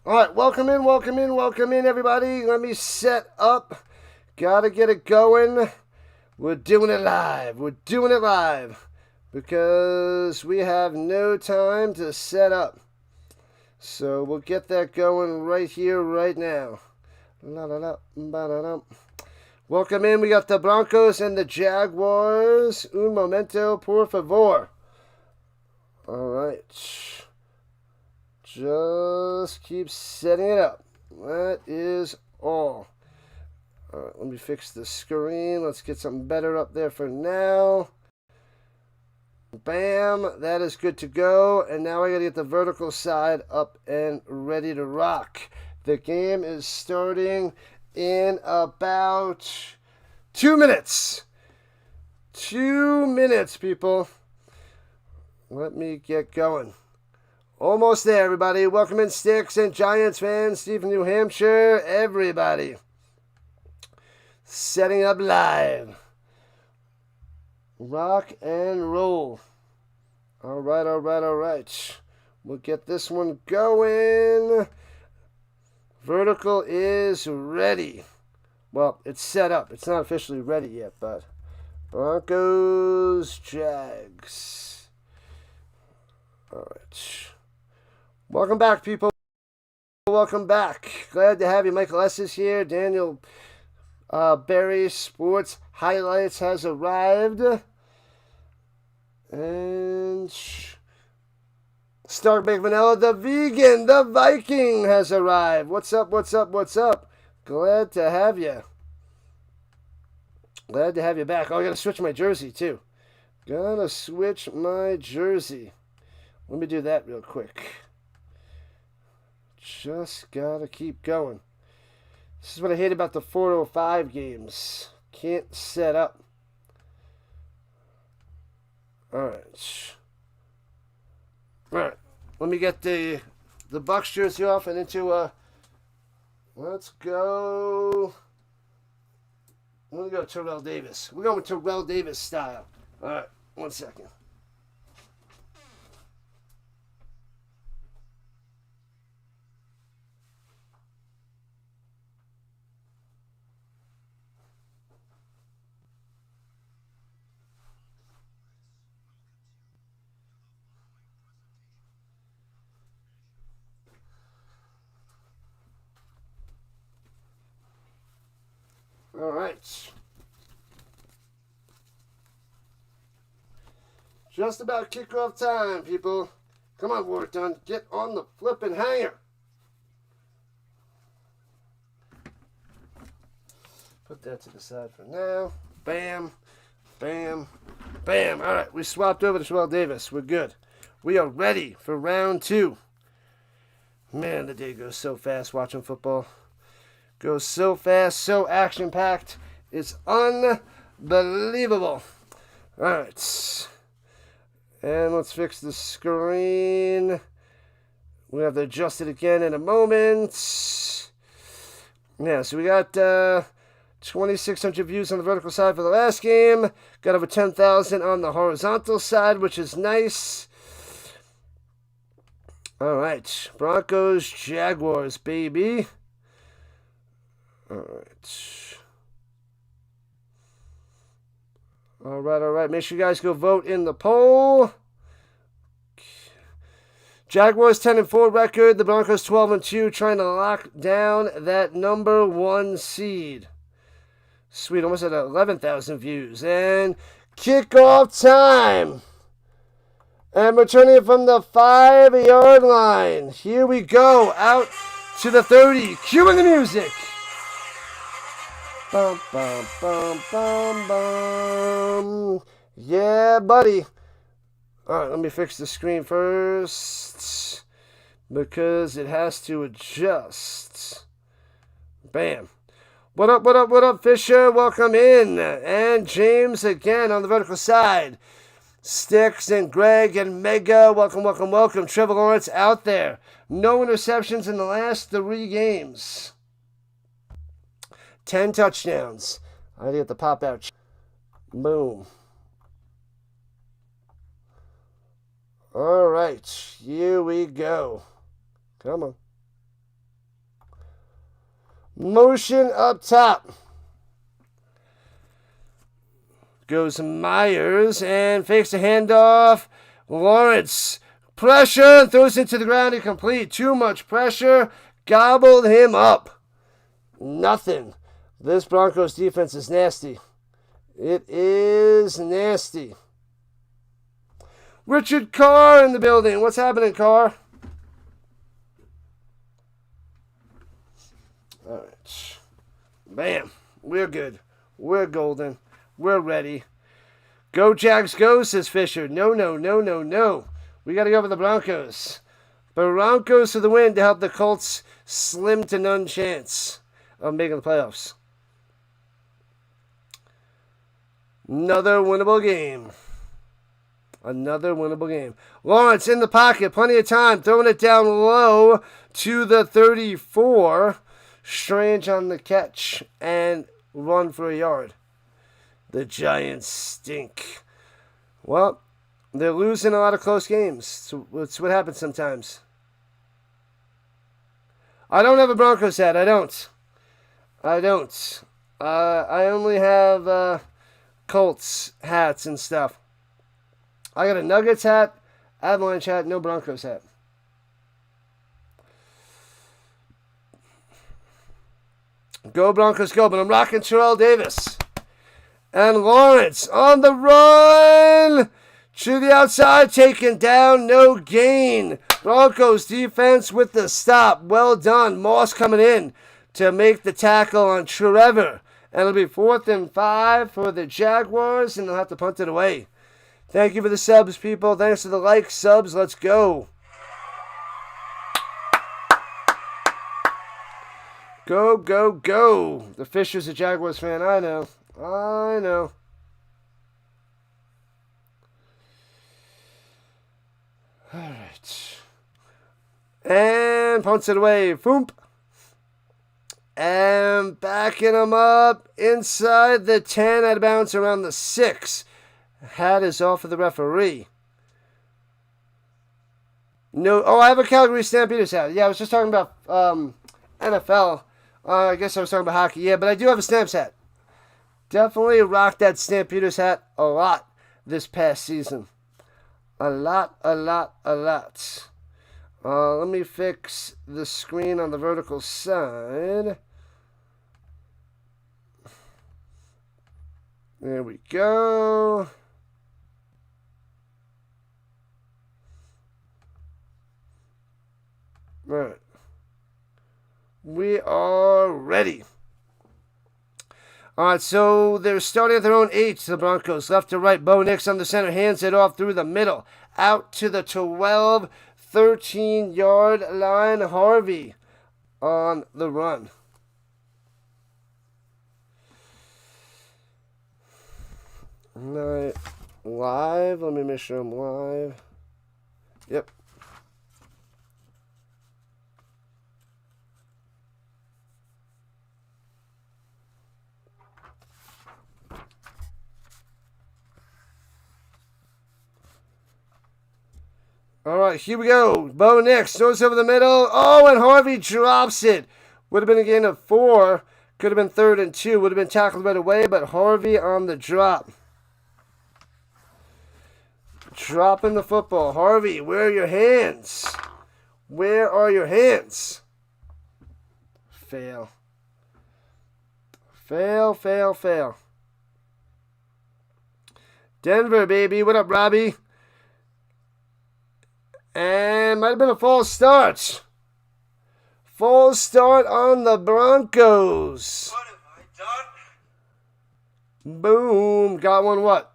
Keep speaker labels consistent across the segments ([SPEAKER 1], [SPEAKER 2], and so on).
[SPEAKER 1] All right, welcome in, everybody. Let me set up. Gotta get it going. We're doing it live. Because we have no time to set up. So we'll get that going right here, right now. Welcome in. We got the Broncos and the Jaguars. Un momento, por favor. All right. Just keep setting it up. That is all. All right, let me fix the screen. Let's get something better up there for now. Bam, that is good to go. And now I got to get the vertical side up and ready to rock. The game is starting in about 2 minutes. 2 minutes, people. Let me get going. Almost there, everybody. Welcome in, Sticks and Giants fans. Steve from New Hampshire. Everybody. Setting up live. Rock and roll. All right. We'll get this one going. Vertical is ready. Well, it's set up. It's not officially ready yet, but Broncos, Jags. All right. Welcome back, people. Welcome back. Glad to have you. Michael S. is here. Daniel Berry Sports Highlights has arrived. And Stark McVanilla, the vegan, the Viking has arrived. What's up? Glad to have you. Glad to have you back. Oh, I got to switch my jersey, too. Let me do that real quick. Just gotta keep going. This is what I hate about the 405 games. Can't set up. Alright. Alright. Let me get the Bucks jersey off and into let's go. I'm gonna go Terrell Davis. We're going with Terrell Davis style. Alright, 1 second. All right. Just about kickoff time, people. Come on, Wharton. Get on the flipping hanger. Put that to the side for now. Bam. Bam. Bam. All right. We swapped over to Terrell Davis. We're good. We are ready for round 2. Man, the day goes so fast watching football. Goes so fast, so action-packed. It's unbelievable. All right. And let's fix the screen. We have to adjust it again in a moment. Yeah, so we got 2,600 views on the vertical side for the last game. Got over 10,000 on the horizontal side, which is nice. All right. Broncos, Jaguars, baby. All right. Make sure you guys go vote in the poll. Jaguars 10-4 record. The Broncos 12-2, trying to lock down that number 1 seed. Sweet, almost at 11,000 views. And kickoff time. And returning it from the 5-yard line. Here we go, out to the 30. Cueing the music. Bum, bum, bum, bum, bum. Yeah, buddy. All right, let me fix the screen first because it has to adjust. Bam. What up, Fisher? Welcome in. And James again on the vertical side. Sticks and Greg and Mega. Welcome. Trevor Lawrence out there. No interceptions in the last 3 games. 10 touchdowns. I gotta get the pop out. Boom. All right, here we go. Come on. Motion up top. Goes Myers and fakes a handoff. Lawrence. Pressure. Throws into the ground. Incomplete. Too much pressure. Gobbled him up. Nothing. This Broncos defense is nasty. It is nasty. Richard Carr in the building. What's happening, Carr? All right. Bam. We're good. We're golden. We're ready. Go Jags go, says Fisher. No, no, no, no, no. We got to go for the Broncos. Broncos for the win to help the Colts slim to none chance of making the playoffs. Another winnable game. Another winnable game. Lawrence in the pocket. Plenty of time. Throwing it down low to the 34. Strange on the catch. And run for a yard. The Giants stink. Well, they're losing a lot of close games. So that's what happens sometimes. I don't have a Broncos hat. I don't. I only have Colts hats and stuff. I got a Nuggets hat, Avalanche hat, no Broncos hat. Go Broncos go, but I'm rocking Terrell Davis. And Lawrence on the run to the outside, taken down, no gain. Broncos defense with the stop. Well done. Moss coming in to make the tackle on Trevor. And it'll be 4th and 5 for the Jaguars, and they'll have to punt it away. Thank you for the subs, people. Thanks for the likes, subs. Let's go. Go, go, go. The Fisher's a Jaguars fan. I know. I know. All right. And punts it away. Foomp. And backing him up inside the 10, out of bounds around the 6. Hat is off of the referee. No, oh, I have a Calgary Stampeders hat. Yeah, I was just talking about NFL. I guess I was talking about hockey. Yeah, but I do have a Stamps hat. Definitely rocked that Stampeders hat a lot this past season. A lot. Let me fix the screen on the vertical side. There we go. All right. We are ready. All right, so they're starting at their own 8, the Broncos. Left to right, Bo Nix on the center, hands it off through the middle. Out to the 12, 13-yard line. Harvey on the run. All right, live. Let me make sure I'm live. Yep. All right, here we go. Bo Nix throws over the middle. Oh, and Harvey drops it. Would have been a gain of 4. Could have been 3rd and 2. Would have been tackled right away, but Harvey on the drop. Dropping the football. Harvey, where are your hands? Where are your hands? Fail. Fail. Denver, baby. What up, Robbie? And might have been a false start. False start on the Broncos.
[SPEAKER 2] What have I done?
[SPEAKER 1] Boom. Got one what?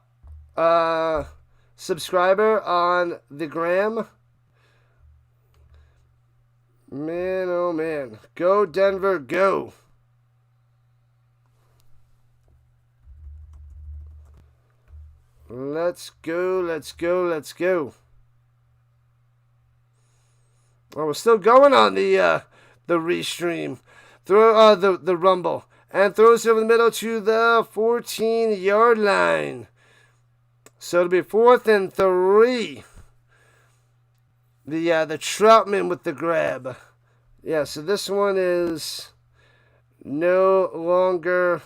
[SPEAKER 1] Subscriber on the gram. Man, oh man. Go Denver, go. Let's go. Oh, we're still going on the restream. Throw the rumble. And throws it over the middle to the 14-yard line. So it'll be 4th and 3. The Troutman with the grab. Yeah, so this one is no longer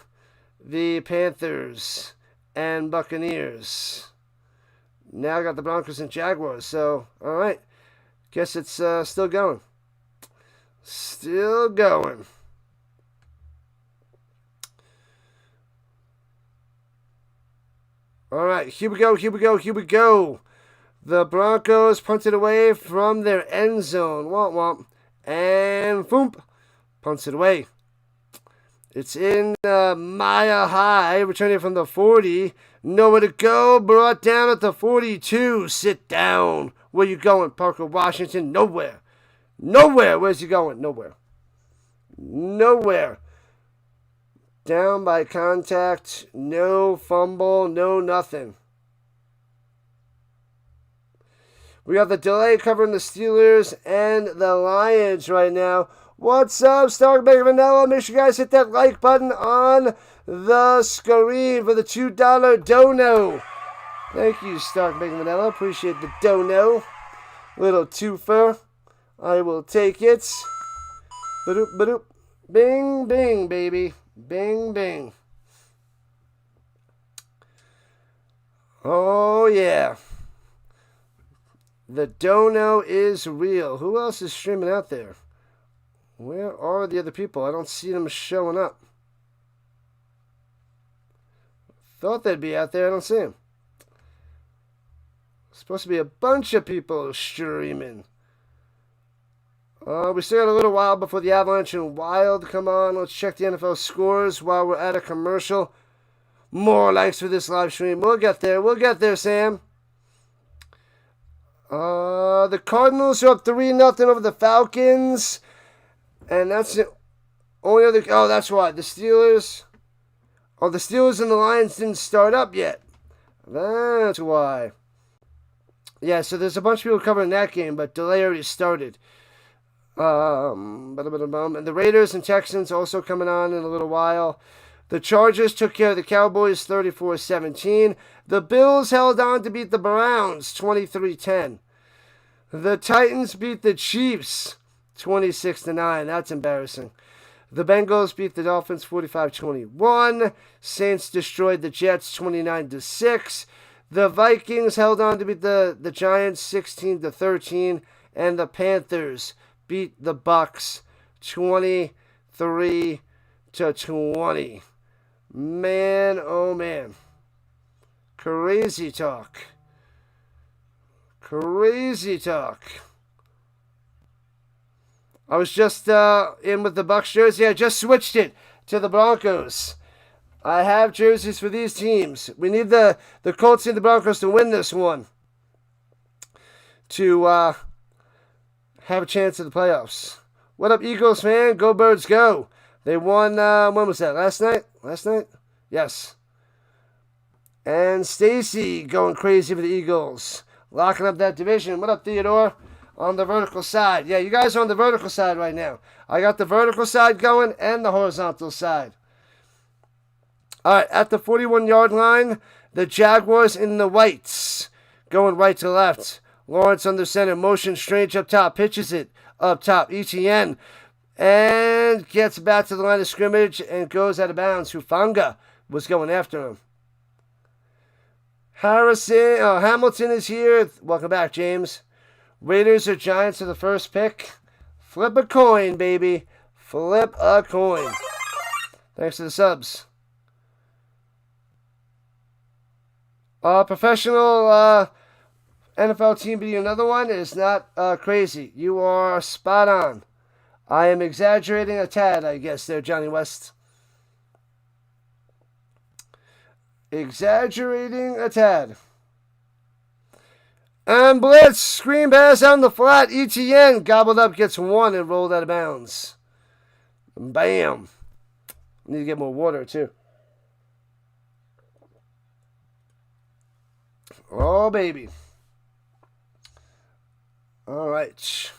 [SPEAKER 1] the Panthers and Buccaneers. Now I got the Broncos and Jaguars. So, all right. Guess it's still going. Still going. All right, here we go. The Broncos punted away from their end zone. Womp womp. And boom. Punts it away. It's in Maya High, returning from the 40. Nowhere to go. Brought down at the 42. Sit down. Where you going, Parker Washington? Nowhere. Where's he going? Nowhere. Down by contact. No fumble. No nothing. We got the delay covering the Steelers and the Lions right now. What's up, Stark Bacon Vanilla? Make sure you guys hit that like button on the screen for the $2 dono. Thank you, Stark Bacon Vanilla. Appreciate the dono. Little twofer. I will take it. Ba-doop, ba-doop. Bing, bing, baby. Bing, bing. Oh, yeah. The dono is real. Who else is streaming out there? Where are the other people? I don't see them showing up. Thought they'd be out there. I don't see them. Supposed to be a bunch of people streaming. We still got a little while before the Avalanche and Wild come on. Let's check the NFL scores while we're at a commercial. More likes for this live stream. We'll get there, Sam. The Cardinals are up 3-0 over the Falcons. And that's the only other... Oh, that's why. The Steelers... Oh, the Steelers and the Lions didn't start up yet. That's why. Yeah, so there's a bunch of people covering that game, but delay already started. And the Raiders and Texans also coming on in a little while. The Chargers took care of the Cowboys 34-17. The Bills held on to beat the Browns 23-10. The Titans beat the Chiefs 26-9. That's embarrassing. The Bengals beat the Dolphins 45-21. Saints destroyed the Jets 29-6. The Vikings held on to beat the Giants 16-13. And the Panthers beat the Bucks 23-20. Man, oh man. Crazy talk. I was just in with the Bucks jersey. I just switched it to the Broncos. I have jerseys for these teams. We need the Colts and the Broncos to win this one to have a chance at the playoffs. What up, Eagles fan? Go Birds, go. They won, when was that? Last night? Yes. And Stacy going crazy for the Eagles. Locking up that division. What up, Theodore? On the vertical side. Yeah, you guys are on the vertical side right now. I got the vertical side going and the horizontal side. All right, at the 41-yard line, the Jaguars in the whites. Going right to left. Lawrence under center. Motion Strange up top. Pitches it up top. ETN. And gets back to the line of scrimmage and goes out of bounds. Hufanga was going after him. Hamilton is here. Welcome back, James. Raiders or Giants are the first pick. Flip a coin, baby. Flip a coin. Thanks for the subs. Professional NFL team beating another one is not crazy. You are spot on. I am exaggerating a tad, I guess, there, Johnny West. Exaggerating a tad. And blitz, screen pass on the flat. ETN gobbled up, gets one, and rolled out of bounds. Bam. Need to get more water, too. Oh, baby. All right.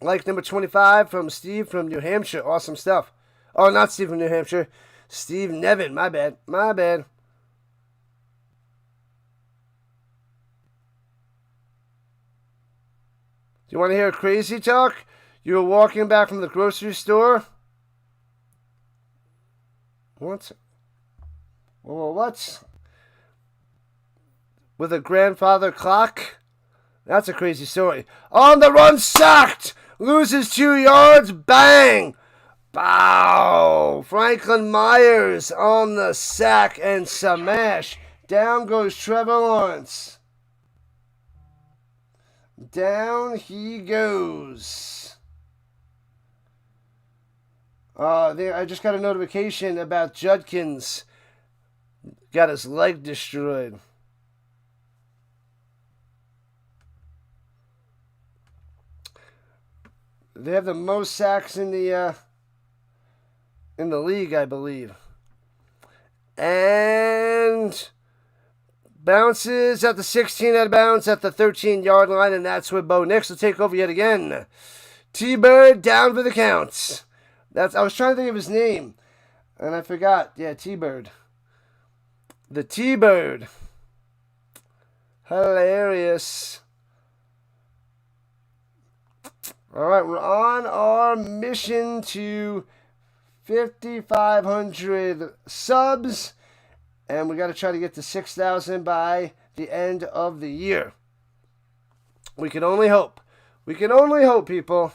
[SPEAKER 1] Like number 25 from Steve from New Hampshire. Awesome stuff. Oh, not Steve from New Hampshire. Steve Nevin. My bad. Do you want to hear crazy talk? You were walking back from the grocery store What? Well, what? With a grandfather clock? That's a crazy story. On the run, sacked! Loses 2 yards, bang! Bow! Franklin Myers on the sack and smash. Down goes Trevor Lawrence. Down he goes. I just got a notification about Judkins. Got his leg destroyed. They have the most sacks in the league, I believe. And bounces at the 16 out of bounds at the 13-yard line, and that's where Bo Nix will take over yet again. T-Bird down for the counts. I was trying to think of his name, and I forgot. Yeah, T-Bird. The T-Bird. Hilarious. All right, we're on our mission to 5,500 subs, and we got to try to get to 6,000 by the end of the year. We can only hope. We can only hope, people.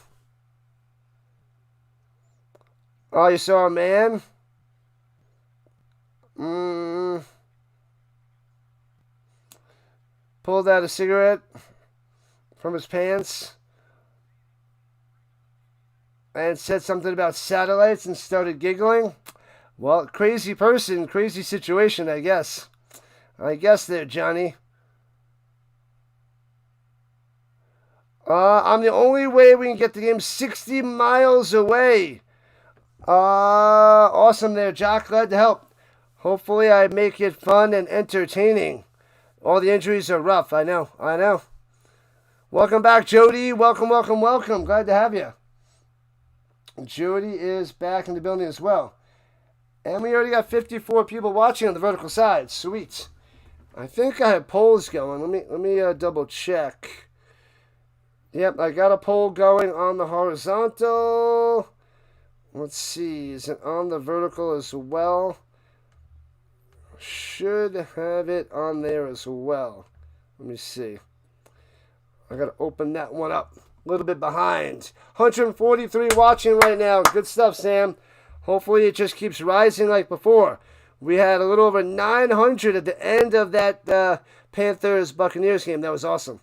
[SPEAKER 1] Oh, you saw a man? Pulled out a cigarette from his pants and said something about satellites and started giggling. Well, crazy person, crazy situation, I guess. I guess there, Johnny. I'm the only way we can get the game 60 miles away. Awesome there, Jock. Glad to help. Hopefully I make it fun and entertaining. All the injuries are rough. I know. Welcome back, Jody. Welcome. Glad to have you. Jody is back in the building as well. And we already got 54 people watching on the vertical side. Sweet. I think I have polls going. Let me double check. Yep, I got a poll going on the horizontal. Let's see. Is it on the vertical as well? Should have it on there as well. Let me see. I got to open that one up. A little bit behind. 143 watching right now. Good stuff, Sam. Hopefully it just keeps rising like before. We had a little over 900 at the end of that Panthers-Buccaneers game. That was awesome.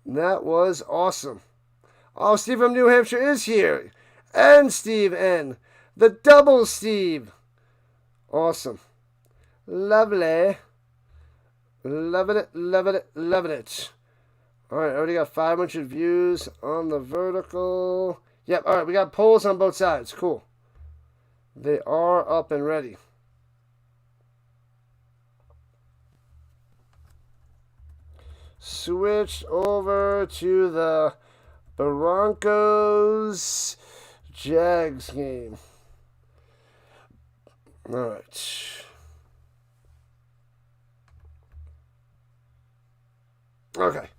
[SPEAKER 1] That was awesome. Oh, Steve from New Hampshire is here. And Steve N. The double Steve. Awesome. Lovely. Loving it. All right, I already got 500 views on the vertical. Yep, all right, we got polls on both sides. Cool. They are up and ready. Switch over to the Broncos Jags game. All right. Okay.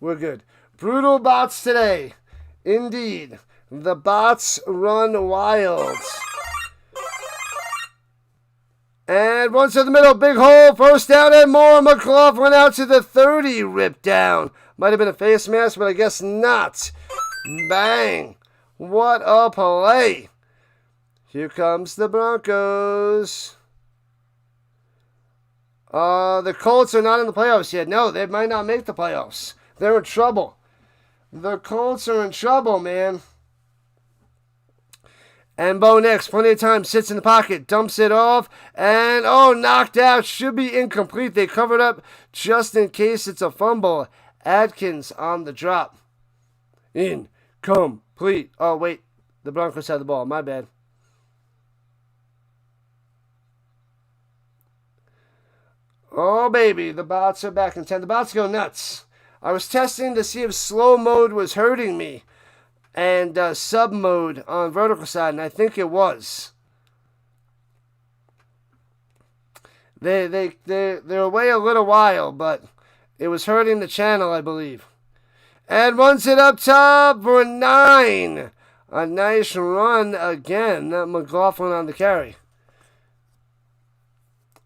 [SPEAKER 1] We're good. Brutal bots today. Indeed. The bots run wild. And once in the middle, big hole, first down and more. McLaughlin out to the 30, ripped down. Might have been a face mask, but I guess not. Bang. What a play. Here comes the Broncos. The Colts are not in the playoffs yet. No, they might not make the playoffs. They're in trouble. The Colts are in trouble, man. And Bo Nix, plenty of time, sits in the pocket, dumps it off, and knocked out. Should be incomplete. They covered up just in case it's a fumble. Adkins on the drop. Incomplete. Oh, wait. The Broncos had the ball. My bad. Oh, baby. The bots are back in 10. The bots go nuts. I was testing to see if slow mode was hurting me and sub mode on vertical side, and I think it was. They're away a little while, but it was hurting the channel, I believe. And runs it up top for 9. A nice run again. McLaughlin on the carry.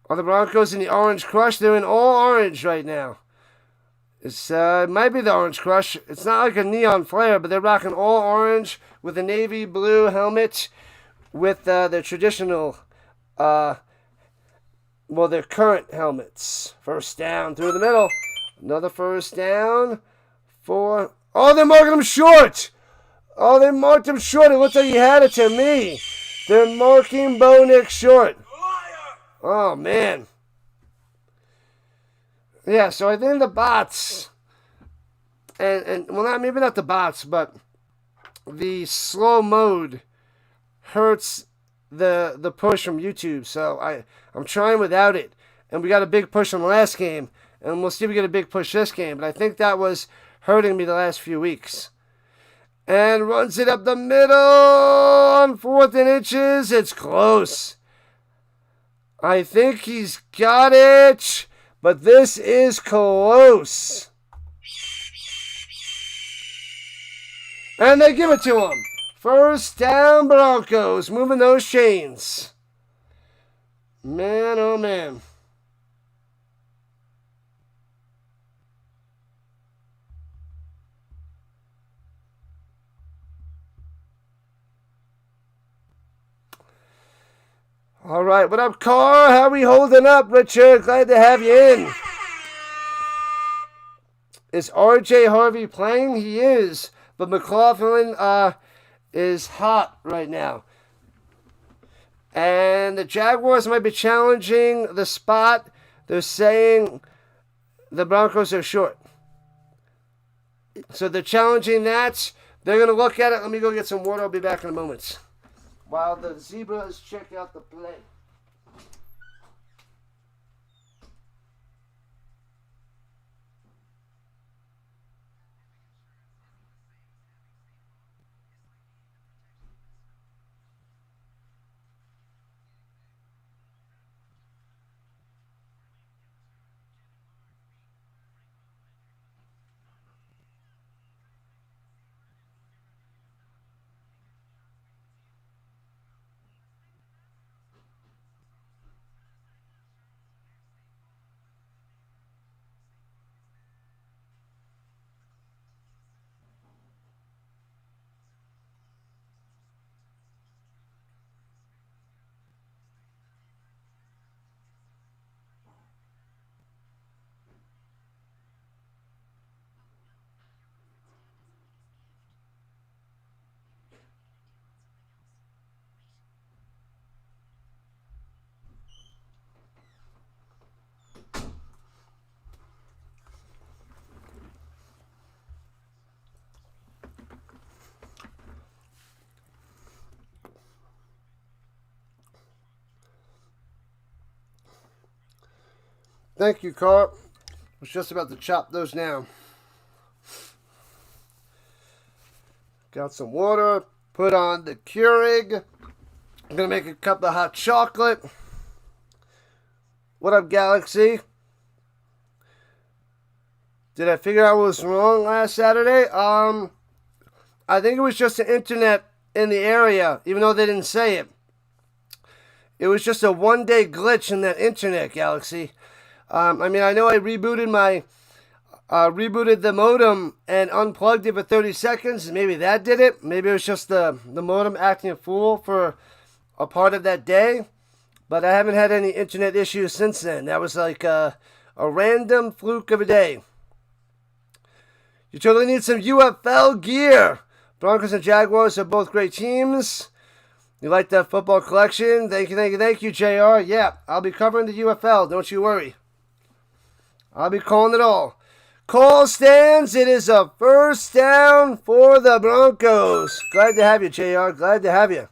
[SPEAKER 1] Are the Broncos in the Orange Crush? They're in all orange right now. It might be the Orange Crush. It's not like a neon flare, but they're rocking all orange with a navy blue helmet with their traditional, their current helmets. First down through the middle. Another first down for... Oh, they're marking him short! Oh, they marked him short. It looked like he had it to me. They're marking Bo Nix short. Oh, man. Yeah, so I think the bots, and well, maybe not the bots, but the slow mode hurts the push from YouTube. So I'm trying without it. And we got a big push in the last game, and we'll see if we get a big push this game. But I think that was hurting me the last few weeks. And runs it up the middle on 4th and inches. It's close. I think he's got it, but this is close. And they give it to him. First down, Broncos, moving those chains. Man, oh man. All right, what up, Carr? How we holding up, Richard? Glad to have you in. Is RJ Harvey playing? He is, but McLaughlin is hot right now. And the Jaguars might be challenging the spot. They're saying the Broncos are short. So they're challenging that. They're going to look at it. Let me go get some water. I'll be back in a moment. While the Zebras check out the play. Thank you, Carp. I was just about to chop those now. Got some water. Put on the Keurig. I'm going to make a cup of hot chocolate. What up, Galaxy? Did I figure out what was wrong last Saturday? I think it was just the internet in the area, even though they didn't say it. It was just a one-day glitch in that internet, Galaxy. I know I rebooted the modem and unplugged it for 30 seconds. Maybe that did it. Maybe it was just the modem acting a fool for a part of that day. But I haven't had any internet issues since then. That was like a random fluke of a day. You totally need some UFL gear. Broncos and Jaguars are both great teams. You like that football collection? Thank you, JR. Yeah, I'll be covering the UFL. Don't you worry. I'll be calling it all. Call stands. It is a first down for the Broncos. Glad to have you, JR. Glad to have you.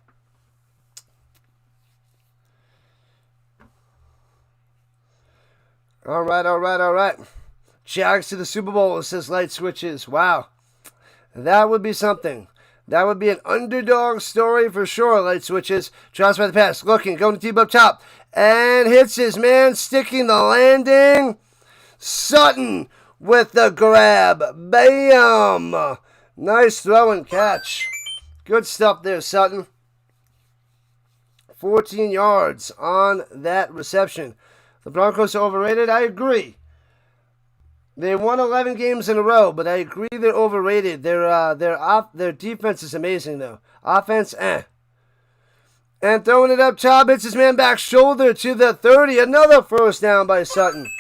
[SPEAKER 1] All right. Jags to the Super Bowl, it says Light Switches. Wow. That would be something. That would be an underdog story for sure, Light Switches. Drops by the pass. Looking. Going to deep up top. And hits his man. Sticking the landing. Sutton with the grab. Bam! Nice throw and catch. Good stuff there, Sutton. 14 yards on that reception. The Broncos are overrated. I agree. They won 11 games in a row, but I agree they're overrated. Their defense is amazing, though. Offense, eh. And throwing it up top, hits his man back shoulder to the 30. Another first down by Sutton.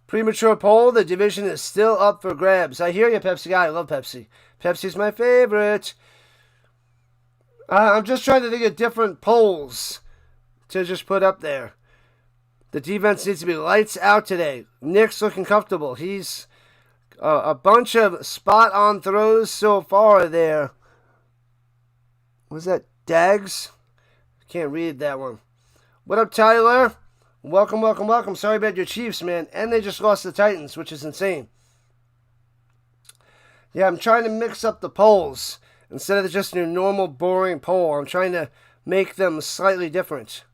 [SPEAKER 1] Premature poll, the division is still up for grabs. I hear you, Pepsi guy. I love Pepsi. Pepsi's my favorite. I'm just trying to think of different polls to just put up there. The defense needs to be lights out today. Nick's looking comfortable. He's a bunch of spot-on throws so far there. Was that Dags? Can't read that one. What up, Tyler? Welcome, welcome, welcome. Sorry about your Chiefs, man. And they just lost the Titans, which is insane. Yeah, I'm trying to mix up the polls. Instead of just your normal boring poll, I'm trying to make them slightly different.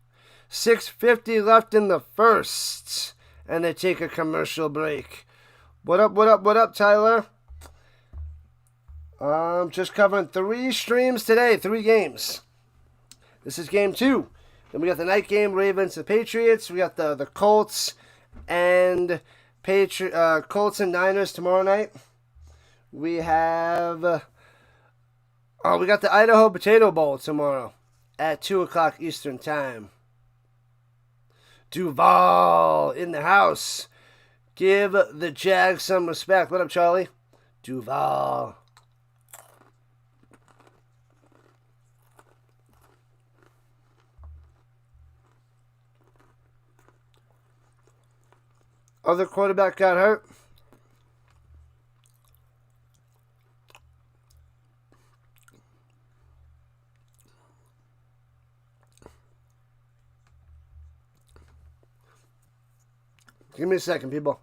[SPEAKER 1] 6:50 left in the first. And they take a commercial break. What up, what up, what up, Tyler? I'm just covering 3 streams today, 3 games. This is game 2. Then we got the night game, Ravens and Patriots. We got the Colts and Colts and Niners tomorrow night. We have we got the Idaho Potato Bowl tomorrow at 2 o'clock Eastern Time. Duval in the house. Give the Jags some respect. What up, Charlie? Duval. Other quarterback got hurt. Give me a second, people.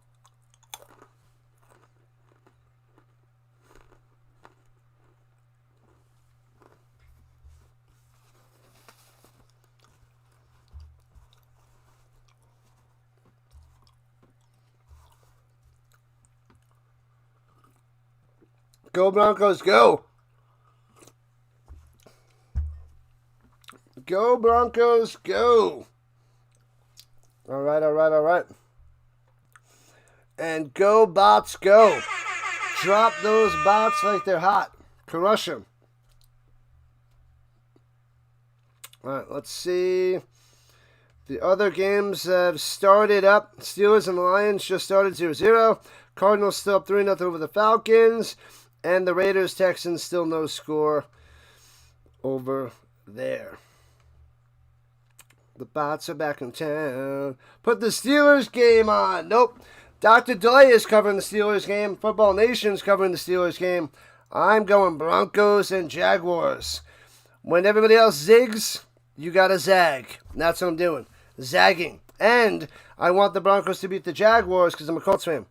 [SPEAKER 1] Go Broncos, go! Go Broncos, go! All right, all right, all right. And go bots, go! Drop those bots like they're hot. Crush them. All right, let's see. The other games have started up. Steelers and Lions just started 0-0. Cardinals still up 3-0 over the Falcons. And the Raiders-Texans still no score over there. The bots are back in town. Put the Steelers game on. Nope. Dr. Delay is covering the Steelers game. Football Nation's covering the Steelers game. I'm going Broncos and Jaguars. When everybody else zigs, you got to zag. And that's what I'm doing. Zagging. And I want the Broncos to beat the Jaguars because I'm a Colts fan.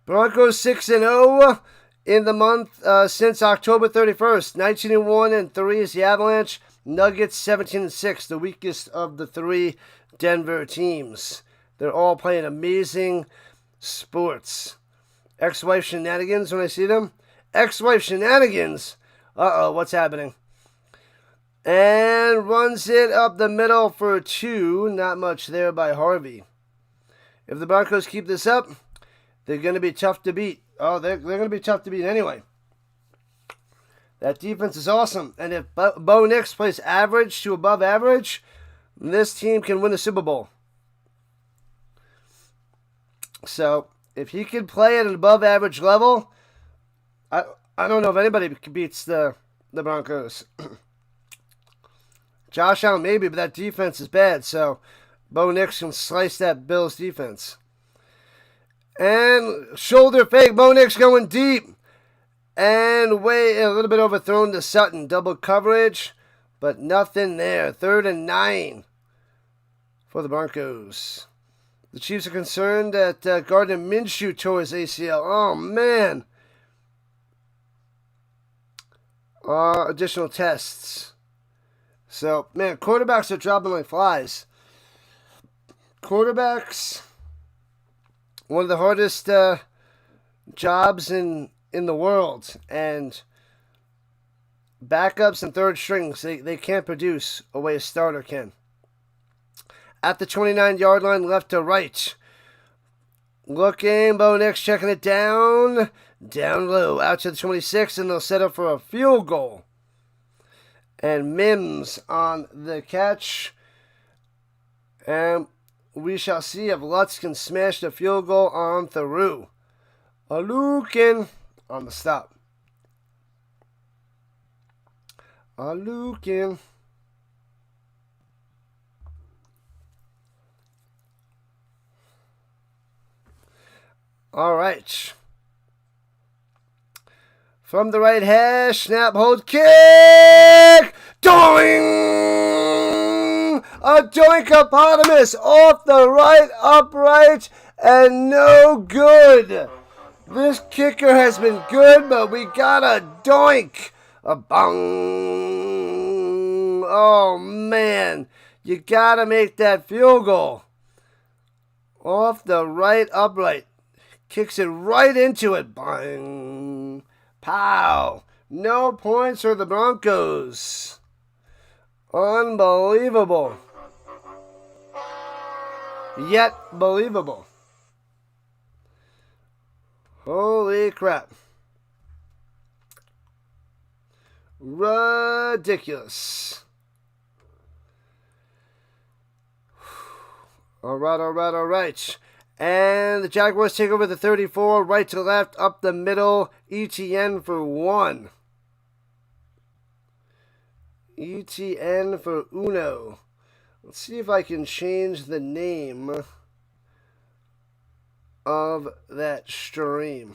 [SPEAKER 1] Broncos 6-0 in the month since October 31st. 19-1-3 is the Avalanche. Nuggets 17-6, the weakest of the 3 Denver teams. They're all playing amazing sports. Ex-wife shenanigans when I see them. Ex-wife shenanigans. Uh-oh, what's happening? And runs it up the middle for 2. Not much there by Harvey. If the Broncos keep this up, they're going to be tough to beat. Oh, they're going to be tough to beat anyway. That defense is awesome. And if Bo Nix plays average to above average, this team can win the Super Bowl. So, if he can play at an above average level, I don't know if anybody beats the Broncos. Josh Allen maybe, but that defense is bad. So, Bo Nix can slice that Bills defense. And shoulder fake. Bo Nix going deep. And way a little bit overthrown to Sutton. Double coverage, but nothing there. 3rd and 9 for the Broncos. The Chiefs are concerned that Gardner Minshew tore his ACL. Oh, man. Additional tests. So, man, quarterbacks are dropping like flies. Quarterbacks, one of the hardest jobs in the world. And Backups and third strings, they can't produce the way a starter can. At the 29-yard line, left to right. Looking, Bo Nix checking it down. Down low, out to the 26, and they'll set up for a field goal. And Mims on the catch. And we shall see if Lutz can smash the field goal on through. Alukin on the stop. Alukin. All right. From the right hash, snap, hold, kick! Doing! A doinkopotamus off the right upright and no good. This kicker has been good, but we got a doink. A bong. Oh, man. You got to make that field goal. Off the right upright. Kicks it right into it. Bang. Pow. No points for the Broncos. Unbelievable. Yet believable. Holy crap. Ridiculous. All right. And the Jaguars take over the 34, right to left, up the middle. ETN for 1. ETN for uno. Let's see if I can change the name of that stream.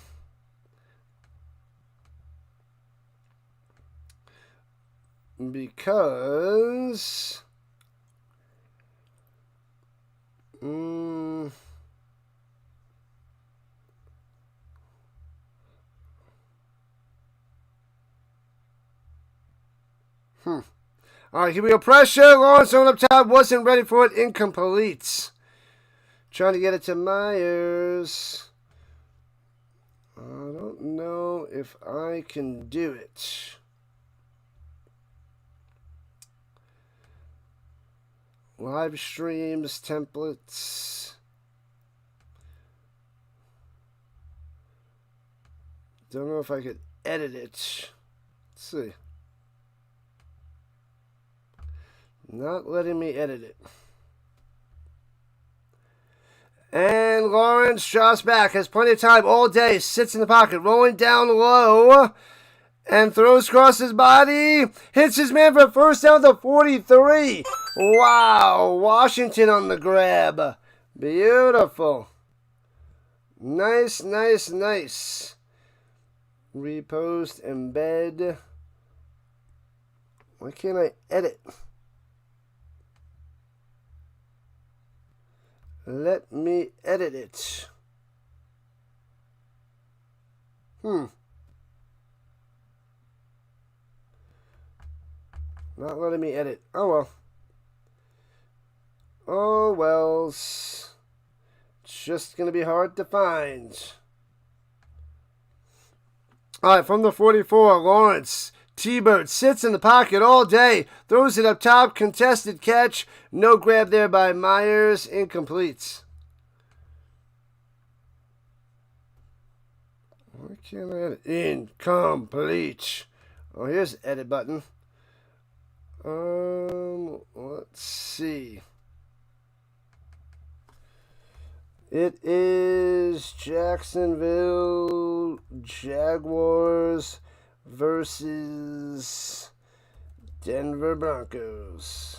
[SPEAKER 1] Because all right, here we go. Pressure. Lawrence on up top. Wasn't ready for it. Incomplete. Trying to get it to Myers. I don't know if I can do it. Live streams, templates. Don't know if I could edit it. Let's see. Not letting me edit it. And Lawrence drops back. Has plenty of time all day. Sits in the pocket. Rolling down low. And throws across his body. Hits his man for a first down to 43. Wow. Washington on the grab. Beautiful. Nice. Repost, embed. Why can't I edit? Let me edit it. Not letting me edit. Oh well. Oh wells. It's just going to be hard to find. Alright, from the 44, Lawrence. T-Bird sits in the pocket all day. Throws it up top. Contested catch. No grab there by Myers. Incomplete. Why can't I edit? Incomplete. Oh, here's the edit button. Let's see. It is Jacksonville Jaguars versus Denver Broncos.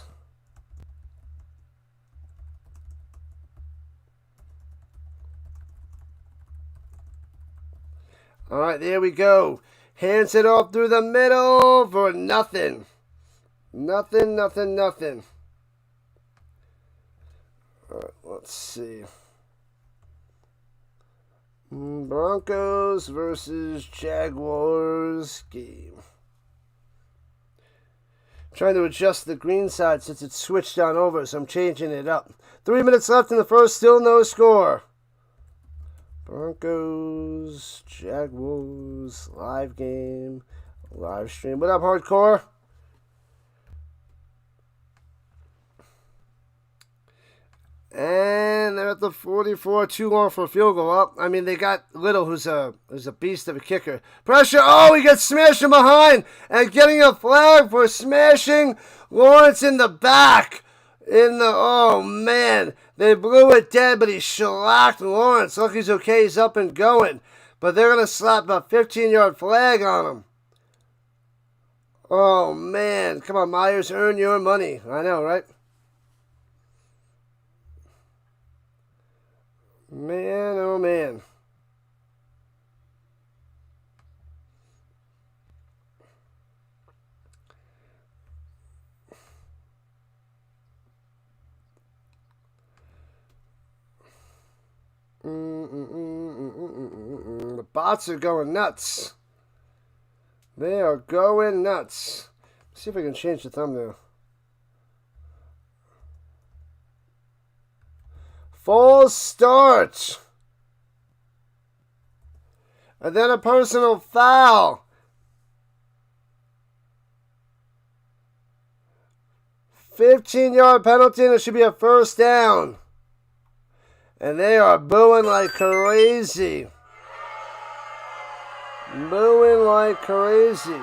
[SPEAKER 1] All right, there we go. Hands it off through the middle for nothing. Nothing. All right, let's see. Broncos versus Jaguars game. Trying to adjust the green side since it's switched on over, so I'm changing it up. 3 minutes left in the first, still no score. Broncos, Jaguars, live game, Live stream. What up, Hardcore? And they're at the 44, too long for a field goal. Up. I mean, they got Little, who's a beast of a kicker. Pressure. Oh, he gets smashed from behind, and getting a flag for smashing Lawrence in the back. Oh man, they blew it dead, but he shellacked Lawrence. Look, he's okay. He's up and going, but they're gonna slap a 15-yard flag on him. Oh man, come on, Myers, earn your money. I know, right? Man, oh man. The bots are going nuts. They are going nuts. Let's see if I can change the thumbnail. False start. And then a personal foul. 15-yard penalty, and it should be a first down. And they are booing like crazy. Booing like crazy.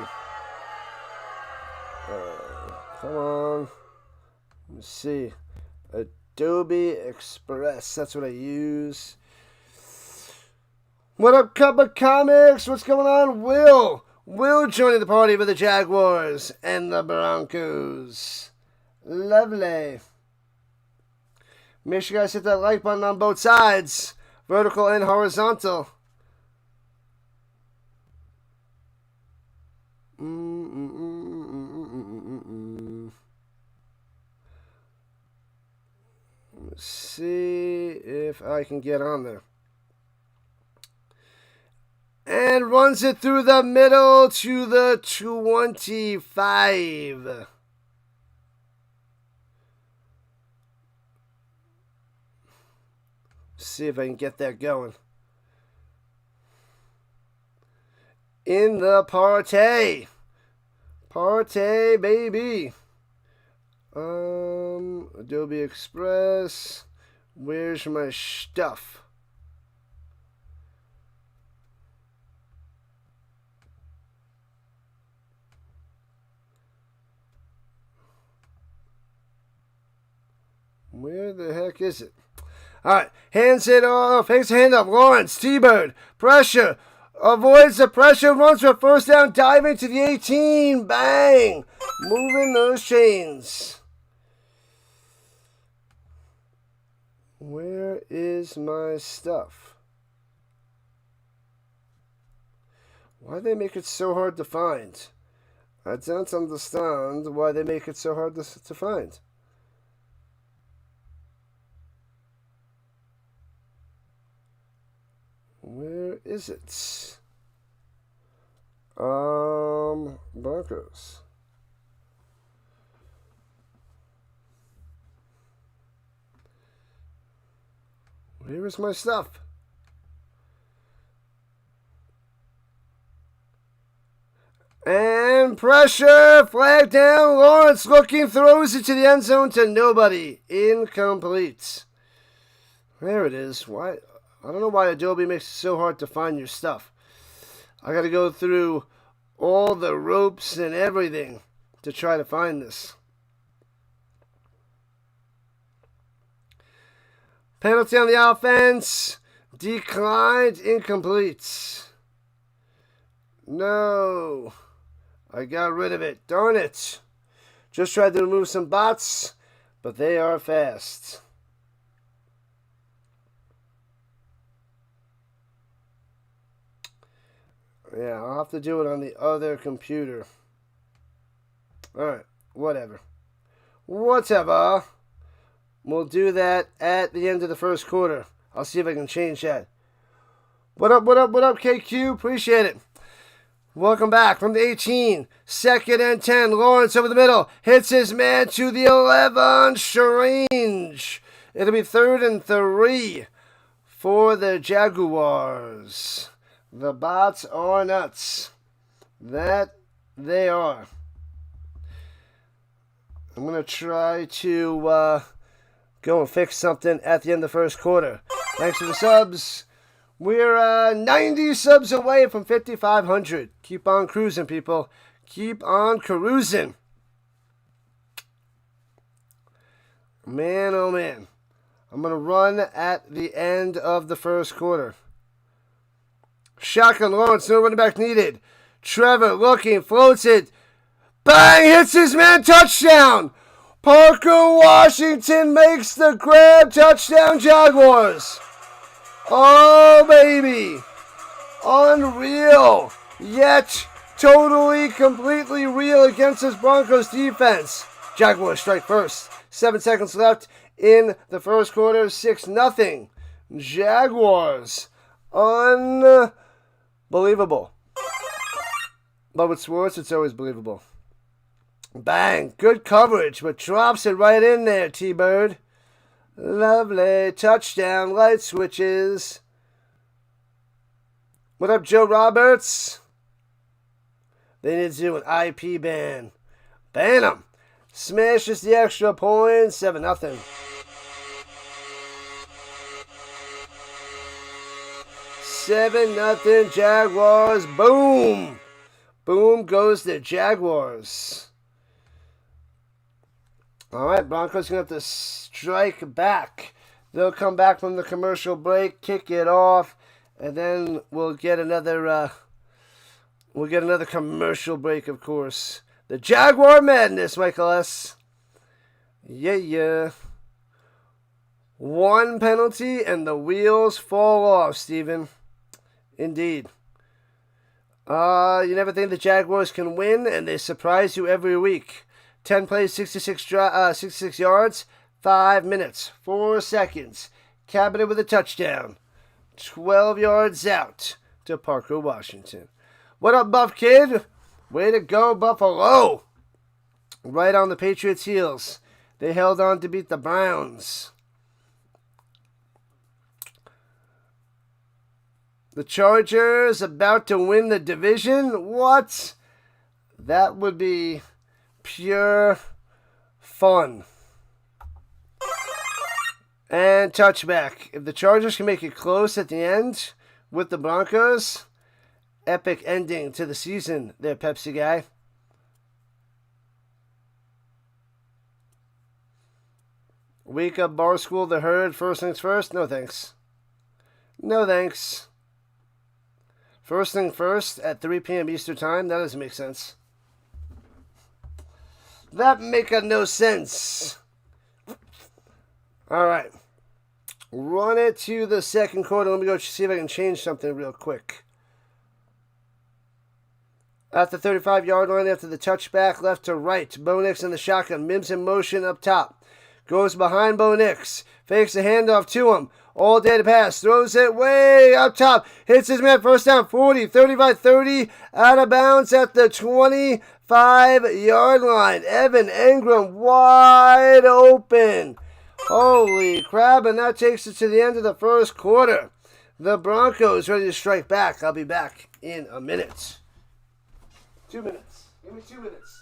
[SPEAKER 1] Come on. Let's see. Adobe Express. That's what I use. What up, Cup of Comics? What's going on? Will joining the party for the Jaguars and the Broncos. Lovely. Make sure you guys hit that like button on both sides. Vertical and horizontal. Let's see if I can get on there. And runs it through the middle to the 25. See if I can get that going. In the party. Party, baby. Adobe Express. Where's my stuff? Where the heck is it? All right, hands it off, takes a hand up, Lawrence, T-Bird, pressure, avoids the pressure, runs for first down, diving to the 18, bang, moving those chains. Where is my stuff? Why do they make it so hard to find? I don't understand why they make it so hard to find. Where is it? Broncos. Where is my stuff? And pressure, flag down, Lawrence looking, throws it to the end zone to nobody. Incomplete. There it is. Why? I don't know why Adobe makes it so hard to find your stuff. I got to go through all the ropes and everything to try to find this. Penalty on the offense. Declined. Incomplete. No. I got rid of it. Darn it. Just tried to remove some bots, but they are fast. Yeah, I'll have to do it on the other computer. Alright, whatever. Whatever. We'll do that at the end of the first quarter. I'll see if I can change that. What up, KQ? Appreciate it. Welcome back from the 18. 2nd and 10. Lawrence over the middle. Hits his man to the 11. Strange. It'll be 3rd and 3 for the Jaguars. The bots are nuts. That They are. I'm going to try to go and fix something at the end of the first quarter. Thanks for the subs. We're 90 subs away from 5,500. Keep on cruising, people. Keep on cruising. Man, oh man. I'm going to run at the end of the first quarter. Shotgun Lawrence, no running back needed. Trevor looking, floats it. Bang! Hits his man, touchdown! Parker Washington makes the grab, touchdown Jaguars. Oh, baby. Unreal. Yet, totally, completely real against this Broncos defense. Jaguars strike first. 7 seconds left in the first quarter. 6-0. Jaguars. Unbelievable. But with sports, it's always believable. Bang. Good coverage, but drops it right in there, T-Bird. Lovely. Touchdown. Light switches. What up, Joe Roberts? They need to do an IP ban. Ban them. Smashes the extra point. 7-0. 7-0 Jaguars. Boom. Boom goes the Jaguars. All right, Broncos going to have to strike back. They'll come back from the commercial break, kick it off, and then we'll get another commercial break, of course. The Jaguar Madness, Michael S. Yeah. One penalty and the wheels fall off, Steven. Indeed. You never think the Jaguars can win, and they surprise you every week. 10 plays, 66 yards, 5 minutes, 4 seconds. Cabinet with a touchdown. 12 yards out to Parker Washington. What up, Buff Kid? Way to go, Buffalo. Right on the Patriots' heels. They held on to beat the Browns. The Chargers about to win the division? What? That would be pure fun. And touchback. If the Chargers can make it close at the end with the Broncos, epic ending to the season there, Pepsi guy. Wake up, Barstool, the herd. First things first? No thanks. No thanks. First thing first at 3 p.m. Eastern Time? That doesn't make sense. That make no sense. All right. Run it to the second quarter. Let me go see if I can change something real quick. At the 35-yard line after the touchback, left to right. Bo Nix in the shotgun. Mims in motion up top. Goes behind Bo Nix. Fakes the handoff to him. All day to pass. Throws it way up top. Hits his man. First down 40. 35-30. Out of bounds at the 25-yard line. Evan Engram wide open. Holy crap. And that takes it to the end of the first quarter. The Broncos ready to strike back. I'll be back in a minute. 2 minutes. Give me 2 minutes.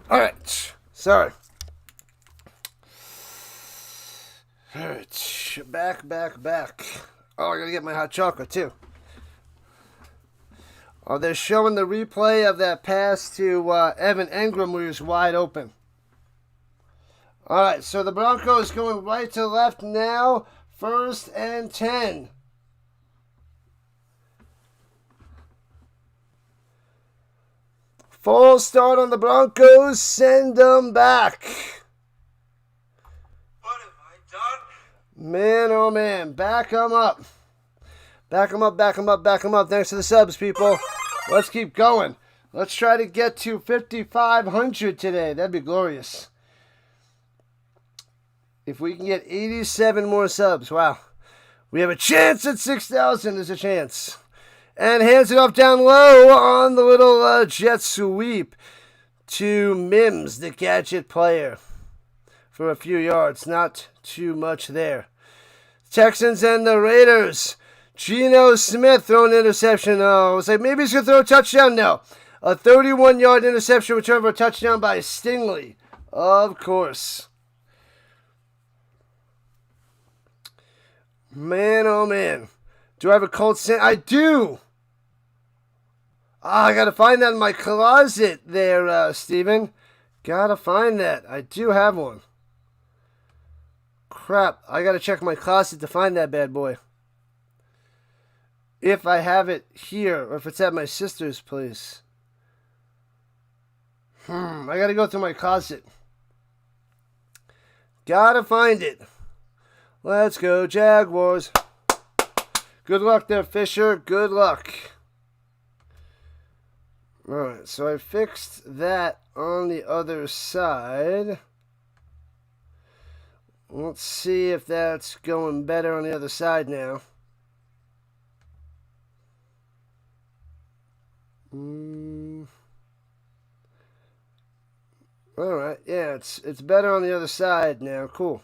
[SPEAKER 1] All right. Sorry. All right. Back. Oh, I gotta get my hot chocolate too. Oh, they're showing the replay of that pass to Evan Engram, who was wide open. All right, so the Broncos going right to left now. 1st and 10. Full start on the Broncos. Send them back.
[SPEAKER 2] What have I done?
[SPEAKER 1] Man, oh man. Back them up. Back them up. Thanks to the subs, people. Let's keep going. Let's try to get to 5,500 today. That'd be glorious. If we can get 87 more subs, wow. We have a chance at 6,000. There's a chance. And hands it off down low on the little jet sweep to Mims, the gadget player, for a few yards. Not too much there. Texans and the Raiders. Geno Smith throwing an interception. Oh, I was like, maybe he's going to throw a touchdown. No. A 31-yard interception return for a touchdown by Stingley. Of course. Man, oh man. Do I have a Colts sand? I do. I gotta find that in my closet there, Steven. Gotta find that. I do have one. Crap. I gotta check my closet to find that bad boy. If I have it here, or if it's at my sister's place. I gotta go through my closet. Gotta find it. Let's go, Jaguars. Good luck there, Fisher. Good luck. Alright, so I fixed that on the other side. Let's see if that's going better on the other side now. Alright, yeah, it's better on the other side now. Cool.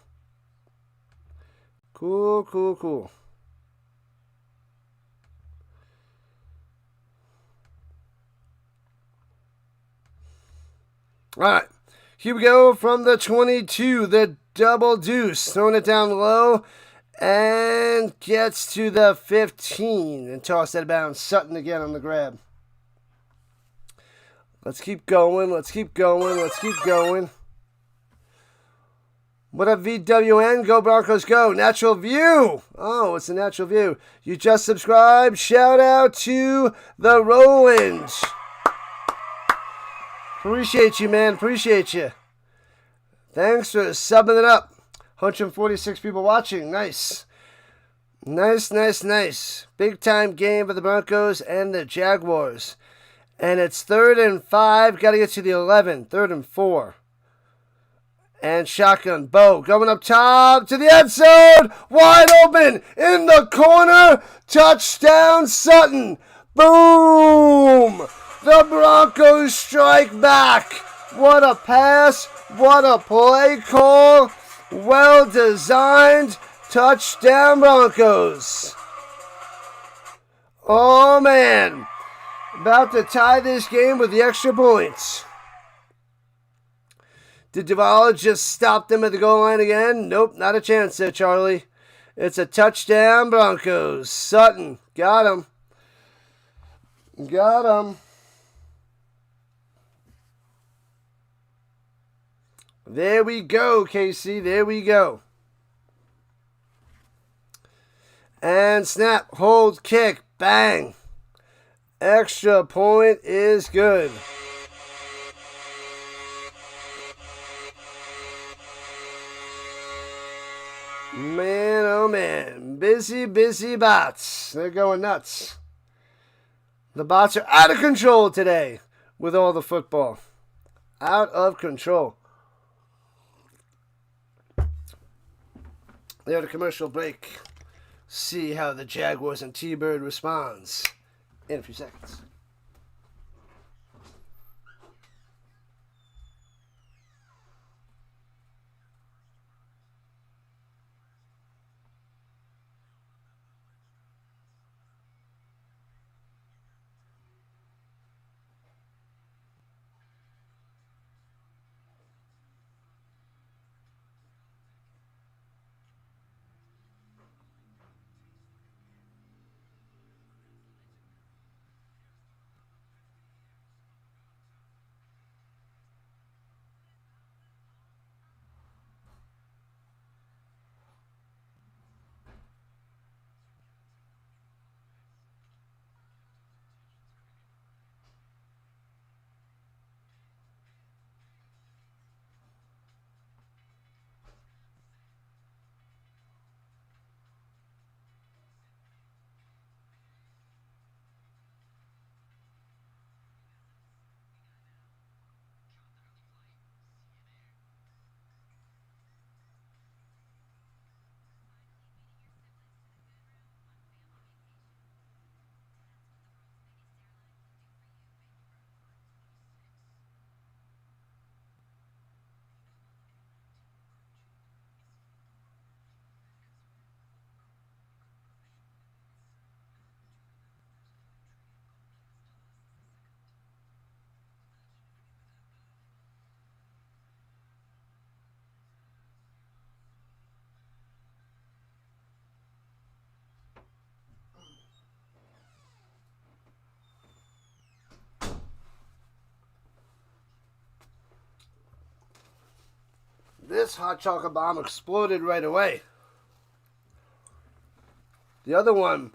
[SPEAKER 1] Cool. All right, here we go from the 22, the double deuce, throwing it down low, and gets to the 15, and tossed that bounce. Sutton again on the grab. Let's keep going. What up, VWN? Go Broncos, go. Natural view. Oh, it's a natural view. You just subscribed. Shout out to the Roland. Appreciate you, man. Appreciate you. Thanks for subbing it up. 146 people watching. Nice. Big time game for the Broncos and the Jaguars. And it's 3rd and 5. Got to get to the 11. 3rd and 4. And shotgun. Bo going up top to the end zone. Wide open in the corner. Touchdown Sutton. Boom. The Broncos strike back. What a pass. What a play call. Well designed. Touchdown Broncos. Oh man. About to tie this game with the extra points. Did Duvall just stop them at the goal line again? Nope, not a chance there, Charlie. It's a touchdown Broncos. Sutton. Got him. There we go, Casey. There we go. And snap, hold, kick, bang. Extra point is good. Man, oh man. Busy bots. They're going nuts. The bots are out of control today with all the football. Out of control. They're at a commercial break. See how the Jaguars and T-Bird responds in a few seconds. this hot chocolate bomb exploded right away. The other one,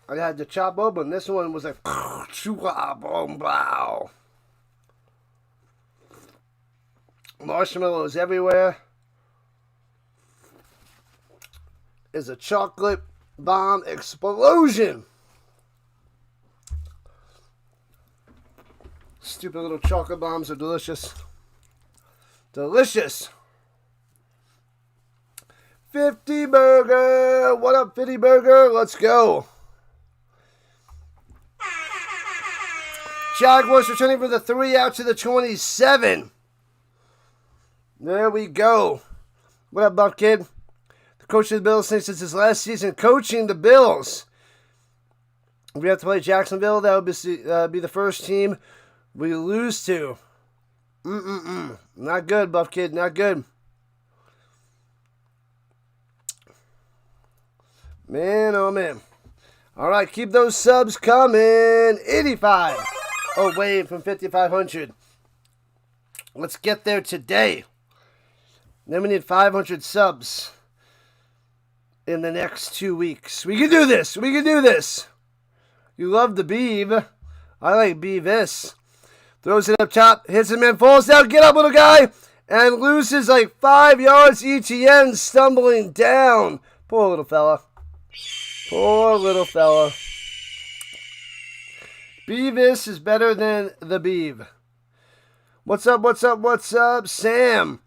[SPEAKER 1] I had to chop open. This one was like, marshmallows everywhere. Is a chocolate bomb explosion. Stupid little chocolate bombs are delicious. Delicious. 50 Burger. What up, 50 Burger? Let's go. Jaguars returning from the 3 out to the 27. There we go. What up, Buck Kid? The coach of the Bills thinks it's his last season coaching the Bills. If we have to play Jacksonville, that would be the first team we lose to. Not good, Buff Kid. Not good. Man, oh man. All right, keep those subs coming. 85 away from 5,500. Let's get there today. Then we need 500 subs in the next 2 weeks. We can do this. We can do this. You love the Beav. I like Beavis. Throws it up top. Hits him and falls down. Get up, little guy. And loses like 5 yards. ETN stumbling down. Poor little fella. Poor little fella. Beavis is better than the Beav. What's up, what's up, what's up, Sam?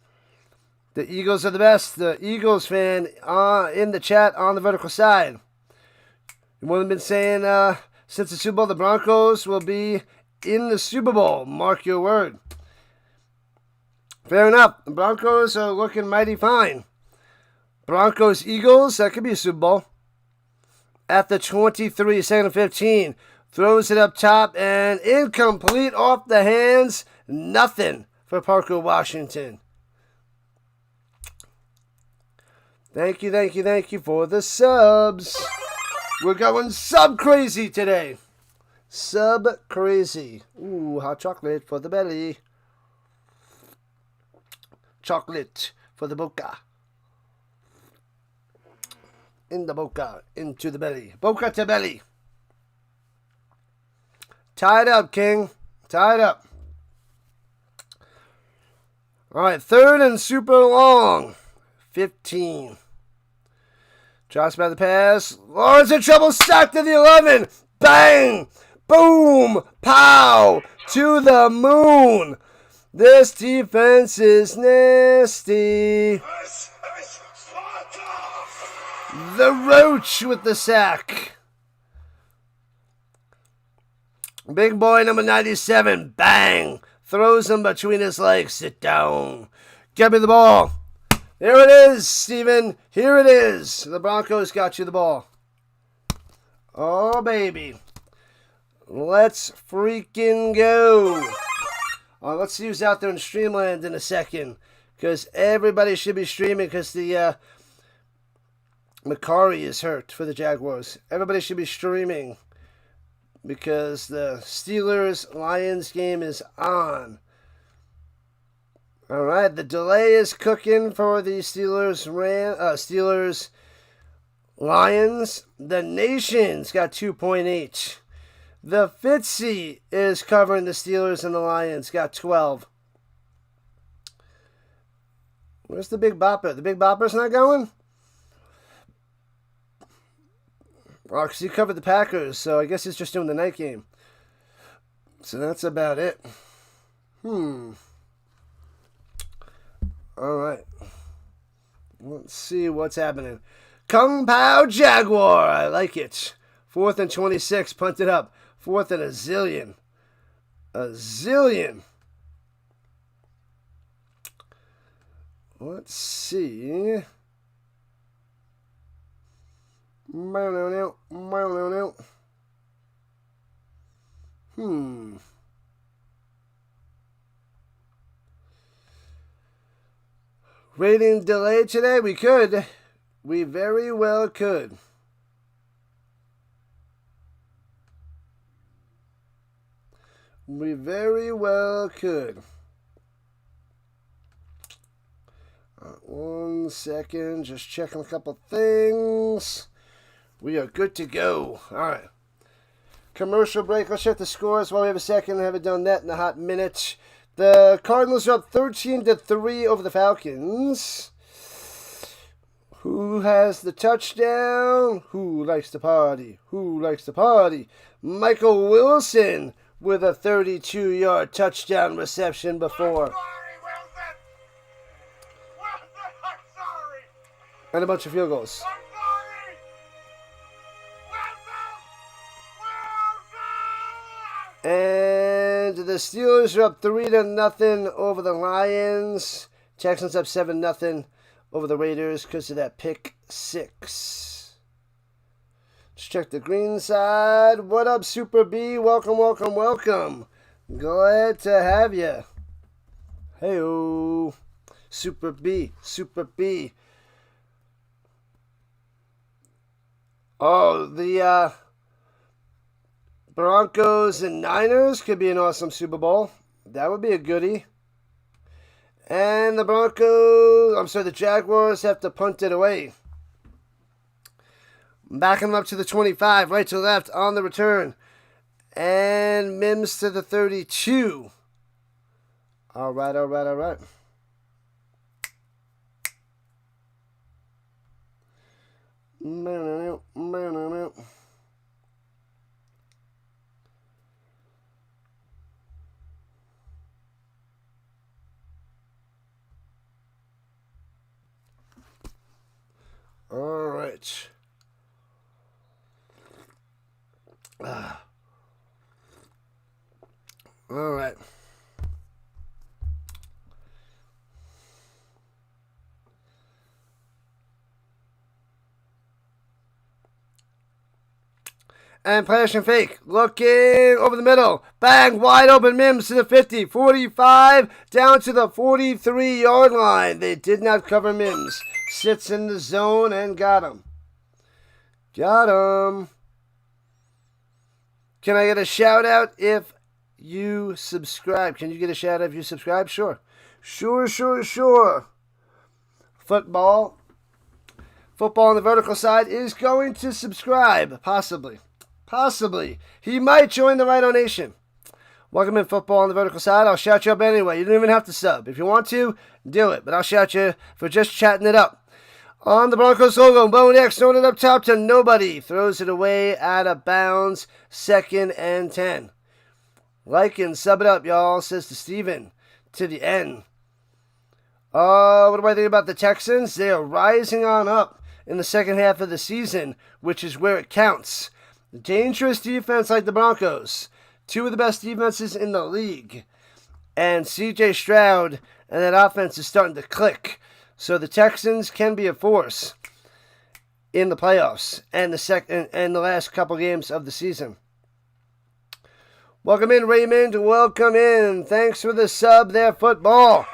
[SPEAKER 1] The Eagles are the best. The Eagles fan in the chat on the vertical side. We've been saying since the Super Bowl, the Broncos will be in the Super Bowl. Mark your word. Fair enough. The Broncos are looking mighty fine. Broncos, Eagles, that could be a Super Bowl. At the 23, 2nd and 15. Throws it up top and incomplete off the hands. Nothing for Parker Washington. Thank you, thank you, thank you for the subs. We're going sub crazy today. Sub crazy. Ooh, hot chocolate for the belly. Chocolate for the boca. In the boca, into the belly. Boca to belly. Tie it up, King. Tie it up. All right, 3rd and super long. 15. Drops by the pass. Lawrence in trouble. Sacked to the 11. Bang. Boom. Pow. To the moon. This defense is nasty. The Roach with the sack. Big boy number 97. Bang. Throws him between his legs. Sit down. Get me the ball. There it is, Steven. Here it is. The Broncos got you the ball. Oh, baby. Let's freaking go. Let's see who's out there in Streamland in a second. Because everybody should be streaming because the Macari is hurt for the Jaguars. Everybody should be streaming because the Steelers-Lions game is on. All right, the delay is cooking for the Steelers-Lions. The Nation's got 2.8. The Fitzy is covering the Steelers and the Lions. Got 12. Where's the Big Bopper? The Big Bopper's not going? Oh, because he covered the Packers, so I guess he's just doing the night game. So that's about it. All right. Let's see what's happening. Kung Pao Jaguar. I like it. 4th and 26. Punt it up. 4th and a zillion. A zillion. Let's see. Rating delay today? We could. We very well could. We very well could. 1 second. Just checking a couple things. We are good to go. All right. Commercial break. Let's check the scores while we have a second. I haven't done that in a hot minute. The Cardinals are up 13-3 over the Falcons. Who has the touchdown? Who likes to party? Who likes to party? Michael Wilson with a 32-yard touchdown reception before.
[SPEAKER 2] I'm sorry, Wilson! Wilson, I'm sorry!
[SPEAKER 1] And a bunch of field goals.
[SPEAKER 2] I'm sorry! Wilson! Wilson!
[SPEAKER 1] And the Steelers are up 3-0 over the Lions. Texans up 7-0 over the Raiders because of that pick 6. Let's check the green side. What up, Super B? Welcome, welcome, welcome. Glad to have you. Hey-o. Super B, Super B. Oh, the Broncos and Niners could be an awesome Super Bowl. That would be a goodie. And the Jaguars have to punt it away. Backing them up to the 25, right to left on the return. And Mims to the 32. All right. All right. All right. And Plash and Fake looking over the middle. Bang, wide open Mims to the 50, 45, down to the 43-yard line. They did not cover Mims. Sits in the zone and got him. Got him. Can I get a shout out if you subscribe? Can you get a shout out if you subscribe? Sure. Sure. Football on the vertical side is going to subscribe. Possibly. He might join the Rhino Nation. Welcome in, Football on the vertical side. I'll shout you up anyway. You don't even have to sub. If you want to, do it. But I'll shout you for just chatting it up. On the Broncos logo, Bo Nix throwing it up top to nobody. Throws it away out of bounds. 2nd and 10. Like and sub it up, y'all, says to Steven. To the end. What do I think about the Texans? They are rising on up in the second half of the season, which is where it counts. Dangerous defense like the Broncos. 2 of the best defenses in the league. And C.J. Stroud and that offense is starting to click. So the Texans can be a force in the playoffs and the last couple games of the season. Welcome in, Raymond. Welcome in. Thanks for the sub there, Football.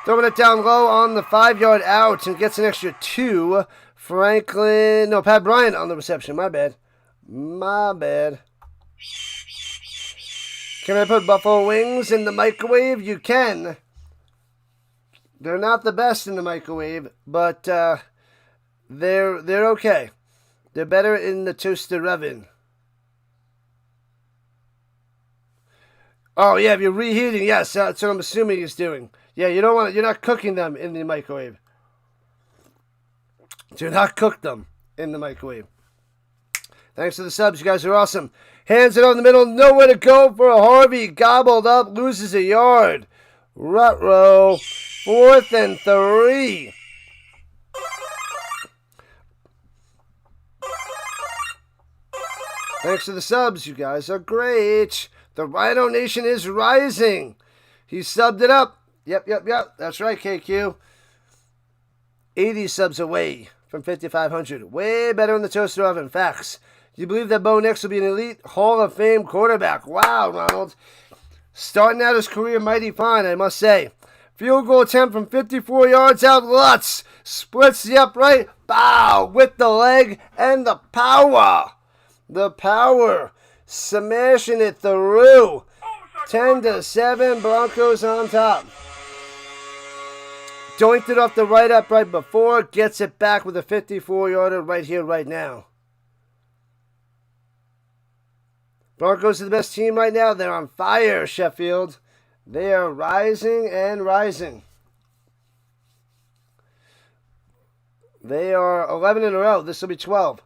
[SPEAKER 1] Throwing it down low on the 5-yard out and gets an extra 2. Pat Bryant on the reception. My bad. Can I put buffalo wings in the microwave? You can. They're not the best in the microwave, but they're okay. They're better in the toaster oven. Oh yeah, if you're reheating, yes, that's what I'm assuming he's doing. Yeah, you're not cooking them in the microwave. Do not cook them in the microwave. Thanks for the subs. You guys are awesome. Hands it over the middle. Nowhere to go for Harvey. Gobbled up. Loses a yard. Ruh-roh. 4th and 3. Thanks for the subs. You guys are great. The Rhino Nation is rising. He subbed it up. Yep. That's right, KQ. 80 subs away from 5,500. Way better in the toaster oven. Facts. Do you believe that Bo Nix will be an elite Hall of Fame quarterback? Wow, Ronald. Starting out his career mighty fine, I must say. Field goal attempt from 54 yards out. Lutz splits the upright. Bow with the leg and the power. Smashing it through. 10-7, Broncos on top. doinked it off the right up right before. Gets it back with a 54-yarder right here, right now. Broncos are the best team right now. They're on fire, Sheffield. They are rising and rising. They are 11 in a row. This will be 12.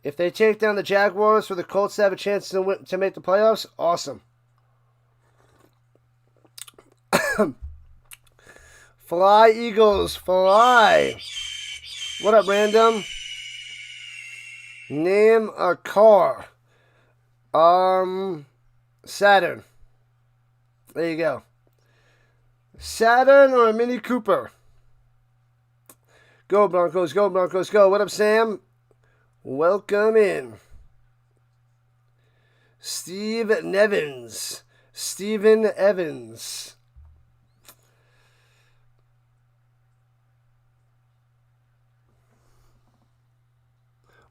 [SPEAKER 1] If they take down the Jaguars for the Colts to have a chance to make the playoffs, awesome. Fly, Eagles, fly. What up, random? Name a car. Saturn. There you go. Saturn or a Mini Cooper? Go Broncos, go Broncos, go. What up, Sam? Welcome in. Stephen Evans.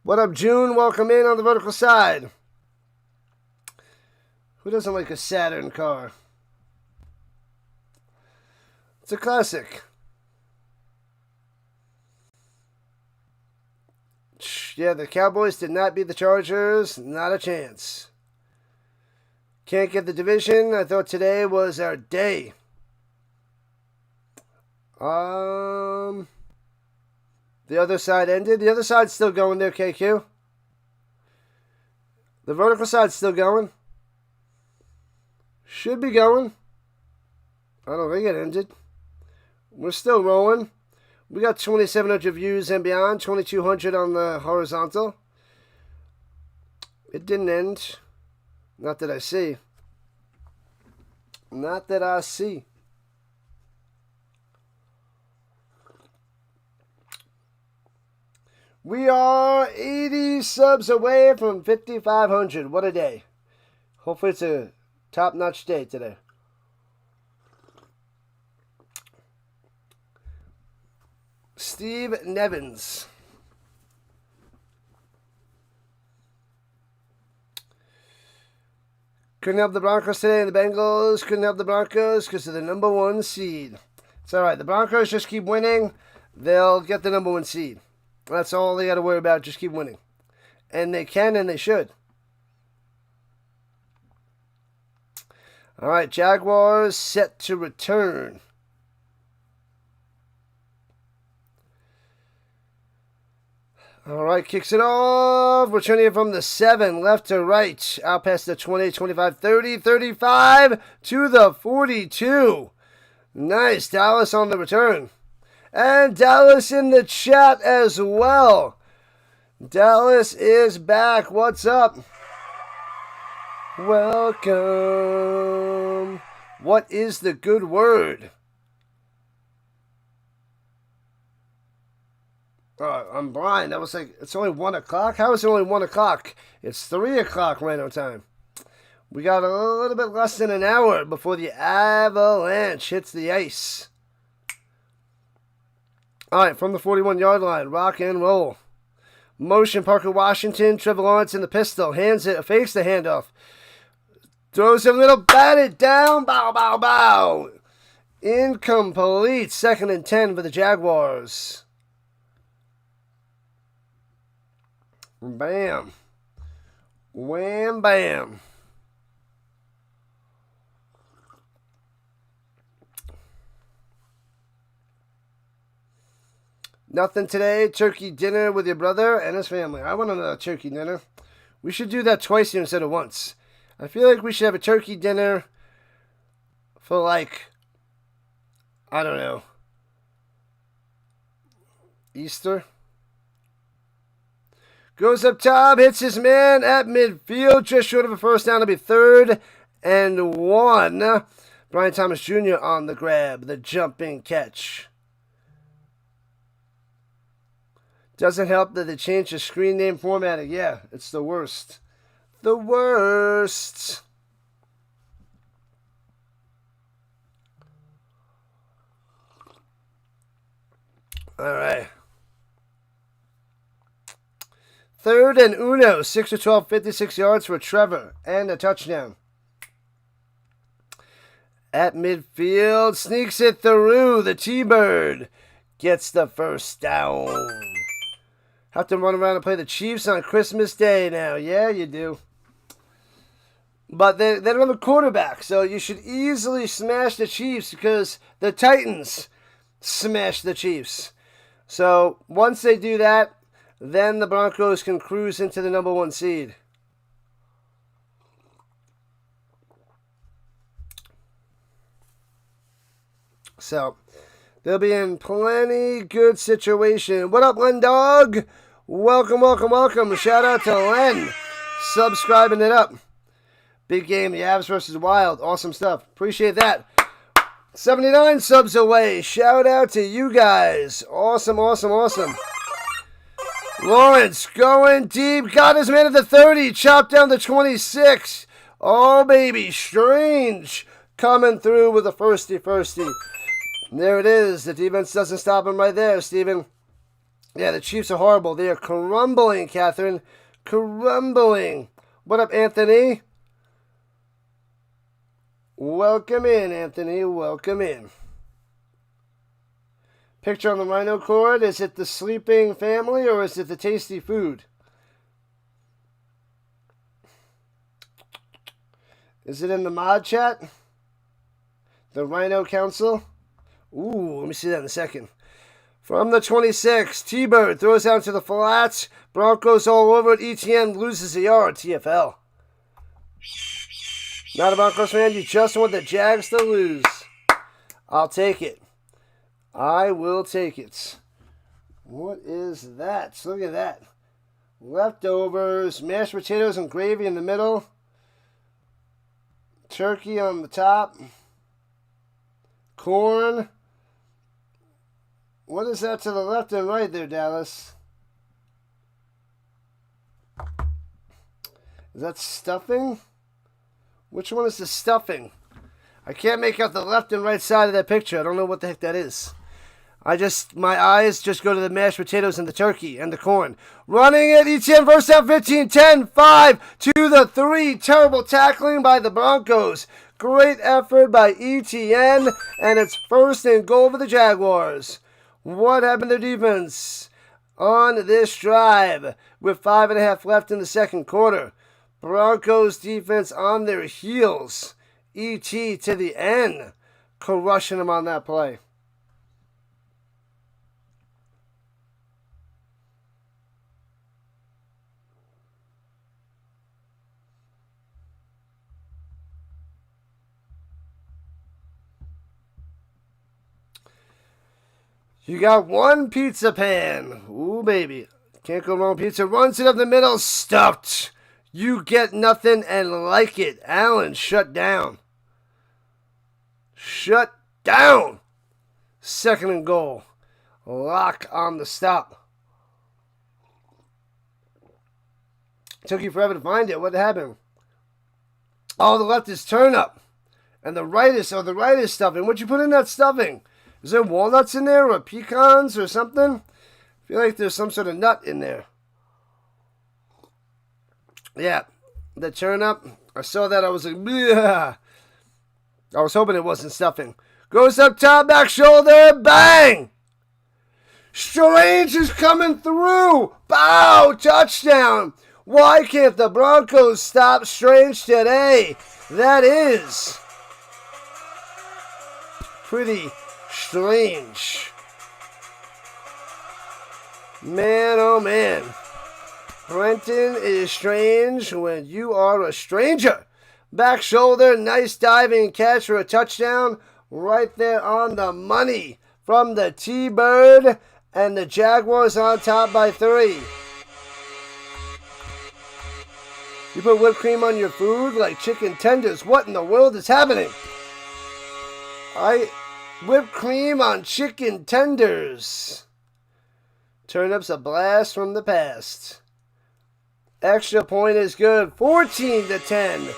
[SPEAKER 1] What up, June? Welcome in on the vertical side. Who doesn't like a Saturn car? It's a classic. Yeah, the Cowboys did not beat the Chargers. Not a chance. Can't get the division. I thought today was our day. The other side ended. The other side's still going there, KQ. The vertical side's still going. Should be going. I don't think it ended. We're still rolling. We got 2,700 views and beyond. 2,200 on the horizontal. It didn't end. Not that I see. Not that I see. We are 80 subs away from 5,500. What a day. Hopefully it's a top-notch day today. Steve Nevins. Couldn't help the Broncos today, and the Bengals couldn't help the Broncos because of the number 1 seed. It's all right. The Broncos just keep winning. They'll get the number 1 seed. That's all they got to worry about. Just keep winning. And they can and they should. All right, Jaguars set to return. All right, kicks it off. We're turning it from the 7, left to right. Out past the 20, 25, 30, 35 to the 42. Nice. Dallas on the return. And Dallas in the chat as well. Dallas is back. What's up? Welcome. What is the good word? I'm blind. That was like, it's only 1 o'clock? How is it only 1 o'clock? It's 3 o'clock Rhino time. We got a little bit less than an hour before the Avalanche hits the ice. All right, from the 41-yard line, rock and roll. Motion, Parker Washington, Trevor Lawrence in the pistol. Hands it, fakes the handoff. Throws a little batted down. Bow, bow, bow. Incomplete. 2nd and 10 for the Jaguars. Bam. Wham, bam. Nothing today. Turkey dinner with your brother and his family. I want another turkey dinner. We should do that twice here instead of once. I feel like we should have a turkey dinner for like, I don't know, Easter. Goes up top, hits his man at midfield, just short of a first down. It'll be 3rd and 1. Brian Thomas Jr. on the grab, the jumping catch. Doesn't help that they changed the screen name formatting. Yeah, it's the worst. The worst. All right. 3rd and uno, 6 to 12, 56 yards for Trevor and a touchdown. at midfield. Sneaks it through. The T-Bird gets the first down. Have to run around and play the Chiefs on Christmas Day now. Yeah, you do. But they don't have a quarterback, so you should easily smash the Chiefs because the Titans smash the Chiefs. So once they do that, then the Broncos can cruise into the number 1 seed. So they'll be in plenty good situation. What up, Len Dog? Welcome, welcome, welcome. Shout out to Len. Subscribing it up. Big game, the Avs versus Wild. Awesome stuff. Appreciate that. 79 subs away. Shout out to you guys. Awesome, awesome, awesome. Lawrence going deep. Got his man at the 30. Chopped down to 26. Oh, baby. Strange coming through with a firsty. There it is. The defense doesn't stop him right there, Steven. Yeah, the Chiefs are horrible. They are crumbling, Catherine. Crumbling. What up, Anthony? Welcome in, Anthony. Welcome in. Picture on the Rhino cord. Is it the sleeping family or is it the tasty food? Is it in the mod chat? The Rhino Council? Ooh, let me see that in a second. From the 26, T-Bird throws out to the flats. Broncos all over it. ETN loses a yard. TFL. Not a Broncos fan. You just want the Jags to lose. I'll take it. I will take it. What is that? Look at that. Leftovers. Mashed potatoes and gravy in the middle. Turkey on the top. Corn. What is that to the left and right there, Dallas? Is that stuffing? Which one is the stuffing? I can't make out the left and right side of that picture. I don't know what the heck that is. My eyes just go to the mashed potatoes and the turkey and the corn. Running it, ETN first down 15, 10, 5 to the 3. Terrible tackling by the Broncos. Great effort by ETN, and it's 1st and goal for the Jaguars. What happened to defense on this drive with 5.5 left in the second quarter? Broncos defense on their heels. ET to the end, crushing them on that play. You got one pizza pan. Ooh, baby. Can't go wrong. Pizza runs it up the middle. Stuffed. You get nothing and like it. Allen shut down. Shut down. 2nd and goal. Lock on the stop. Took you forever to find it. What happened? Oh, the left is turnip. And the right is stuffing. What'd you put in that stuffing? Is there walnuts in there or pecans or something? I feel like there's some sort of nut in there. Yeah, the turnip. I saw that. I was like, bleh. I was hoping it wasn't stuffing. Goes up top, back shoulder, bang! Strange is coming through. Bow, touchdown. Why can't the Broncos stop Strange today? That is pretty strange. Man, oh man. Brenton is strange when you are a stranger. Back shoulder, nice diving catch for a touchdown. Right there on the money from the T-Bird. And the Jaguars on top by 3. You put whipped cream on your food like chicken tenders. What in the world is happening? Whipped cream on chicken tenders. Turnips a blast from the past. Extra point is good. 14-10.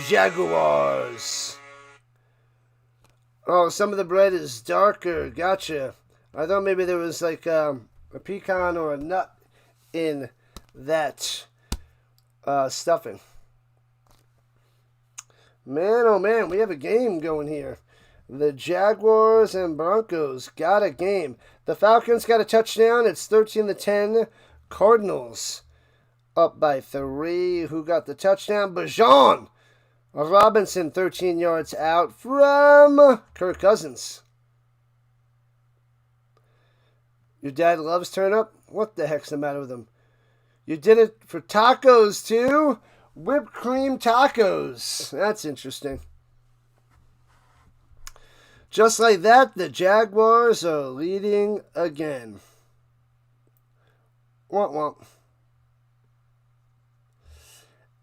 [SPEAKER 1] Jaguars. Oh, some of the bread is darker. Gotcha. I thought maybe there was like a pecan or a nut in that stuffing. Man, oh man, we have a game going here. The Jaguars and Broncos got a game. The Falcons got a touchdown. It's 13-10. Cardinals up by 3. Who got the touchdown? Bijan Robinson, 13 yards out from Kirk Cousins. Your dad loves turnip? What the heck's the matter with him? You did it for tacos too? Whipped cream tacos. That's interesting. Just like that, the Jaguars are leading again. Womp womp.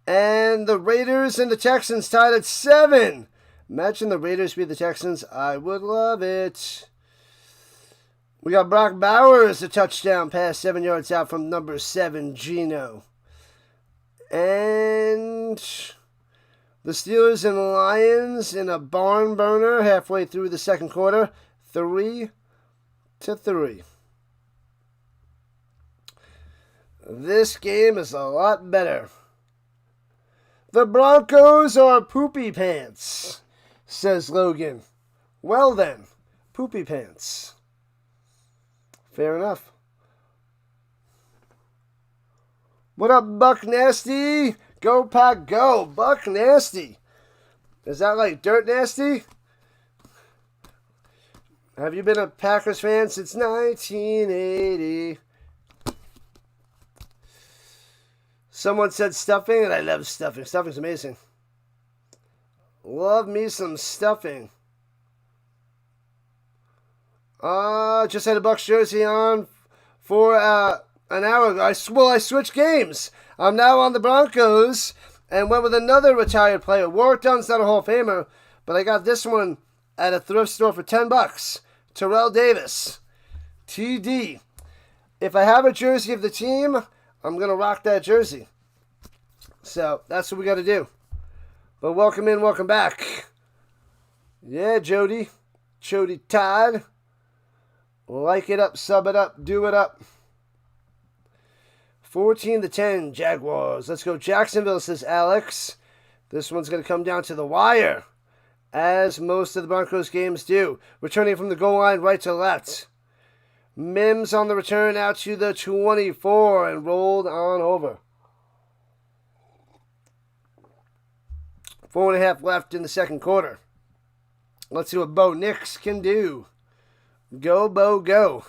[SPEAKER 1] And the Raiders and the Texans tied at 7. Imagine the Raiders beat the Texans. I would love it. We got Brock Bowers, a touchdown pass 7 yards out from number 7, Geno. And the Steelers and the Lions in a barn burner halfway through the second quarter. 3-3. This game is a lot better. The Broncos are poopy pants, says Logan. Well then, poopy pants. Fair enough. What up, Buck Nasty? Go Pack Go. Buck Nasty. Is that like Dirt Nasty? Have you been a Packers fan since 1980? Someone said stuffing, and I love stuffing. Stuffing's amazing. Love me some stuffing. Just had a Bucks jersey on for an hour ago. I switched games. I'm now on the Broncos and went with another retired player. Warrick's not a Hall of Famer, but I got this one at a thrift store for $10. Terrell Davis. TD. If I have a jersey of the team, I'm going to rock that jersey. So that's what we got to do. But welcome in, welcome back. Yeah, Jody. Jody Todd. Like it up, sub it up, do it up. 14-10 Jaguars. Let's go Jacksonville, says Alex. This one's going to come down to the wire, as most of the Broncos games do. Returning from the goal line right to left. Mims on the return out to the 24 and rolled on over. 4.5 left in the second quarter. Let's see what Bo Nix can do. Go, Bo, go.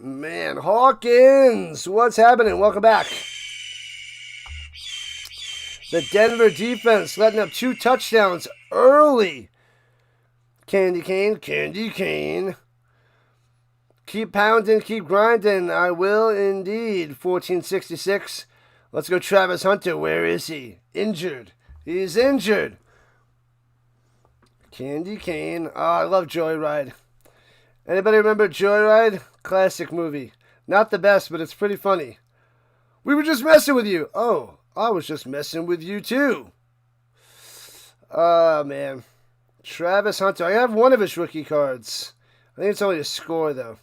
[SPEAKER 1] Man, Hawkins, what's happening? Welcome back. The Denver defense letting up 2 touchdowns early. Candy cane, candy cane. Keep pounding, keep grinding. I will indeed. 1466. Let's go Travis Hunter. Where is he? Injured. He's injured. Candy cane. Oh, I love Joyride. Anybody remember Joyride? Classic movie. Not the best, but it's pretty funny. We were just messing with you. Oh, I was just messing with you too. Oh, man. Travis Hunter. I have one of his rookie cards. I think it's only a score, though.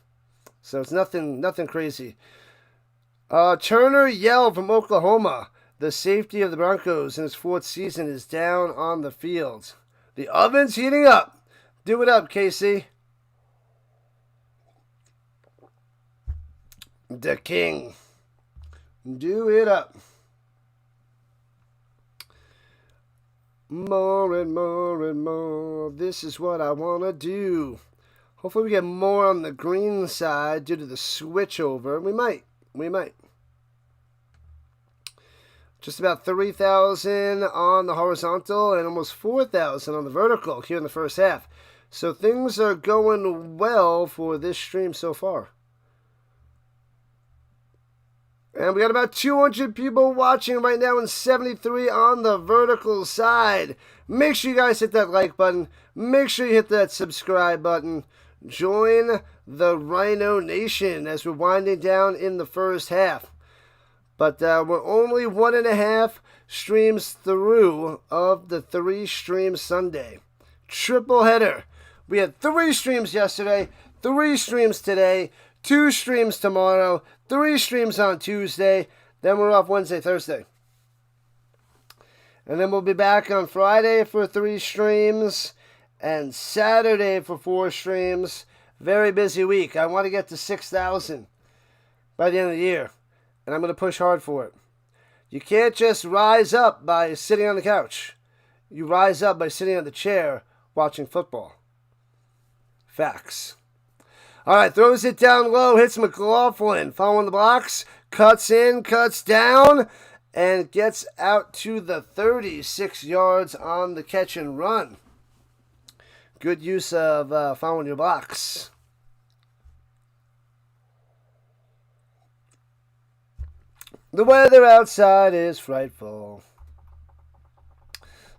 [SPEAKER 1] So it's nothing crazy. Turner Yell from Oklahoma. The safety of the Broncos in his 4th season is down on the field. The oven's heating up. Do it up, Casey. The King. Do it up. More and more and more. This is what I want to do. Hopefully we get more on the green side due to the switch over. We might. Just about 3,000 on the horizontal and almost 4,000 on the vertical here in the first half. So things are going well for this stream so far. And we got about 200 people watching right now and 73 on the vertical side. Make sure you guys hit that like button. Make sure you hit that subscribe button. Join the Rhino Nation as we're winding down in the first half. But we're only 1.5 streams through of the 3-stream Sunday. Triple header. We had 3 streams yesterday, 3 streams today, 2 streams tomorrow, 3 streams on Tuesday. Then we're off Wednesday, Thursday. And then we'll be back on Friday for 3 streams and Saturday for 4 streams. Very busy week. I want to get to 6,000 by the end of the year. And I'm going to push hard for it. You can't just rise up by sitting on the couch. You rise up by sitting on the chair watching football. Facts. All right, throws it down low, hits McLaughlin, following the blocks, cuts in, cuts down, and gets out to the 36 yards on the catch and run. Good use of following your blocks. The weather outside is frightful.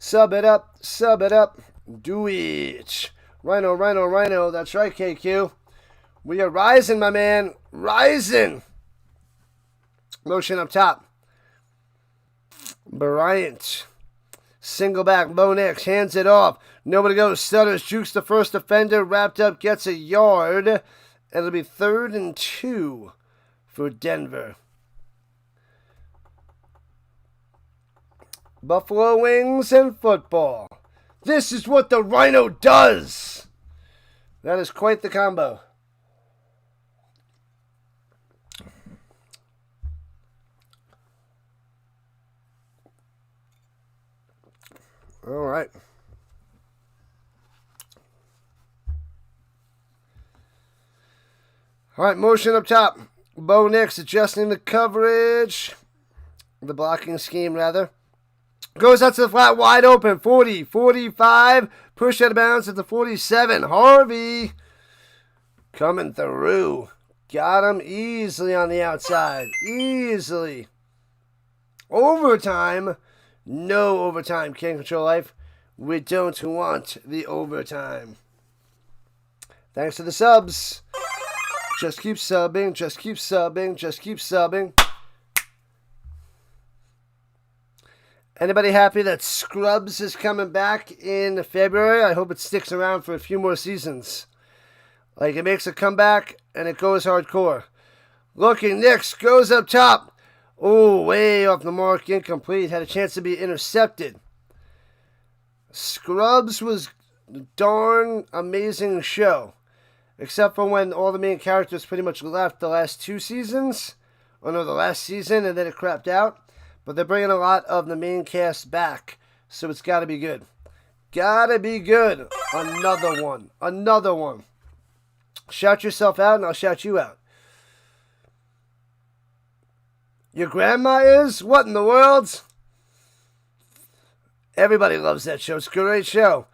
[SPEAKER 1] Sub it up, do it. Rhino, Rhino, Rhino, that's right, KQ. We are rising, my man, rising. Motion up top. Bryant. Single back, Bo Nix, hands it off. Nobody goes, stutters, jukes the first defender, wrapped up, gets a yard. It'll be 3rd and 2 for Denver. Buffalo wings and football. This is what the Rhino does. That is quite the combo. All right. All right, motion up top. Bo Nix adjusting the coverage. The blocking scheme, rather. Goes out to the flat, wide open. 40, 45. Push out of bounds at the 47. Harvey coming through. Got him easily on the outside. Easily. Overtime. No overtime. Can't control life. We don't want the overtime. Thanks to the subs. Just keep subbing. Just keep subbing. Just keep subbing. Anybody happy that Scrubs is coming back in February? I hope it sticks around for a few more seasons. Like, it makes a comeback, and it goes hardcore. Looking, Nix goes up top. Oh, way off the mark, incomplete. Had a chance to be intercepted. Scrubs was a darn amazing show. Except for when all the main characters pretty much left the last 2 seasons. Or no, the last season, and then it crapped out. But they're bringing a lot of the main cast back. So it's got to be good. Gotta be good. Another one. Another one. Shout yourself out and I'll shout you out. Your grandma is? What in the world? Everybody loves that show. It's a great show.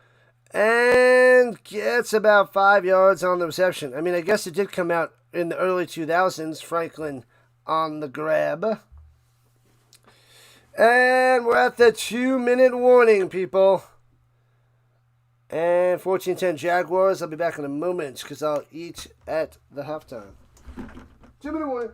[SPEAKER 1] And gets about 5 yards on the reception. I mean, I guess it did come out in the early 2000s. Franklin on the grab. And we're at the 2-minute warning, people. And 14-10 Jaguars. I'll be back in a moment because I'll eat at the halftime. 2-minute warning.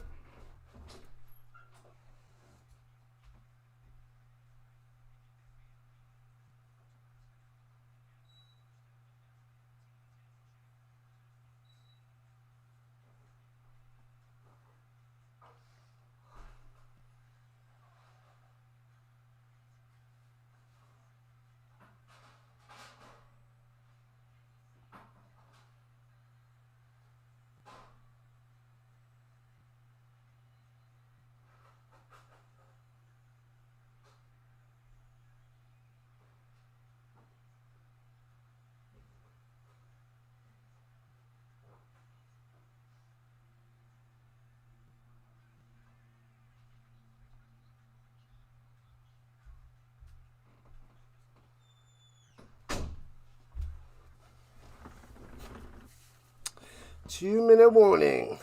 [SPEAKER 1] Two-minute warning.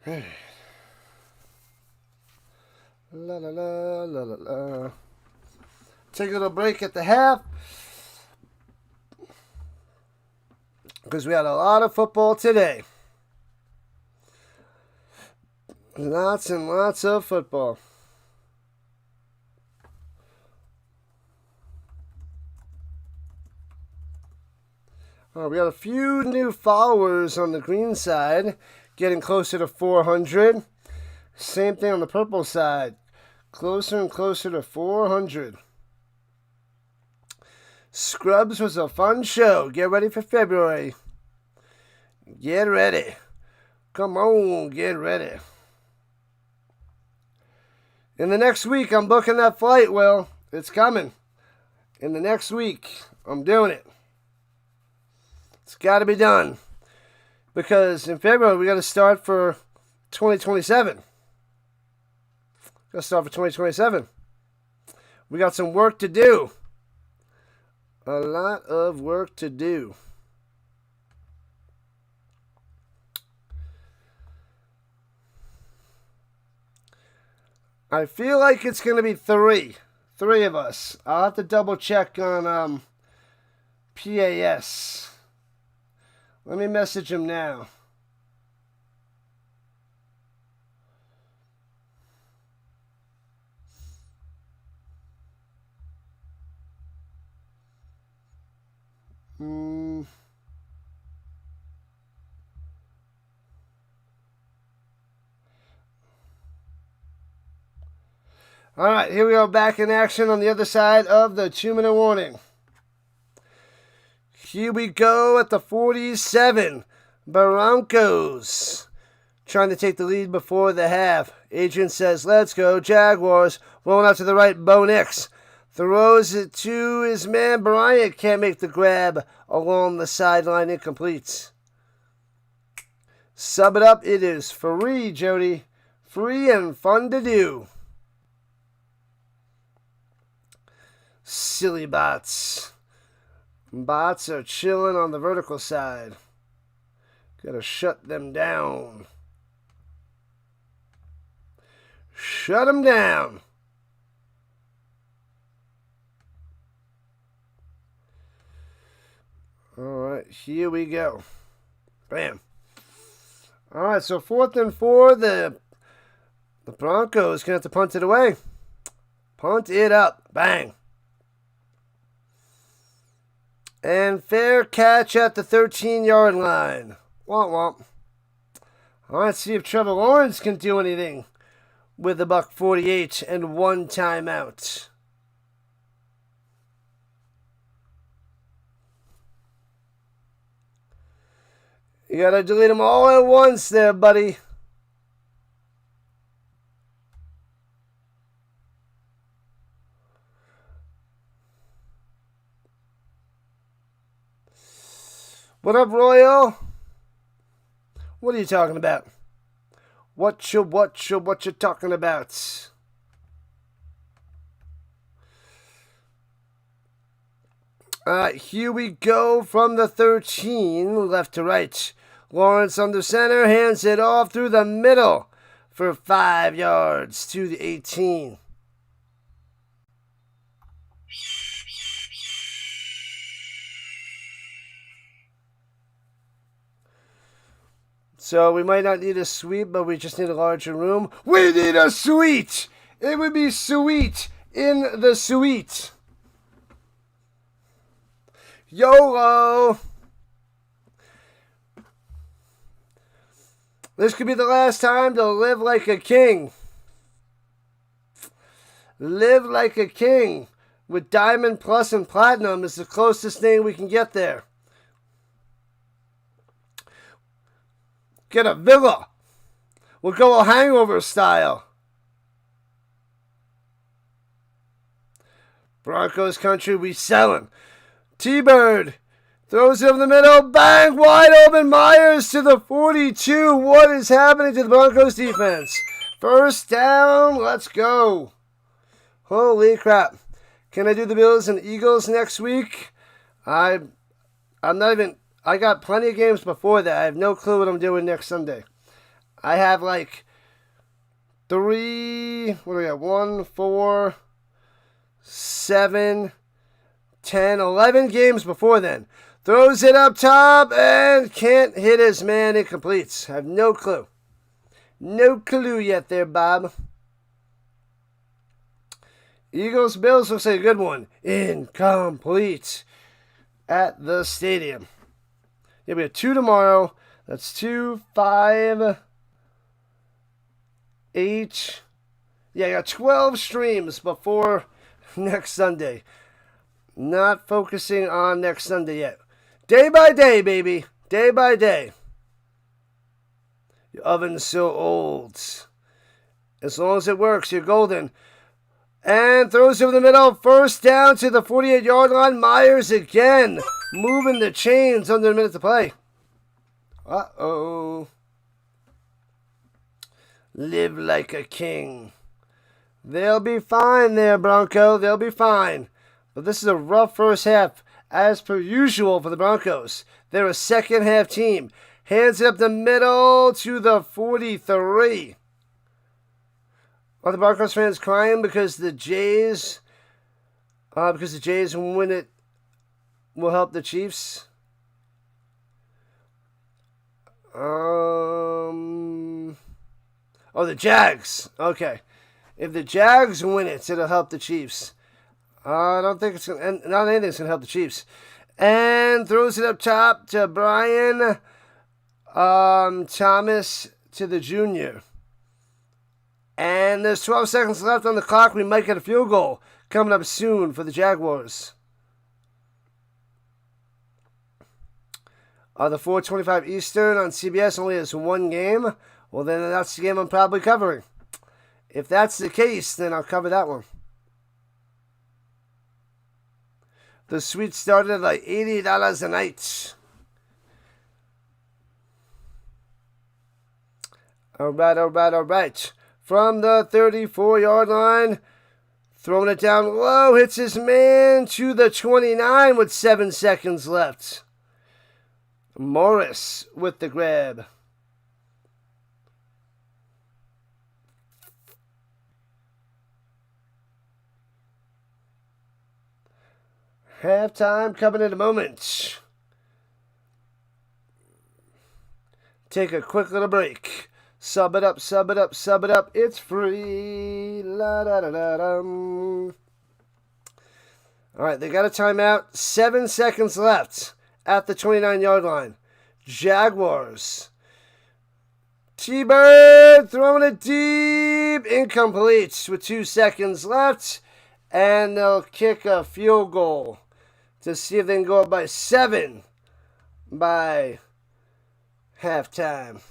[SPEAKER 1] La la la la la la. Take a little break at the half because we had a lot of football today. Lots and lots of football. We got a few new followers on the green side, getting closer to 400. Same thing on the purple side. Closer and closer to 400. Scrubs was a fun show. Get ready for February. Get ready. Come on, get ready. In the next week, I'm booking that flight, Will. It's coming. In the next week, I'm doing it. It's got to be done. Because in February, we got to start for 2027. Got to start for 2027. We got some work to do. A lot of work to do. I feel like it's going to be three. Three of us. I'll have to double check on PAS. Let me message him now. All right, here we go, back in action on the other side of the 2-minute warning. Here we go at the 47. Broncos trying to take the lead before the half. Adrian says, let's go, Jaguars. Rolling out to the right, Bo Nix. Throws it to his man, Bryant. Can't make the grab along the sideline. Incomplete. Sub it up. It is free, Jody. Free and fun to do. Silly bots. Bots are chilling on the vertical side. Gotta shut them down. Shut them down. All right, here we go. Bam. All right, so 4th and 4. The Broncos gonna have to punt it away. Punt it up. Bang. And fair catch at the 13-yard line. Womp womp. All right, see if Trevor Lawrence can do anything with the $148 and 1 timeout. You gotta delete them all at once there, buddy. What up, Royal? What are you talking about? What you talking about? Alright, here we go from the 13, left to right. Lawrence under center, hands it off through the middle for 5 yards to the 18. So we might not need a suite, but we just need a larger room. We need a suite! It would be sweet in the suite. YOLO! This could be the last time to live like a king. Live like a king. With Diamond Plus and Platinum is the closest thing we can get there. Get a villa. We'll go a hangover style. Broncos country, we selling. T-Bird throws it over the middle. Bang! Wide open. Myers to the 42. What is happening to the Broncos defense? First down. Let's go. Holy crap. Can I do the Bills and Eagles next week? I'm not even... I got plenty of games before that. I have no clue what I'm doing next Sunday. I have like 3, what do we got? 1, 4, 7, 10, 11 games before then. Throws it up top and can't hit his man. Incompletes. I have no clue. No clue yet there, Bob. Eagles, Bills looks like a good one. Incomplete at the stadium. Yeah, we have 2 tomorrow. That's 2, 5, 8. Yeah, I got 12 streams before next Sunday. Not focusing on next Sunday yet. Day by day, baby. Day by day. Your oven's so old. As long as it works, you're golden. And throws over the middle. First down to the 48-yard line. Myers again. Moving the chains under a minute to play. Uh-oh. Live like a king. They'll be fine there, Bronco. They'll be fine. But this is a rough first half, as per usual for the Broncos. They're a second half team. Hands it up the middle to the 43. Are the Broncos fans crying because the Jays win it will help the Chiefs? The Jags. Okay. If the Jags win it, it'll help the Chiefs. I don't think it's going to... Not anything's going to help the Chiefs. And throws it up top to Brian Thomas to the junior. And there's 12 seconds left on the clock. We might get a field goal coming up soon for the Jaguars. The 4:25 Eastern on CBS only has one game. Well, then that's the game I'm probably covering. If that's the case, then I'll cover that one. The suite started at like $80 a night. All right. From the 34-yard line, throwing it down low, hits his man to the 29 with 7 seconds left. Morris with the grab. Halftime coming in a moment. Take a quick little break. Sub it up. It's free. La da da da dum. All right, they got a timeout. 7 seconds left at the 29-yard line. Jaguars. T-Bird throwing it deep. Incomplete with 2 seconds left. And they'll kick a field goal to see if they can go up by 7 by halftime.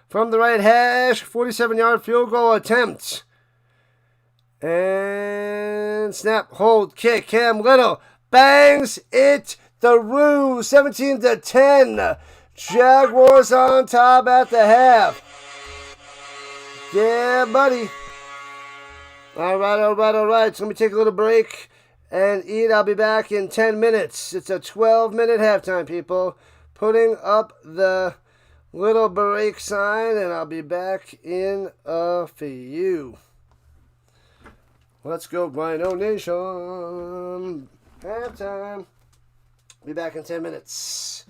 [SPEAKER 1] From the right hash, 47-yard field goal attempt. And snap, hold, kick. Cam Little bangs it through. 17-10. Jaguars on top at the half. Yeah, buddy. All right. So let me take a little break and eat. I'll be back in 10 minutes. It's a 12-minute halftime, people. Putting up the little break sign, and I'll be back in a few. Let's go, Rhino Nation. Halftime. Be back in 10 minutes.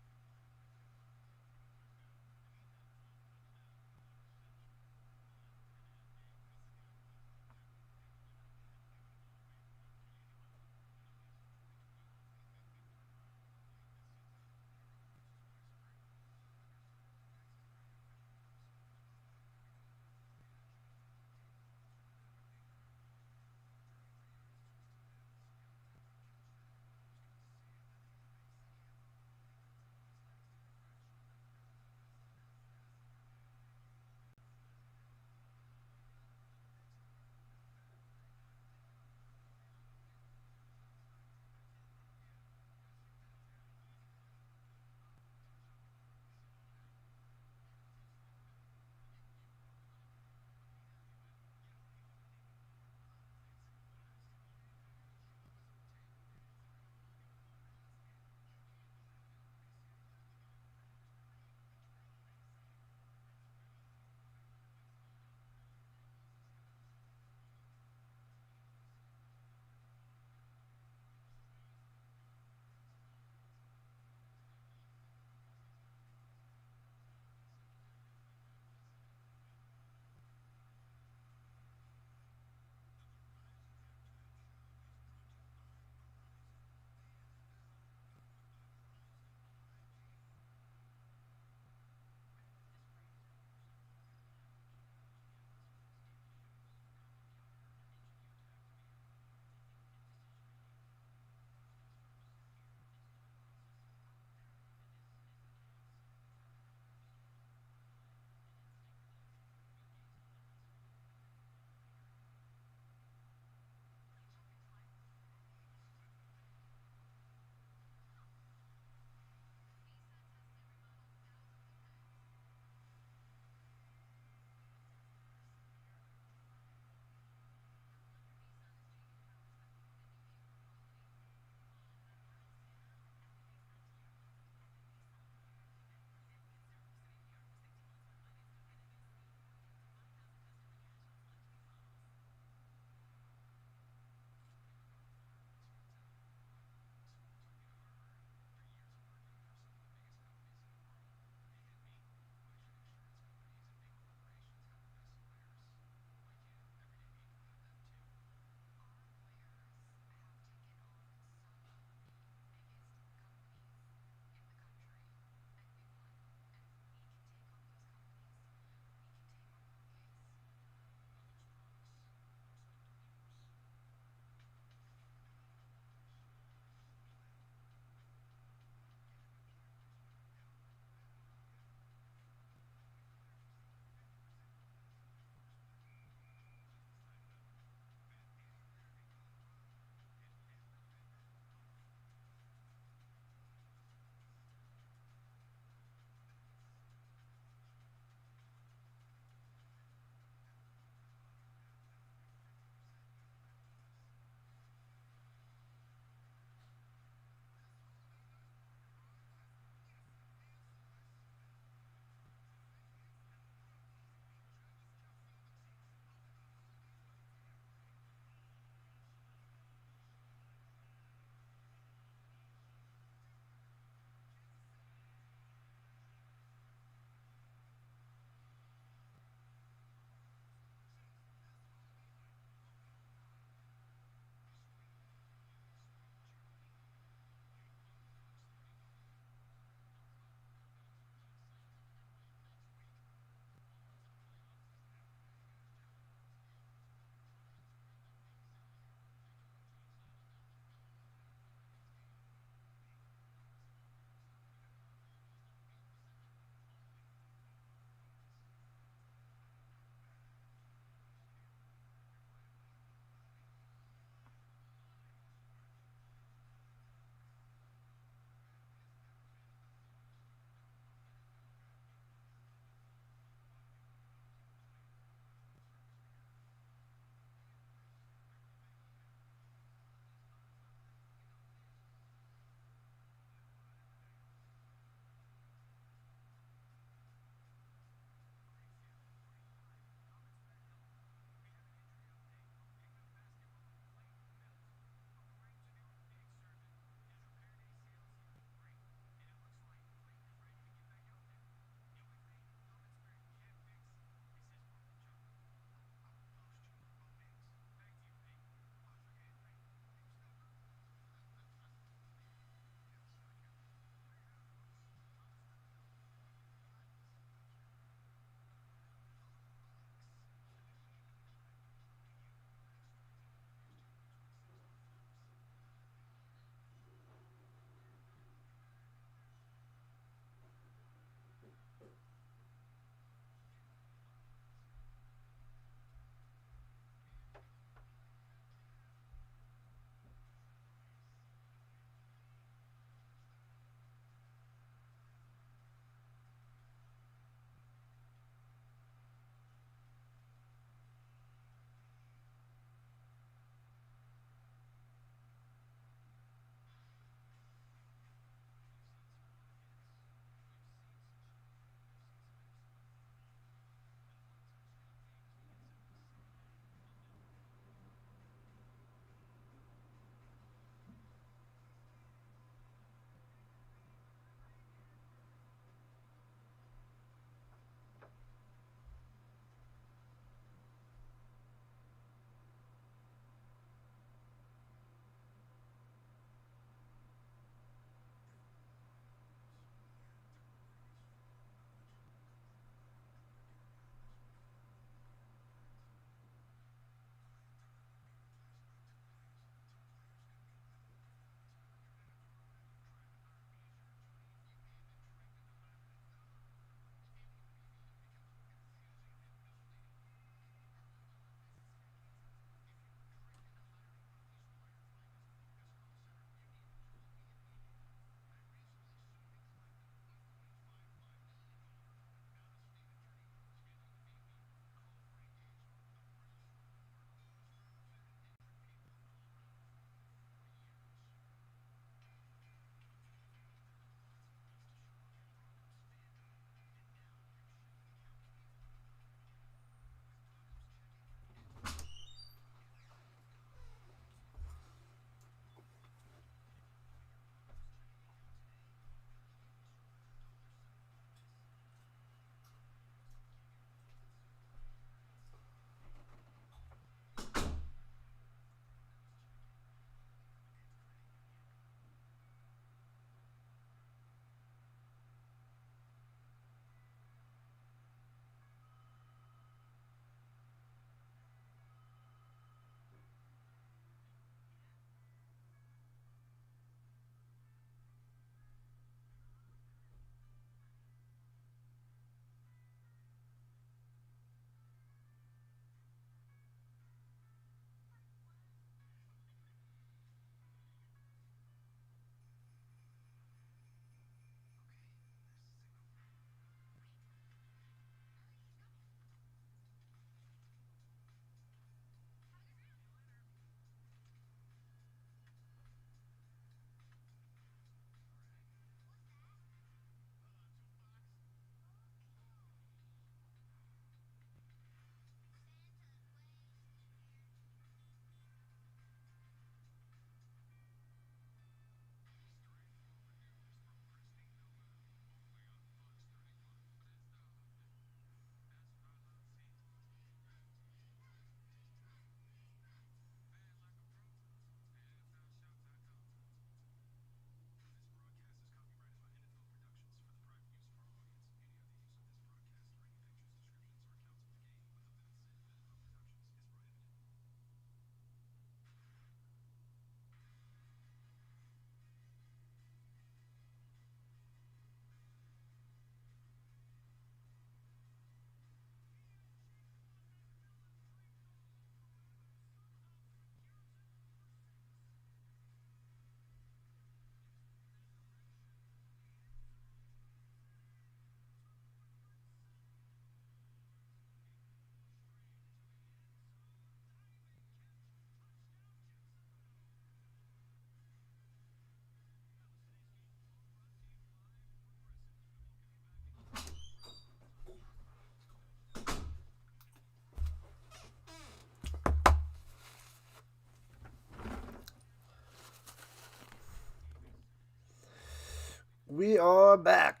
[SPEAKER 1] We are back.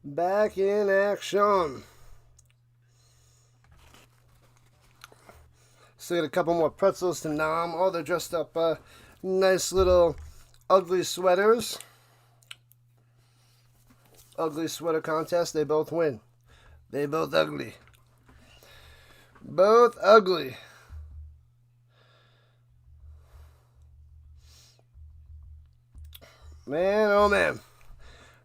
[SPEAKER 1] Back in action. Still got a couple more pretzels to nom. Oh, they're dressed up nice little ugly sweaters. Ugly sweater contest. They both win. They both ugly. Both ugly. Man, oh man.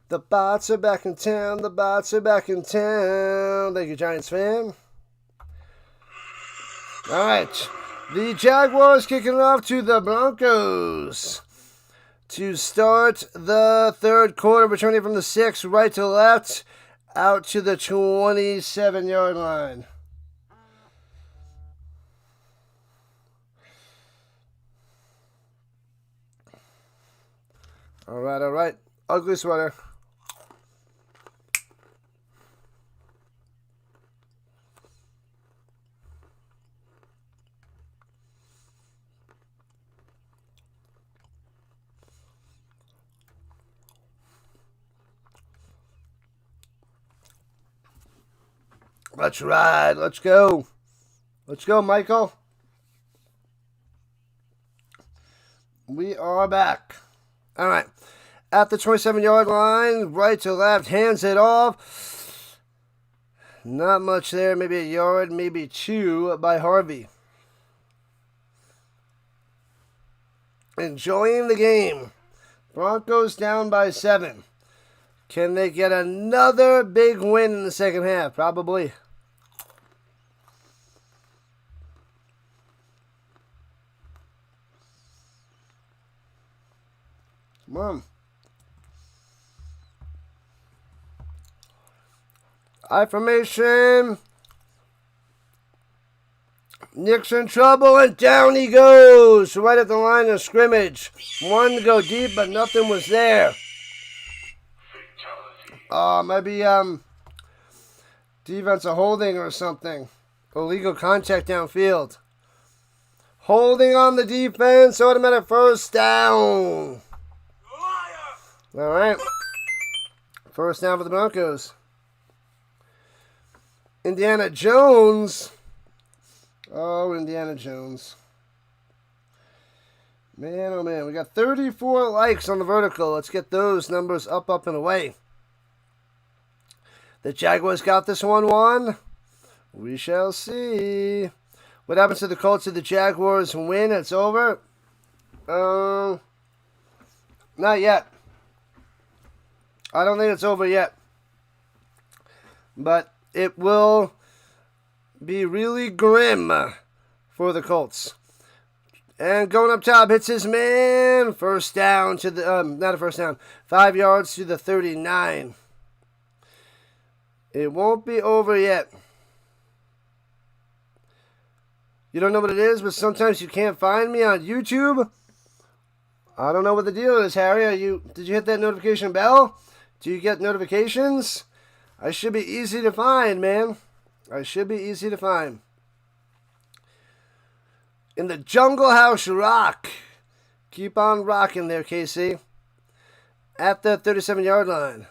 [SPEAKER 1] The bots are back in town. The bots are back in town. Thank you, Giants fan. All right. The Jaguars kicking it off to the Broncos to start the third quarter, returning from the 6, right to left, out to the 27-yard line. All right. Ugly sweater. Let's ride. Let's go. Let's go, Michael. We are back. All right. At the 27-yard line, right to left, hands it off. Not much there. Maybe a yard, maybe 2 by Harvey. Enjoying the game. Broncos down by 7. Can they get another big win in the second half? Probably. Come on. I formation. Nick's in trouble, and down he goes. Right at the line of scrimmage. One to go deep, but nothing was there. Maybe defensive holding or something. Illegal contact downfield. Holding on the defense. Automatic first down. All right. First down for the Broncos. Indiana Jones. Oh, Indiana Jones. Man, oh man. We got 34 likes on the vertical. Let's get those numbers up, and away. The Jaguars got this 1-1. We shall see. What happens to the Colts if the Jaguars win? It's over. Not yet. I don't think it's over yet. But it will be really grim for the Colts. And going up top, hits his man. First down to the, not a first down, 5 yards to the 39. It won't be over yet. You don't know what it is, but sometimes you can't find me on YouTube. I don't know what the deal is, Harry. Did you hit that notification bell? Do you get notifications? I should be easy to find, man. I should be easy to find. In the Jungle House rock. Keep on rocking there, KC. At the 37-yard line.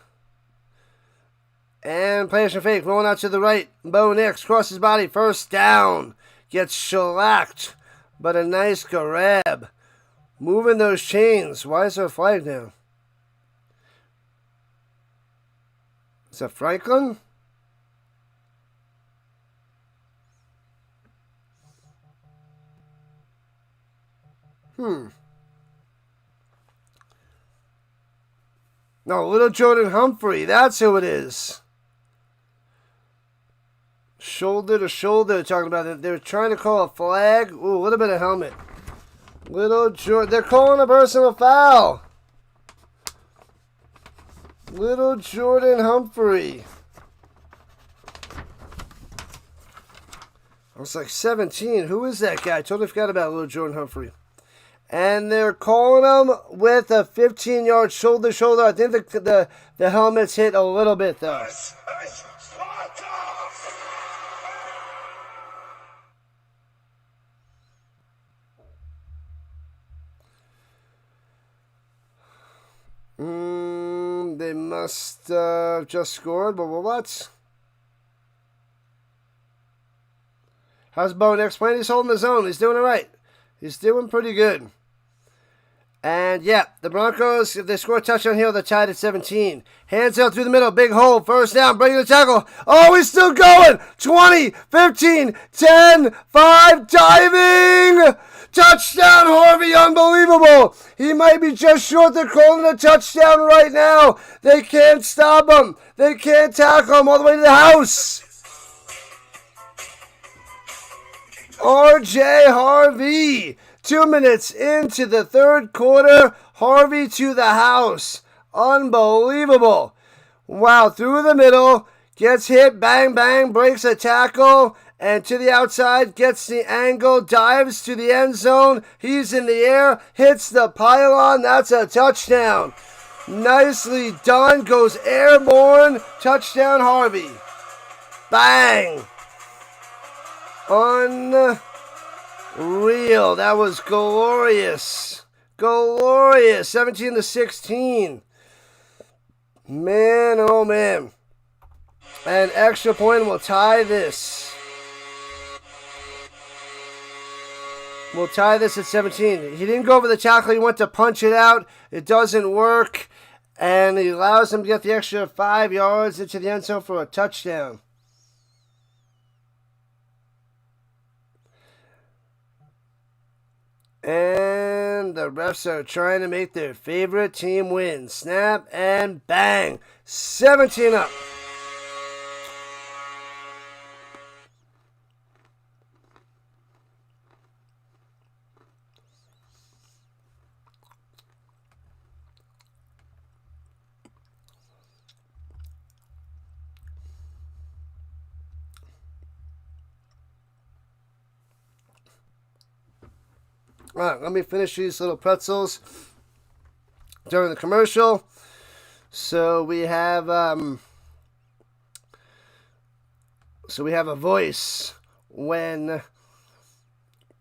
[SPEAKER 1] And play action fake. Rolling out to the right. Bo Nix crosses body. First down. Gets shellacked. But a nice grab. Moving those chains. Why is there a flag now? Is that Franklin? No, little Jordan Humphrey. That's who it is. Shoulder to shoulder, talking about it. They're trying to call a flag. Ooh, a little bit of helmet. Little Jordan. They're calling a personal foul. Little Jordan Humphrey. I was like 17. Who is that guy? I totally forgot about little Jordan Humphrey. And they're calling him with a 15-yard shoulder to shoulder. I think the helmets hit a little bit though. They must have just scored, but what? How's Bo next playing? He's holding his own. He's doing it right. He's doing pretty good. And, yeah, the Broncos, if they score a touchdown here, they're tied at 17. Hands out through the middle. Big hole. First down. Breaking the tackle. Oh, he's still going. 20, 15, 10, 5. Diving. Touchdown, Harvey. Unbelievable. He might be just short. They're calling a touchdown right now. They can't stop him. They can't tackle him all the way to the house. R.J. Harvey. 2 minutes into the third quarter, Harvey to the house. Unbelievable. Wow, through the middle, gets hit, bang, bang, breaks a tackle, and to the outside, gets the angle, dives to the end zone. He's in the air, hits the pylon. That's a touchdown. Nicely done, goes airborne. Touchdown, Harvey. Bang. Unreal. That was glorious. Glorious. 17-16. Man, oh man. An extra point will tie this. We'll tie this at 17. He didn't go over the tackle. He went to punch it out. It doesn't work. And he allows him to get the extra 5 yards into the end zone for a touchdown. And the refs are trying to make their favorite team win. Snap and bang. 17 up. All right, let me finish these little pretzels during the commercial. So we have a voice when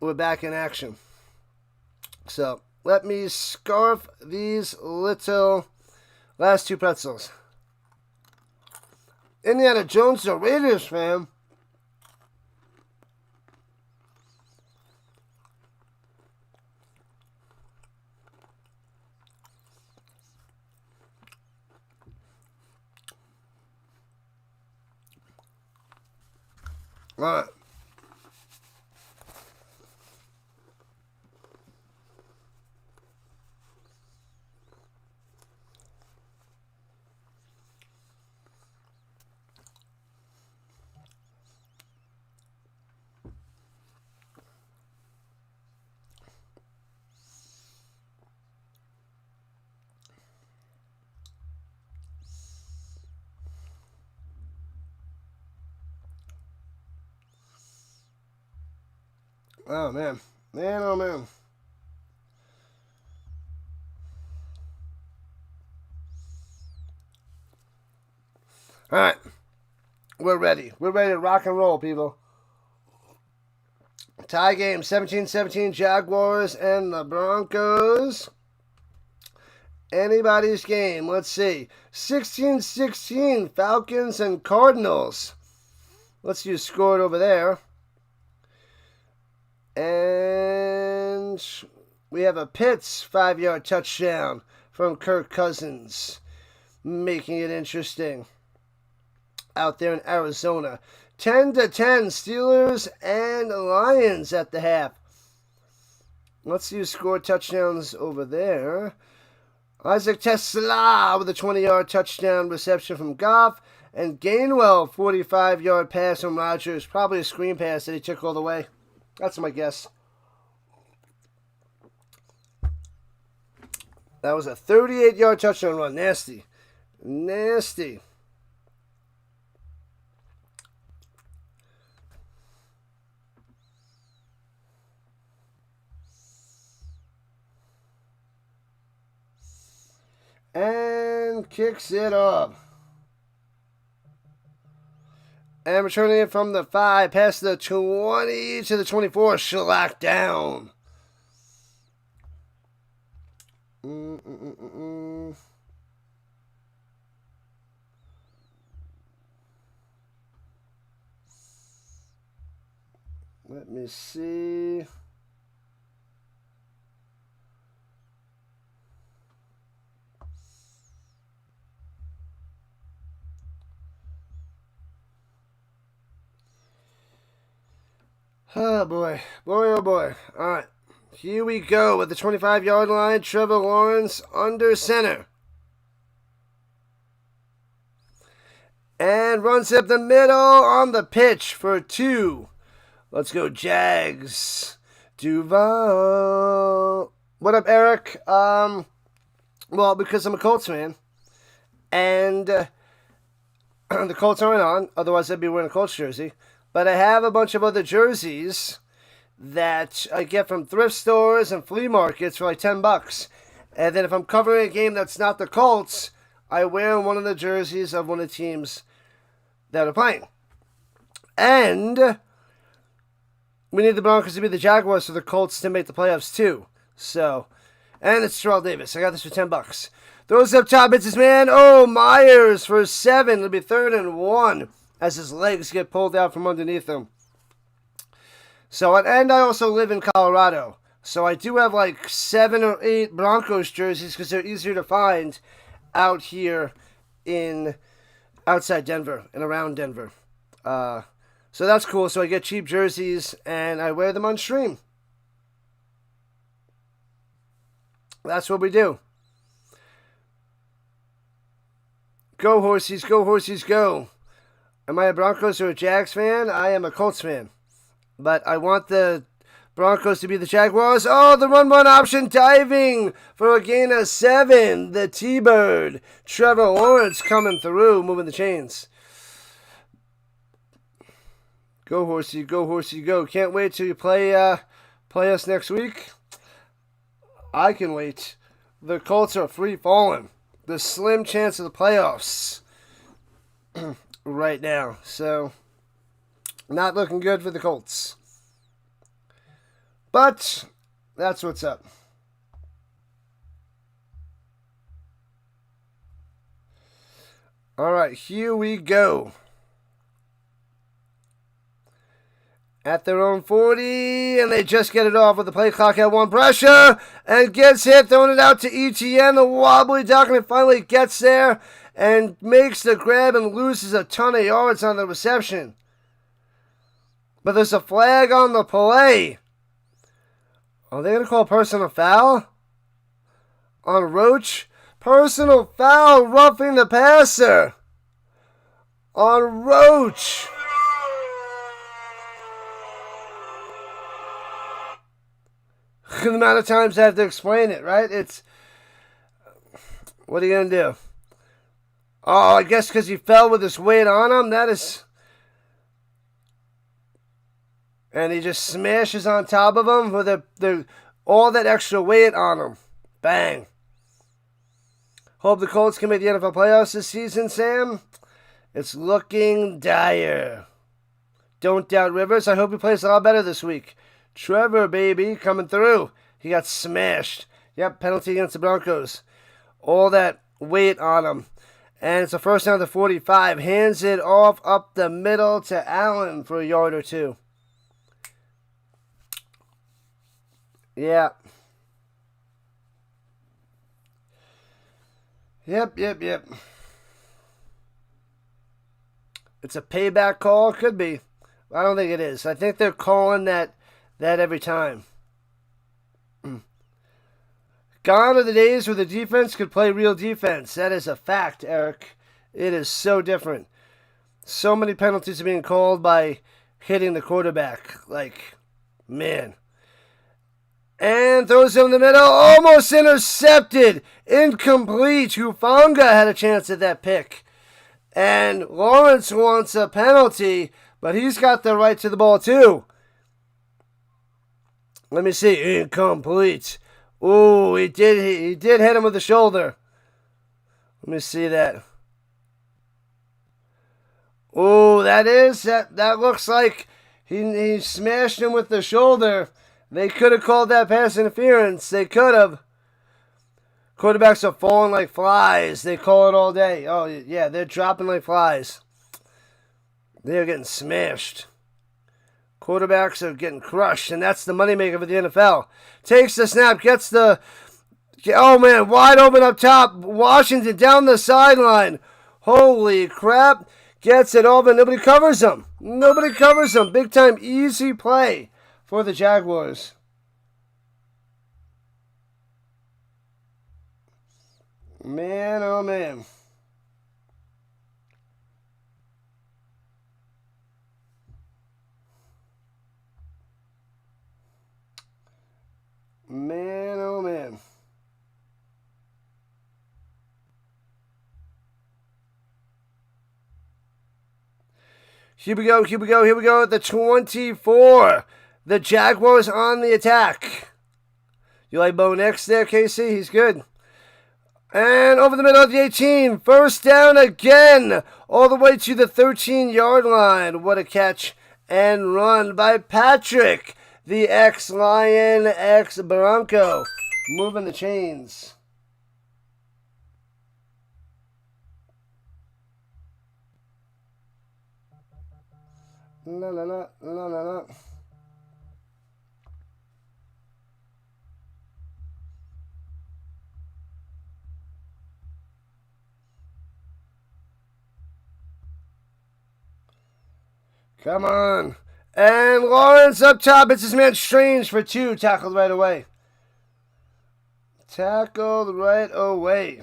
[SPEAKER 1] we're back in action. So let me scarf these little last 2 pretzels. Indiana Jones, the Raiders fan. All right. Oh, man. Man, oh, man. All right. We're ready. We're ready to rock and roll, people. Tie game, 17-17, Jaguars and the Broncos. Anybody's game. Let's see. 16-16, Falcons and Cardinals. Let's use scored over there. And we have a Pitts 5-yard touchdown from Kirk Cousins, making it interesting out there in Arizona. 10-10, Steelers and Lions at the half. Let's see who scored touchdowns over there. Isaac Tesla with a 20-yard touchdown reception from Goff. And Gainwell, 45-yard pass from Rodgers. Probably a screen pass that he took all the way. That's my guess. That was a 38-yard touchdown run. Nasty. Nasty. And kicks it up. And returning it from the 5, past the 20 to the 24, shellac down. Let me see. Oh, boy. Boy, oh, boy. All right. Here we go at the 25-yard line. Trevor Lawrence under center. And runs up the middle on the pitch for 2. Let's go, Jags. Duval. What up, Eric? Well, because I'm a Colts fan. And the Colts aren't on. Otherwise, I'd be wearing a Colts jersey. But I have a bunch of other jerseys that I get from thrift stores and flea markets for like $10. And then if I'm covering a game that's not the Colts, I wear one of the jerseys of one of the teams that are playing. And we need the Broncos to be the Jaguars for the Colts to make the playoffs too. So, and it's Terrell Davis. I got this for $10. Throws up top, it's his man. Oh, Myers for 7. It'll be 3rd and 1 as his legs get pulled out from underneath him. So, and I also live in Colorado. So I do have like 7 or 8 Broncos jerseys because they're easier to find out here in outside Denver and around Denver. So that's cool. So I get cheap jerseys and I wear them on stream. That's what we do. Go Horsies, go Horsies, go. Am I a Broncos or a Jags fan? I am a Colts fan. But I want the Broncos to be the Jaguars. Oh, the run option diving for a gain of 7. The T-Bird. Trevor Lawrence coming through, moving the chains. Go Horsey, go Horsey, go. Can't wait till you play us next week. I can wait. The Colts are free falling. The slim chance of the playoffs right now. So, not looking good for the Colts. But, that's what's up. All right, here we go. At their own 40, and they just get it off with the play clock at 1. Pressure, and gets hit, throwing it out to ETN. The wobbly duck, and it finally gets there and makes the grab and loses a ton of yards on the reception. But there's a flag on the play. Are they going to call personal foul on Roach? Personal foul, roughing the passer on Roach. The amount of times I have to explain it, right? It's, what are you going to do? Oh, I guess because he fell with his weight on him. That is, and he just smashes on top of him with all that extra weight on him. Bang. Hope the Colts can make the NFL playoffs this season, Sam. It's looking dire. Don't doubt Rivers. I hope he plays a lot better this week. Trevor, baby, coming through. He got smashed. Yep, penalty against the Broncos. All that weight on him. And it's a first down to 45. Hands it off up the middle to Allen for a yard or 2. Yeah. Yep. It's a payback call. Could be. I don't think it is. I think they're calling that every time. Gone are the days where the defense could play real defense. That is a fact, Eric. It is so different. So many penalties are being called by hitting the quarterback. Like, man. And throws him in the middle. Almost intercepted. Incomplete. Hufanga had a chance at that pick. And Lawrence wants a penalty, but he's got the right to the ball too. Let me see. Incomplete. Ooh, he did hit him with the shoulder. Let me see that. Ooh, that looks like he smashed him with the shoulder. They could have called that pass interference. They could have. Quarterbacks are falling like flies. They call it all day. Oh, yeah, they're dropping like flies. They're getting smashed. Quarterbacks are getting crushed, and that's the moneymaker for the NFL. Takes the snap, gets the... Oh, man, wide open up top. Washington down the sideline. Holy crap. Gets it over. Nobody covers him. Nobody covers him. Big time easy play for the Jaguars. Man, oh, man. Man, oh, man. Here we go, here we go, here we go at the 24. The Jaguars on the attack. You like Bo Nix there, KC? He's good. And over the middle of the 18. First down again. All the way to the 13-yard line. What a catch and run by Patrick. The ex-Lion, ex-Bronco. Moving the chains. La la la la la la. Come on. And Lawrence up top. It's his man Strange for 2. Tackled right away. Tackled right away.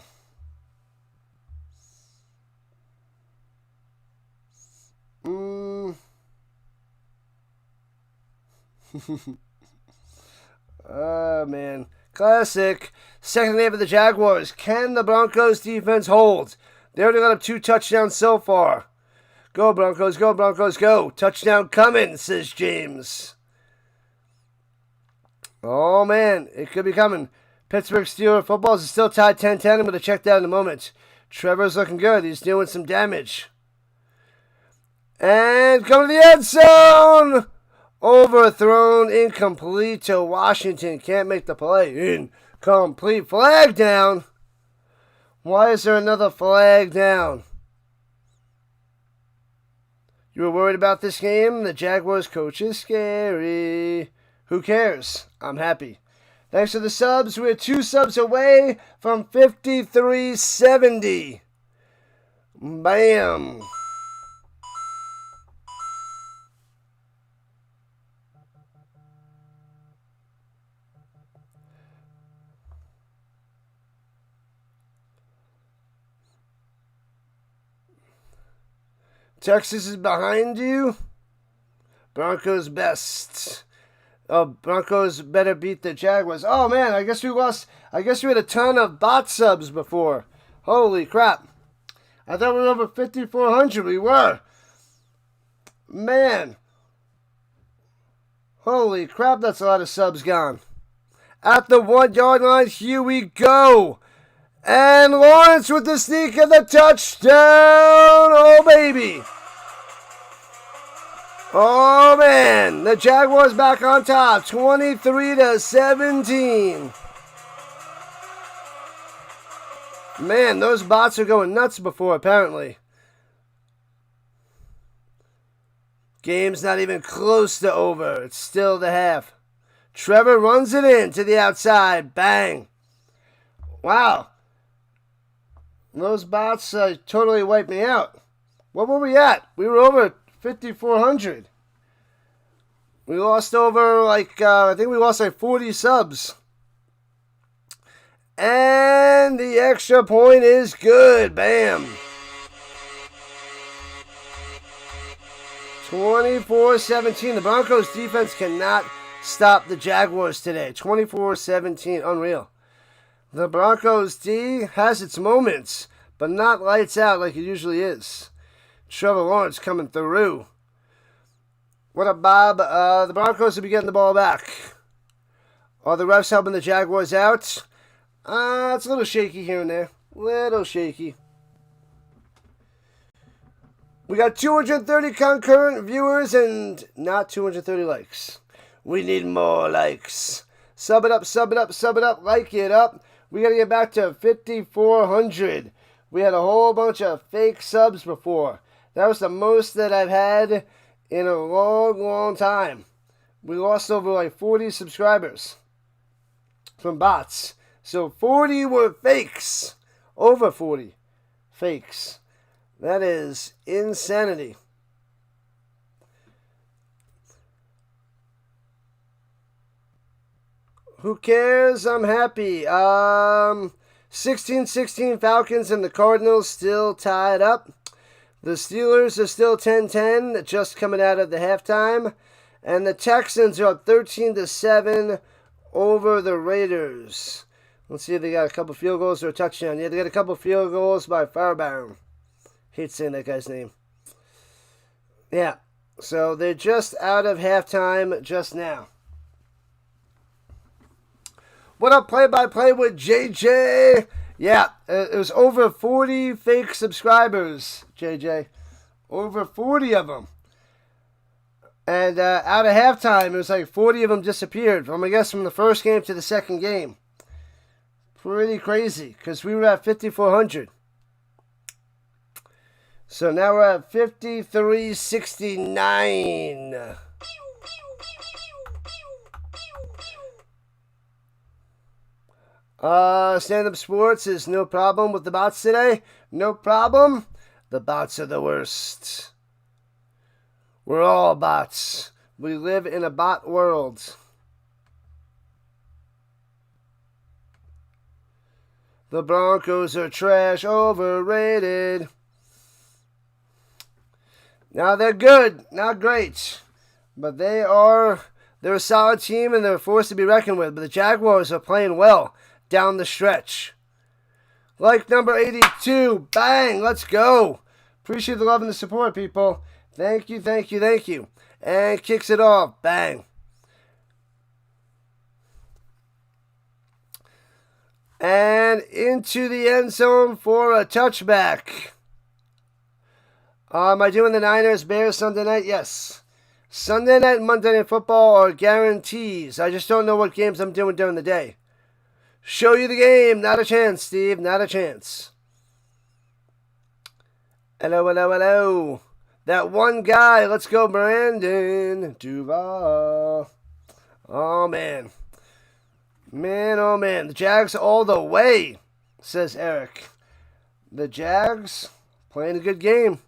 [SPEAKER 1] Oh, man. Classic. Second half of the Jaguars. Can the Broncos defense hold? They already got up 2 touchdowns so far. Go Broncos, go Broncos, go. Touchdown coming, says James. Oh, man. It could be coming. Pittsburgh Steelers football is still tied 10-10. I'm going to check that in a moment. Trevor's looking good. He's doing some damage. And coming to the end zone. Overthrown, incomplete to Washington. Can't make the play. Incomplete. Flag down. Why is there another flag down? You were worried about this game? The Jaguars coach is scary. Who cares? I'm happy. Thanks for the subs. We're 2 subs away from 5370. Bam. Texas is behind you. Broncos best. Oh, Broncos better beat the Jaguars. Oh, man, I guess we lost. I guess we had a ton of bot subs before. Holy crap. I thought we were over 5,400. We were. Man. Holy crap, that's a lot of subs gone. At the 1-yard line, here we go. And Lawrence with the sneak and the touchdown. Oh, baby. Oh, man. The Jaguars back on top. 23-17. Man, those bots are going nuts before, apparently. Game's not even close to over. It's still the half. Trevor runs it in to the outside. Bang. Wow. Those bots totally wiped me out. What were we at? We were over 5,400. We lost over, I think we lost 40 subs. And the extra point is good. Bam. 24-17. The Broncos defense cannot stop the Jaguars today. 24-17. Unreal. The Broncos D has its moments, but not lights out like it usually is. Trevor Lawrence coming through. What up, Bob? The Broncos will be getting the ball back. Are the refs helping the Jaguars out? It's a little shaky here and there. Little shaky. We got 230 concurrent viewers and not 230 likes. We need more likes. Sub it up, sub it up, sub it up, like it up. We got to get back to 5,400. We had a whole bunch of fake subs before. That was the most that I've had in a long, long time. We lost over like 40 subscribers from bots. So 40 were fakes. Over 40 fakes. That is insanity. Who cares? I'm happy. 16-16 Falcons and the Cardinals still tied up. The Steelers are still 10-10, just coming out of the halftime. And the Texans are up 13-7 over the Raiders. Let's see if they got a couple field goals or a touchdown. Yeah, they got a couple field goals by Firebaum. Hate saying that guy's name. Yeah, so they're just out of halftime just now. What up, play-by-play with JJ? Yeah, it was over 40 fake subscribers, JJ. Over 40 of them. And out of halftime, it was like 40 of them disappeared. From, I guess, from the first game to the second game. Pretty crazy, because we were at 5,400. So now we're at 5,369. Stand-up sports is no problem with the bots today. No problem. The bots are the worst. We're all bots. We live in a bot world. The Broncos are trash, overrated. Now they're good, not great. But they're a solid team and they're a force to be reckoned with. But the Jaguars are playing well down the stretch. Like number 82. Bang, let's go. Appreciate the love and the support, people. Thank you, thank you, thank you. And kicks it off. Bang. And into the end zone for a touchback. Am I doing the Niners Bears Sunday night? Yes. Sunday night and Monday Night Football are guarantees. I just don't know what games I'm doing during the day. Show you the game. Not a chance, Steve. Not a chance. Hello, hello, hello. That one guy. Let's go, Brandon Duval. Oh, man. Man, oh, man. The Jags all the way, says Eric. The Jags playing a good game.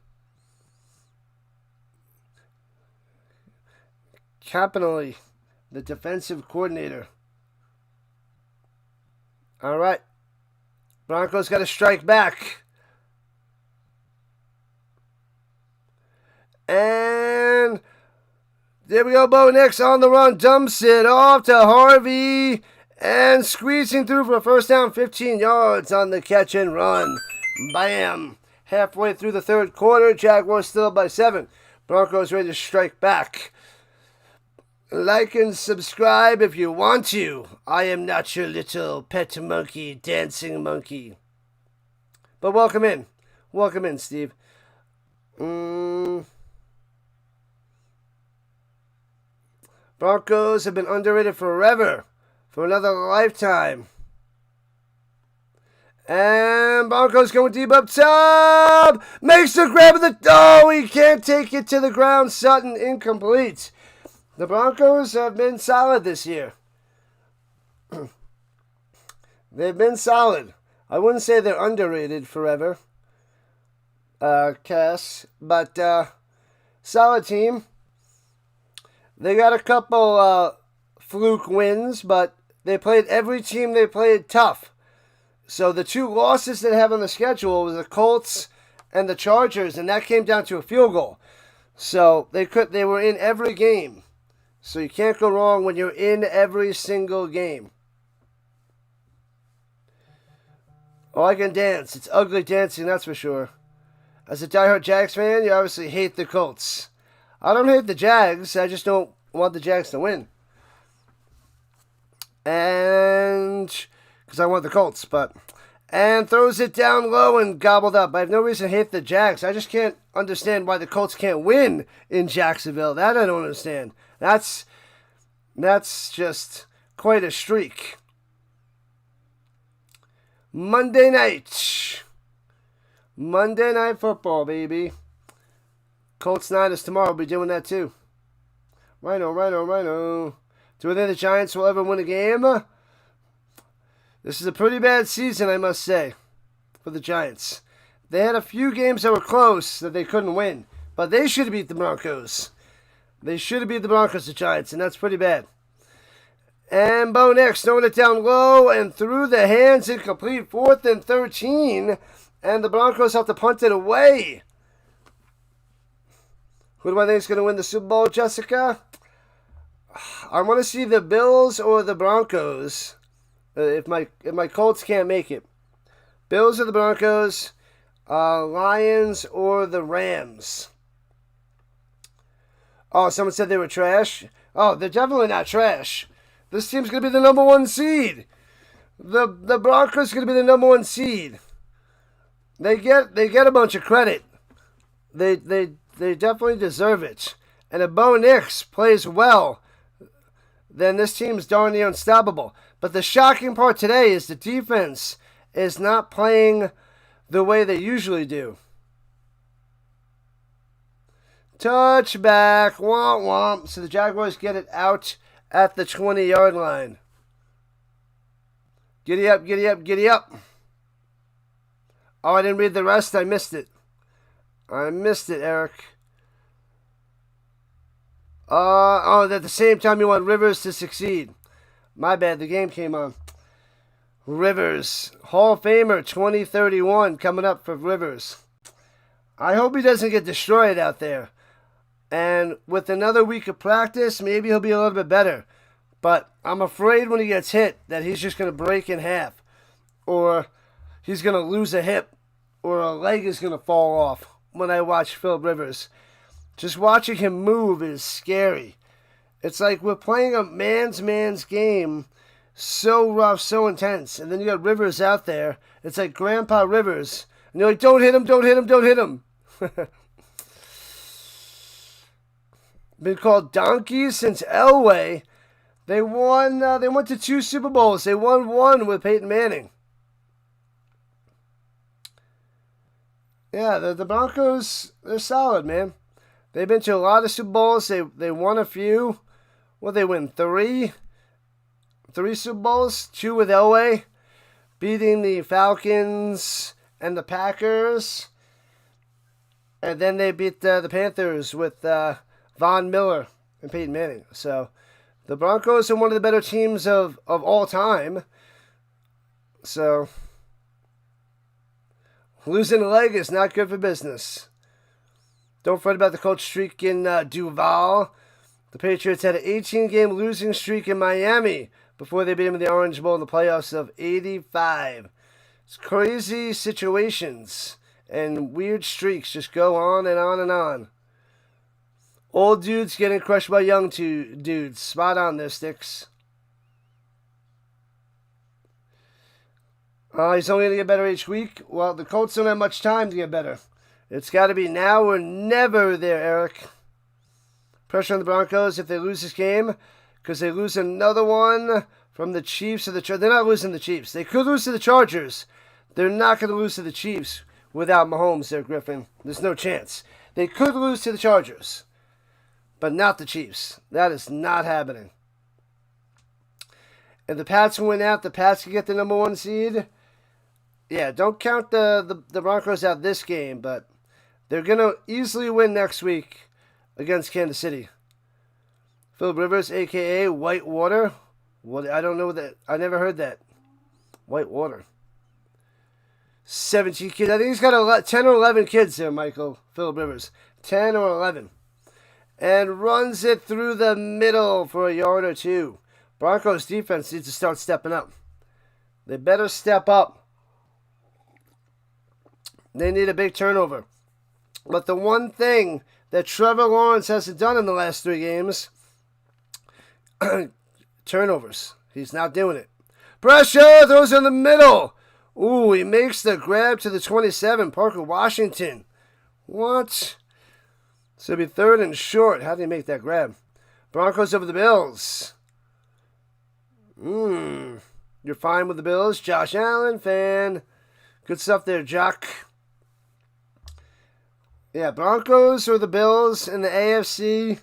[SPEAKER 1] Capitally, the defensive coordinator. All right. Broncos got to strike back. And there we go. Bo Nix on the run. Dumps it off to Harvey. And squeezing through for a first down, 15 yards on the catch and run. Bam. Halfway through the third quarter. Jaguars still up by 7. Broncos ready to strike back. Like and subscribe if you want to. I am not your little pet monkey, dancing monkey. But welcome in. Welcome in, Steve. Broncos have been underrated forever. For another lifetime. And Broncos going deep up top. Makes the grab of the... Oh, he can't take it to the ground. Sutton incomplete. The Broncos have been solid this year. They've been solid. I wouldn't say they're underrated forever, Cass, but solid team. They got a couple fluke wins, but they played every team they played tough. So the 2 losses they have on the schedule was the Colts and the Chargers, and that came down to a field goal. So they were in every game. So you can't go wrong when you're in every single game. Oh, I can dance. It's ugly dancing, that's for sure. As a diehard Jags fan, you obviously hate the Colts. I don't hate the Jags. I just don't want the Jags to win. And because I want the Colts, and throws it down low and gobbled up. I have no reason to hate the Jags. I just can't understand why the Colts can't win in Jacksonville. That I don't understand. That's just quite a streak. Monday night. Monday Night Football, baby. Colts Niners tomorrow. We'll be doing that too. Rhino. Do you think the Giants will ever win a game? This is a pretty bad season, I must say, for the Giants. They had a few games that were close that they couldn't win, but they should have beat the Broncos. They should have beat the Broncos, the Giants, and that's pretty bad. And Bo Nix throwing it down low and through the hands, incomplete, 4th and 13, and the Broncos have to punt it away. Who do I think is going to win the Super Bowl, Jessica? I want to see the Bills or the Broncos. If my Colts can't make it, Bills or the Broncos, Lions or the Rams. Oh, someone said they were trash. Oh, they're definitely not trash. This team's gonna be the number 1 seed. The Broncos gonna be the number 1 seed. They get a bunch of credit. They definitely deserve it. And if Bo Nix plays well, then this team's darn near unstoppable. But the shocking part today is the defense is not playing the way they usually do. Touchback, womp womp. So the Jaguars get it out at the 20-yard line. Giddy up, giddy up, giddy up. Oh, I didn't read the rest. I missed it. Eric. At the same time you want Rivers to succeed. My bad, the game came on. Rivers, Hall of Famer 2031 coming up for Rivers. I hope he doesn't get destroyed out there. And with another week of practice, maybe he'll be a little bit better. But I'm afraid when he gets hit that he's just going to break in half. Or he's going to lose a hip. Or a leg is going to fall off when I watch Phillip Rivers. Just watching him move is scary. It's like we're playing a man's game, so rough, so intense. And then you got Rivers out there. It's like Grandpa Rivers. And you're like, don't hit him, don't hit him, don't hit him. Been called donkeys since Elway. They won. They went to 2 Super Bowls. They won 1 with Peyton Manning. Yeah, the Broncos, they're solid, man. They've been to a lot of Super Bowls. They won a few. What they win? 3? 3 Super Bowls? 2 with Elway. Beating the Falcons and the Packers. And then they beat the Panthers with Von Miller and Peyton Manning. So the Broncos are one of the better teams of all time. So losing a leg is not good for business. Don't fret about the coach streak in Duval. The Patriots had an 18-game losing streak in Miami before they beat them in the Orange Bowl in the playoffs of 85. It's crazy situations and weird streaks just go on and on and on. Old dudes getting crushed by young dudes. Spot on there, Sticks. He's only going to get better each week. Well, the Colts don't have much time to get better. It's got to be now or never there, Eric. Pressure on the Broncos if they lose this game, because they lose another one from the Chiefs or the Chargers. They're not losing the Chiefs. They could lose to the Chargers. They're not going to lose to the Chiefs without Mahomes there, Griffin. There's no chance. They could lose to the Chargers, but not the Chiefs. That is not happening. If the Pats can win out, the Pats can get the number 1 seed. Yeah, don't count the Broncos out this game, but they're going to easily win next week against Kansas City. Phillip Rivers, a.k.a. Whitewater. What? I don't know that. I never heard that. Whitewater. 17 kids. I think he's got 10 or 11 kids there, Michael. Phillip Rivers. 10 or 11. And runs it through the middle for a yard or 2. Broncos defense needs to start stepping up. They better step up. They need a big turnover. But the one thing that Trevor Lawrence hasn't done in the last 3 games, turnovers. He's not doing it. Pressure, throws in the middle. Ooh, he makes the grab to the 27, Parker Washington. What? So it'll be 3rd and short. How did he make that grab? Broncos over the Bills. You're fine with the Bills. Josh Allen fan. Good stuff there, Jock. Yeah, Broncos or the Bills in the AFC,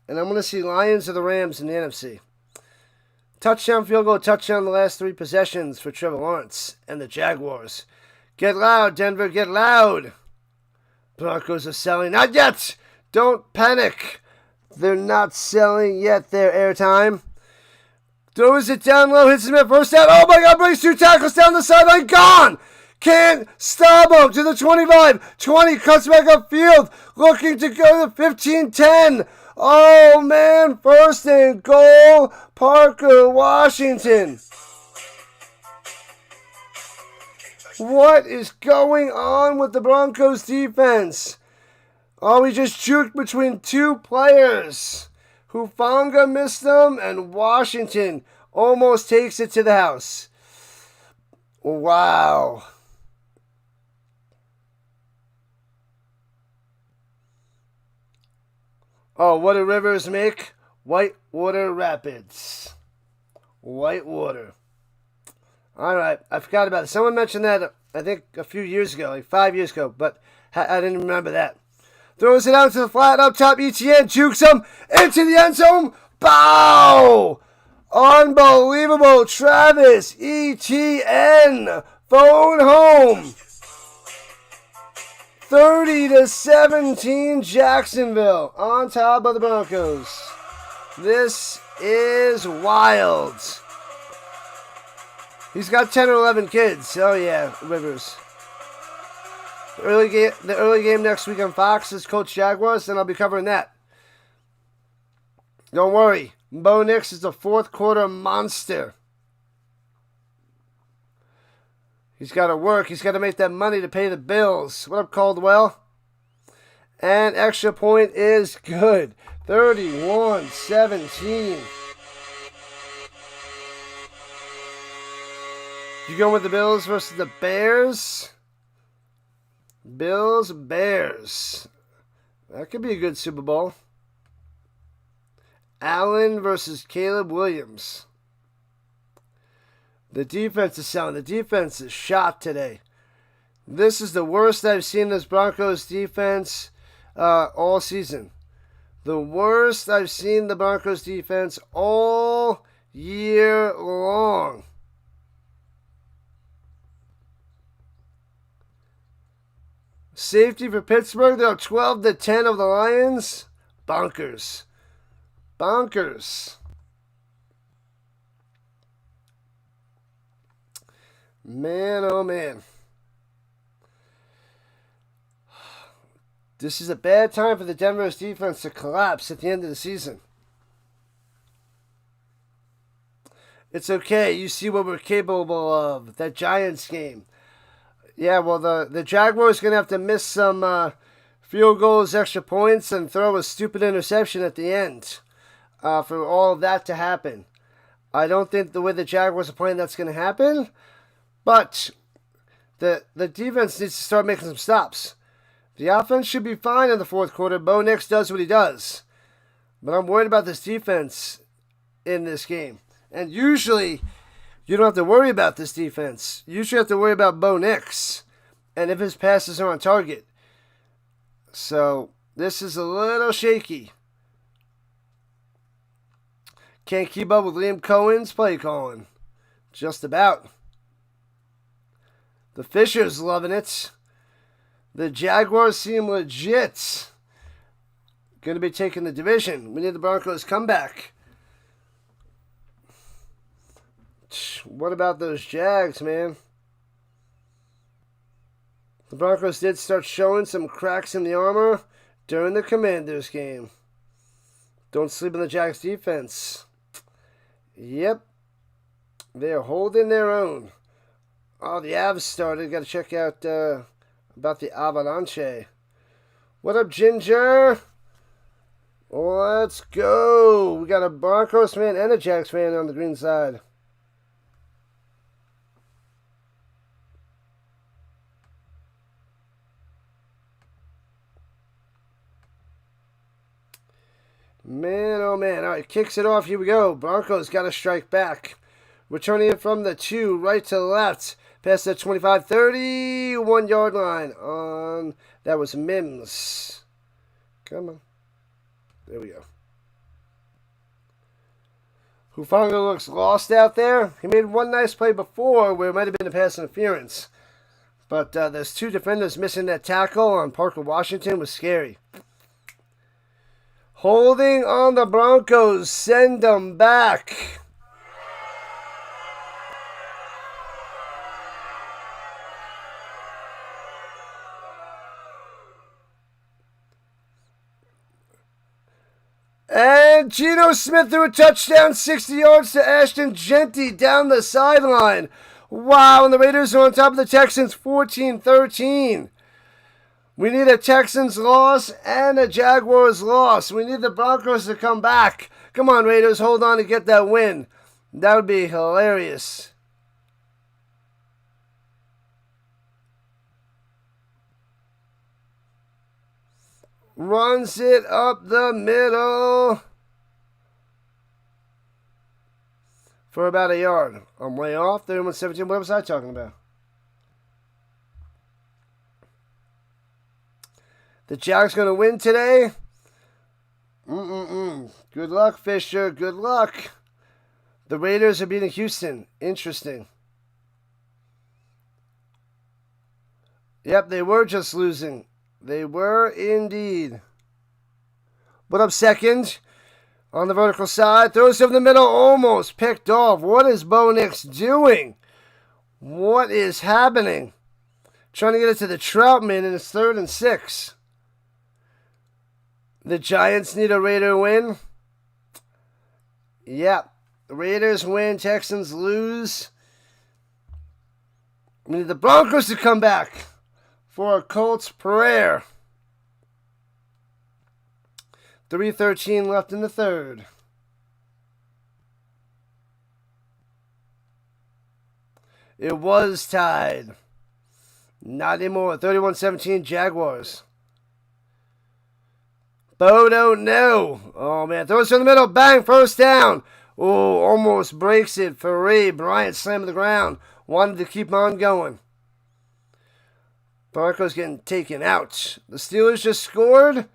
[SPEAKER 1] and I'm going to see Lions or the Rams in the NFC. Touchdown, field goal, touchdown the last 3 possessions for Trevor Lawrence and the Jaguars. Get loud, Denver, get loud. Broncos are selling. Not yet. Don't panic. They're not selling yet their airtime. Throws it down low, hits him at first down. Oh my God, breaks 2 tackles down the sideline. Gone. Can't stop him to the 25. 20 cuts back upfield. Looking to go to 15-10. Oh man, first and goal. Parker, Washington. What is going on with the Broncos defense? Oh, we just juked between 2 players. Hufanga missed them, and Washington almost takes it to the house. Wow. Oh, what do rivers make? Whitewater Rapids. Whitewater. All right, I forgot about it. Someone mentioned that, I think, a few years ago, like 5 years ago, but I didn't remember that. Throws it out to the flat up top. ETN jukes him into the end zone. Bow! Unbelievable. Travis Etienne. Phone home. 30-17 Jacksonville on top of the Broncos. This is wild. He's got 10 or 11 kids. Oh yeah, Rivers. The early game next week on Fox is Colts Jaguars, and I'll be covering that. Don't worry. Bo Nix is a 4th quarter monster. He's got to work. He's got to make that money to pay the bills. What up, Caldwell? And extra point is good. 31-17. You going with the Bills versus the Bears? Bills, Bears. That could be a good Super Bowl. Allen versus Caleb Williams. The defense is selling. The defense is shot today. This is the worst I've seen this Broncos defense all season. The worst I've seen the Broncos defense all year long. Safety for Pittsburgh. They're up 12-10 of the Lions. Bonkers. Bonkers. Man, oh man. This is a bad time for the Denver's defense to collapse at the end of the season. It's okay. You see what we're capable of. That Giants game. Yeah, well, the Jaguars going to have to miss some field goals, extra points, and throw a stupid interception at the end for all of that to happen. I don't think the way the Jaguars are playing that's going to happen, but the defense needs to start making some stops. The offense should be fine in the 4th quarter. Bo Nix does what he does. But I'm worried about this defense in this game. And usually, you don't have to worry about this defense. You should have to worry about Bo Nix and if his passes are on target. So, this is a little shaky. Can't keep up with Liam Cohen's play calling. Just about. The Fishers loving it. The Jaguars seem legit. Going to be taking the division. We need the Broncos comeback. What about those Jags, man? The Broncos did start showing some cracks in the armor during the Commanders game. Don't sleep on the Jags defense. Yep. They are holding their own. Oh, the Avs started. Got to check out about the Avalanche. What up, Ginger? Let's go. We got a Broncos fan and a Jags fan on the green side. Man, oh man. All right, kicks it off. Here we go. Broncos got to strike back. Returning it from the 2, right to left. Past that 25-30, 1 yard line on, that was Mims. Come on. There we go. Hufanga looks lost out there. He made one nice play before where it might have been a pass interference. But there's 2 defenders missing that tackle on Parker Washington was scary. Holding on the Broncos. Send them back. And Geno Smith threw a touchdown, 60 yards to Ashton Genty down the sideline. Wow, and the Raiders are on top of the Texans, 14-13. We need a Texans loss and a Jaguars loss. We need the Broncos to come back. Come on, Raiders, hold on to get that win. That would be hilarious. Runs it up the middle for about a yard. I'm way off. 31-17. What was I talking about? The Jags going to win today? Good luck, Fisher. Good luck. The Raiders are beating Houston. Interesting. Yep, they were just losing. They were indeed. What up, second? On the vertical side. Throws over the middle. Almost picked off. What is Bo Nix doing? What is happening? Trying to get it to the Troutman, and it's 3rd and 6. The Giants need a Raider win. Yep. The Raiders win. Texans lose. We need the Broncos to come back for a Colts prayer. 3:13 left in the third. It was tied. Not anymore. 31-17 Jaguars. Bo don't know. Oh, man. Throws in the middle. Bang. First down. Oh, almost breaks it for Ray. Bryant slammed to the ground. Wanted to keep on going. Broncos getting taken out. The Steelers just scored.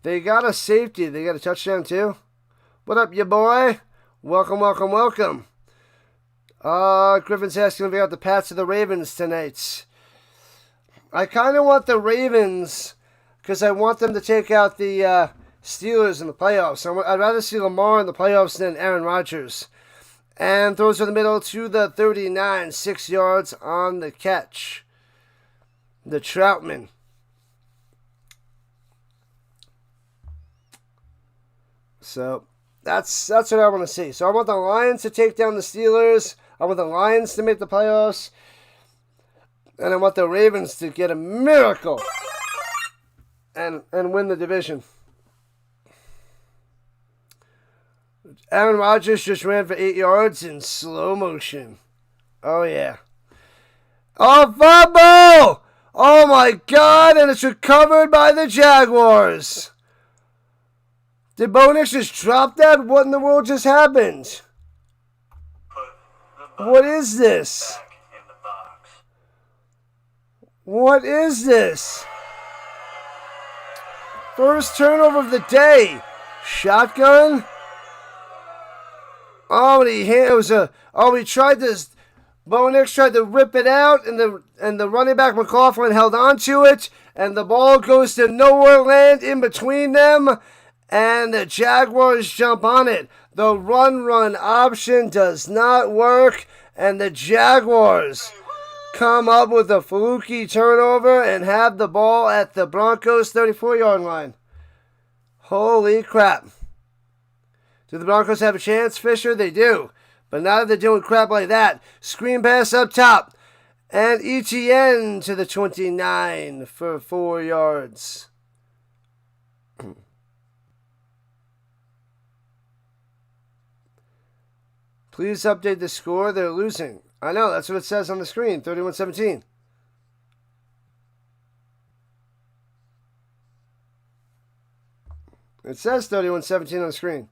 [SPEAKER 1] They got a safety. They got a touchdown too. What up, ya boy? Welcome, welcome, welcome. Griffin's asking if we got the Pats or the Ravens tonight. I kind of want the Ravens because I want them to take out the Steelers in the playoffs. I'd rather see Lamar in the playoffs than Aaron Rodgers. And throws to the middle to the 39, 6 yards on the catch. The Troutman. So that's what I want to see. So I want the Lions to take down the Steelers. I want the Lions to make the playoffs. And I want the Ravens to get a miracle and win the division. Aaron Rodgers just ran for 8 yards in slow motion. Oh, yeah. Oh, fumble! Oh, my God, and it's recovered by the Jaguars. Did Bo Nix just drop that? What in the world just happened? What is this? What is this? First turnover of the day. Shotgun? Oh, he tried this. Bo Nix tried to rip it out, and the running back McLaughlin held on to it, and the ball goes to nowhere land in between them, and the Jaguars jump on it. The run option does not work, and the Jaguars come up with a fluky turnover and have the ball at the Broncos 34-yard line. Holy crap. Do the Broncos have a chance, Fisher? They do. But not if they're doing crap like that. Screen pass up top. And ETN to the 29 for 4 yards. Please update the score. They're losing. I know, that's what it says on the screen. 31-17. It says 31-17 on the screen.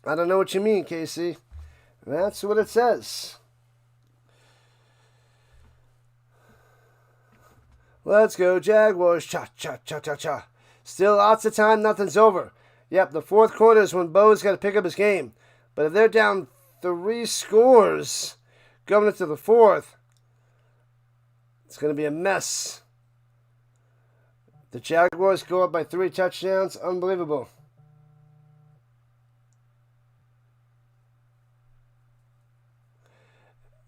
[SPEAKER 1] I don't know what you mean, Casey. That's what it says. Let's go, Jaguars. Cha, cha, cha, cha, cha. Still lots of time. Nothing's over. Yep, the fourth quarter is when Bo's got to pick up his game. But if they're down 3 scores going into the fourth, it's going to be a mess. The Jaguars go up by 3 touchdowns. Unbelievable.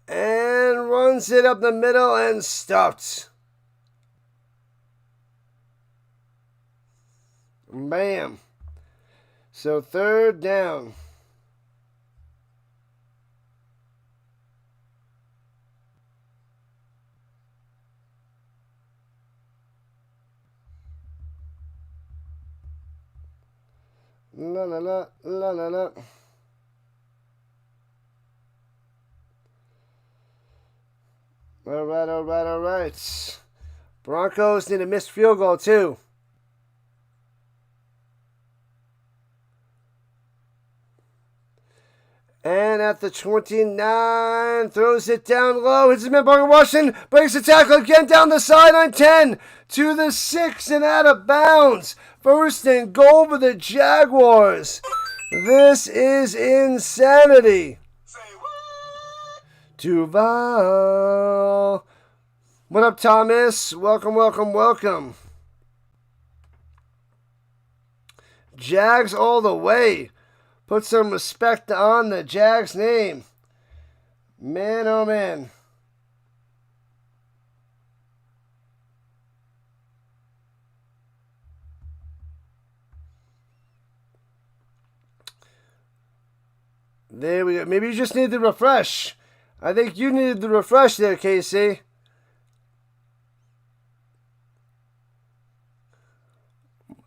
[SPEAKER 1] And runs it up the middle and stopped. Bam. So 3rd down. La la la la la la. All right, all right, all right. Broncos need a missed field goal too. And at the 29, throws it down low. Hits his man, Parker Washington, breaks the tackle again down the sideline. 10 to the 6 and out of bounds. 1st and goal for the Jaguars. This is insanity.
[SPEAKER 2] Say what?
[SPEAKER 1] Duval. What up, Thomas? Welcome, welcome, welcome. Jags all the way. Put some respect on the Jags name. Man, oh man. There we go. Maybe you just need the refresh. I think you needed the refresh there, Casey.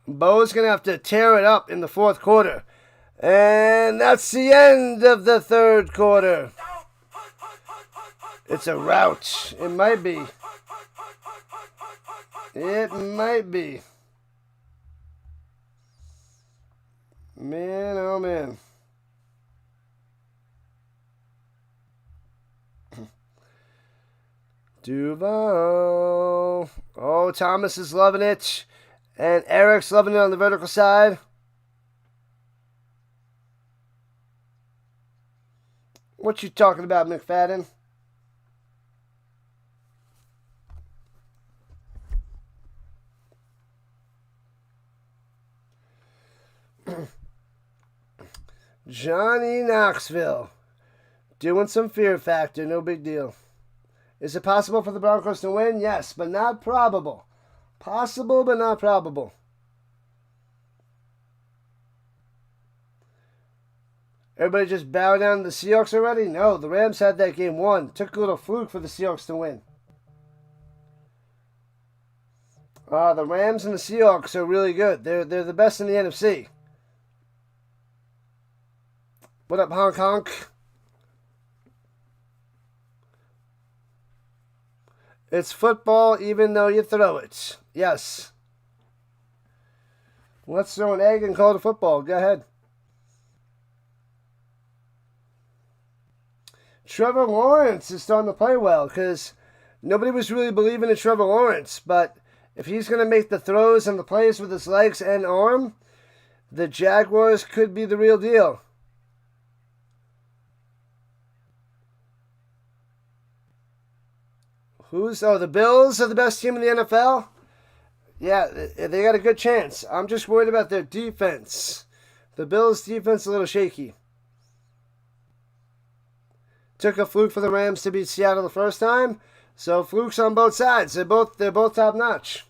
[SPEAKER 1] Bo's going to have to tear it up in the 4th quarter. And that's the end of the 3rd quarter. It's a rout. It might be. It might be. Man, oh man. Duval. Oh, Thomas is loving it. And Eric's loving it on the vertical side. What you talking about, McFadden? Johnny Knoxville. Doing some fear factor, no big deal. Is it possible for the Broncos to win? Yes, but not probable. Possible, but not probable. Everybody just bow down to the Seahawks already? No, the Rams had that game won. Took a little fluke for the Seahawks to win. The Rams and the Seahawks are really good. They're the best in the NFC. What up, honk honk? It's football even though you throw it. Yes. Let's throw an egg and call it football. Go ahead. Trevor Lawrence is starting to play well because nobody was really believing in Trevor Lawrence. But if he's going to make the throws and the plays with his legs and arm, the Jaguars could be the real deal. The Bills are the best team in the NFL? Yeah, they got a good chance. I'm just worried about their defense. The Bills' defense is a little shaky. Took a fluke for the Rams to beat Seattle the first time. So flukes on both sides. They're both top notch.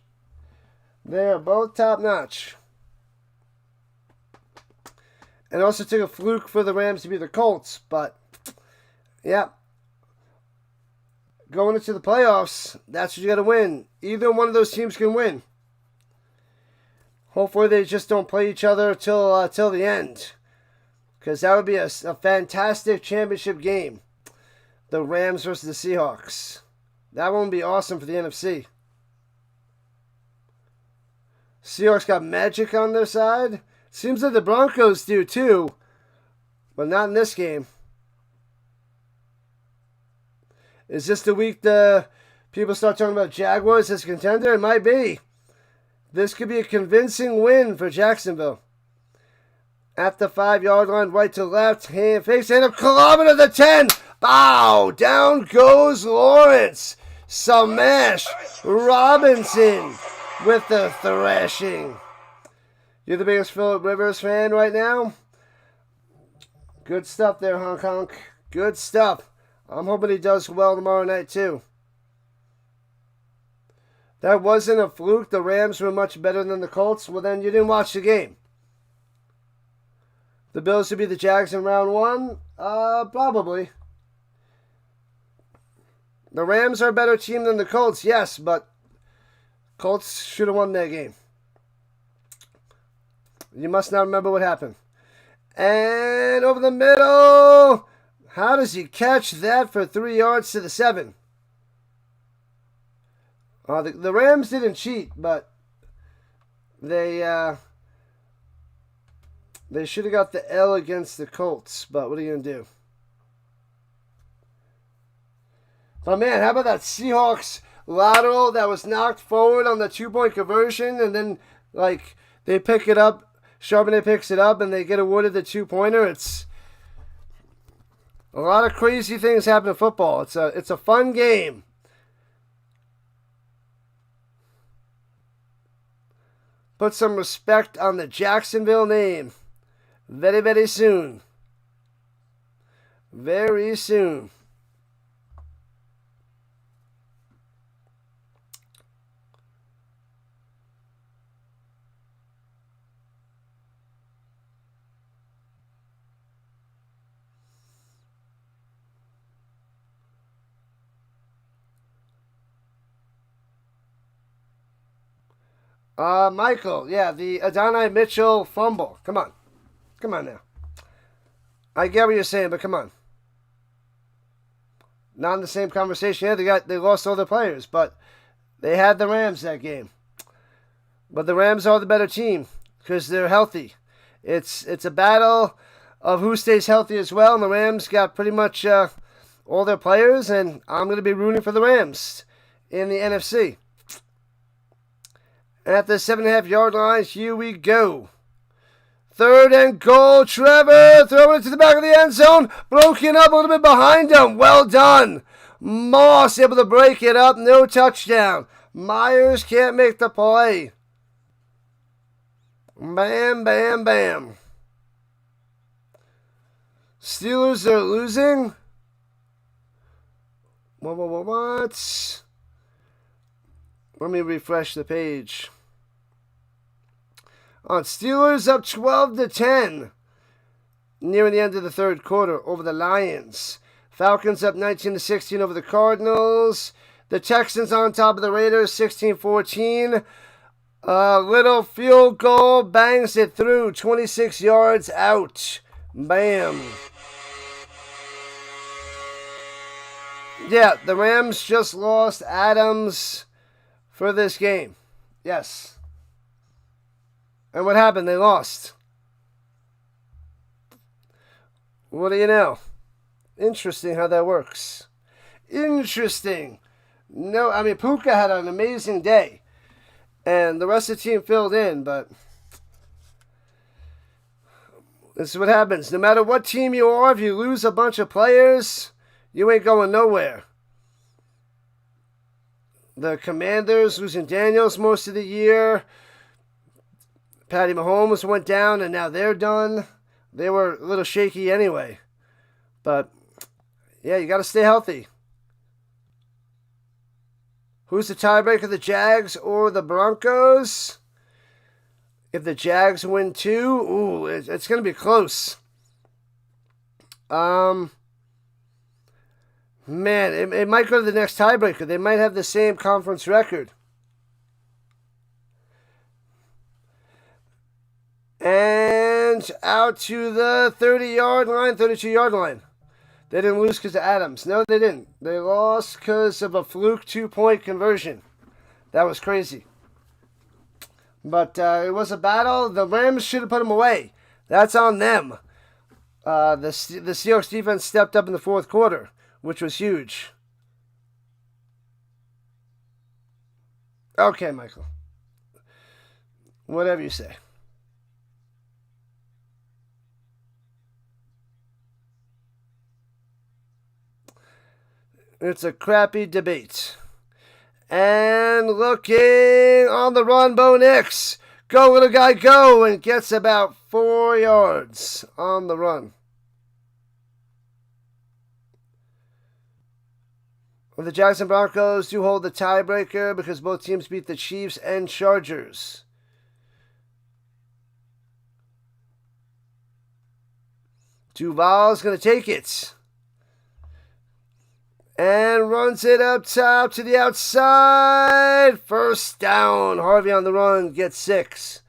[SPEAKER 1] They are both top notch. And also took a fluke for the Rams to beat the Colts. But, yeah. Going into the playoffs, that's what you got to win. Either one of those teams can win. Hopefully they just don't play each other till the end. Because that would be a fantastic championship game. The Rams versus the Seahawks. That one would be awesome for the NFC. Seahawks got magic on their side. Seems like the Broncos do too. but not in this game. Is this the week the people start talking about Jaguars as a contender? It might be. This could be a convincing win for Jacksonville. At the 5-yard line, right to left, hand fakes, and a kilometer to 10. Bow! Down goes Lawrence. Smash! Robinson with the thrashing. You're the biggest Phillip Rivers fan right now? Good stuff there, Hong Kong. Good stuff. I'm hoping he does well tomorrow night, too. That wasn't a fluke. The Rams were much better than the Colts. Well, then you didn't watch the game. The Bills would be the Jags in round 1? Probably. The Rams are a better team than the Colts, yes, but Colts should have won that game. You must not remember what happened. And over the middle. How does he catch that for 3 yards to the 7? The Rams didn't cheat, but they should have got the L against the Colts. But what are you going to do? But man, how about that Seahawks lateral that was knocked forward on the 2-point conversion, and then like they pick it up, Charbonnet picks it up, and they get awarded the 2-pointer. It's a lot of crazy things happen in football. It's a fun game. Put some respect on the Jacksonville name. Very, very soon. Very soon. Michael, yeah, the Adonai Mitchell fumble. Come on. Come on now. I get what you're saying, but come on. Not in the same conversation. Yeah, they lost all their players, but they had the Rams that game. But the Rams are the better team because they're healthy. It's a battle of who stays healthy as well, and the Rams got pretty much all their players, and I'm going to be rooting for the Rams in the NFC. At the 7.5-yard line, here we go. 3rd and goal. Trevor throwing it to the back of the end zone. Broken up a little bit behind him. Well done. Moss able to break it up. No touchdown. Myers can't make the play. Bam, bam, bam. Steelers are losing. What? Let me refresh the page. Steelers up 12-10. Nearing the end of the 3rd quarter over the Lions. Falcons up 19-16 over the Cardinals. The Texans on top of the Raiders 16-14. Little field goal bangs it through. 26 yards out. Bam. Yeah, the Rams just lost Adams for this game. Yes. And what happened? They lost. What do you know? Interesting how that works. Interesting. No, I mean, Puka had an amazing day. And the rest of the team filled in, but this is what happens. No matter what team you are, if you lose a bunch of players, you ain't going nowhere. The Commanders losing Daniels most of the year. Patty Mahomes went down, and now they're done. They were a little shaky anyway. But, yeah, you got to stay healthy. Who's the tiebreaker, the Jags or the Broncos? If the Jags win 2, ooh, it's going to be close. Man, it might go to the next tiebreaker. They might have the same conference record. And out to the 30-yard line, 32-yard line. They didn't lose because of Adams. No, they didn't. They lost because of a fluke 2-point conversion. That was crazy. But it was a battle. The Rams should have put them away. That's on them. The Seahawks defense stepped up in the fourth quarter, which was huge. Okay, Michael. Whatever you say. It's a crappy debate. And looking on the run, Bo Nix. Go, little guy, go, and gets about 4 yards on the run. Well, the Jags and Broncos do hold the tiebreaker because both teams beat the Chiefs and Chargers. Duval's going to take it. And runs it up top to the outside. First down. Harvey on the run. Gets 6.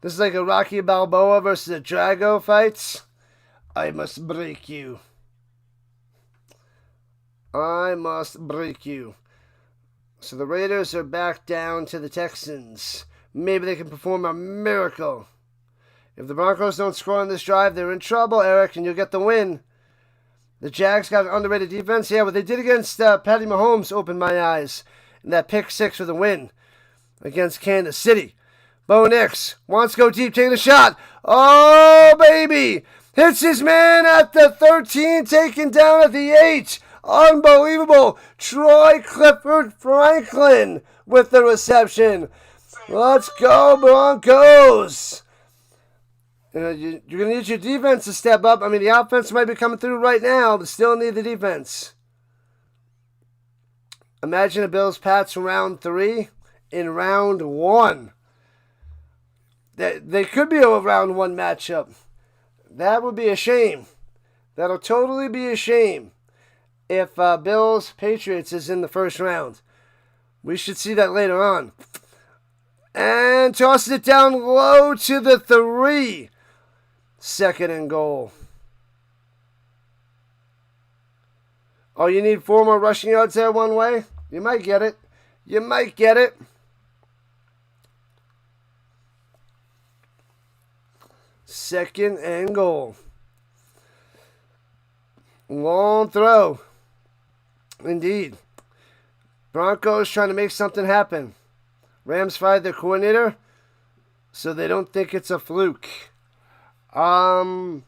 [SPEAKER 1] This is like a Rocky Balboa versus a Drago fight. I must break you. I must break you. So the Raiders are back down to the Texans. Maybe they can perform a miracle. If the Broncos don't score on this drive, they're in trouble, Eric, and you'll get the win. The Jags got an underrated defense. Yeah, what they did against Patty Mahomes opened my eyes. And that pick 6 for the win against Kansas City. Bo Nix wants to go deep, taking a shot. Oh, baby. Hits his man at the 13, taken down at the 8. Unbelievable. Troy Clifford Franklin with the reception. Let's go, Broncos. You're going to need your defense to step up. I mean, the offense might be coming through right now, but still need the defense. Imagine a Bills-Pats round 3 in round 1. They could be a round 1 matchup. That would be a shame. That'll totally be a shame if Bills-Patriots is in the first round. We should see that later on. And tosses it down low to the 3. 2nd and goal. Oh, you need 4 more rushing yards there one way? You might get it. You might get it. Second and goal. Long throw. Indeed. Broncos trying to make something happen. Rams fired their coordinator, so they don't think it's a fluke. Yeah,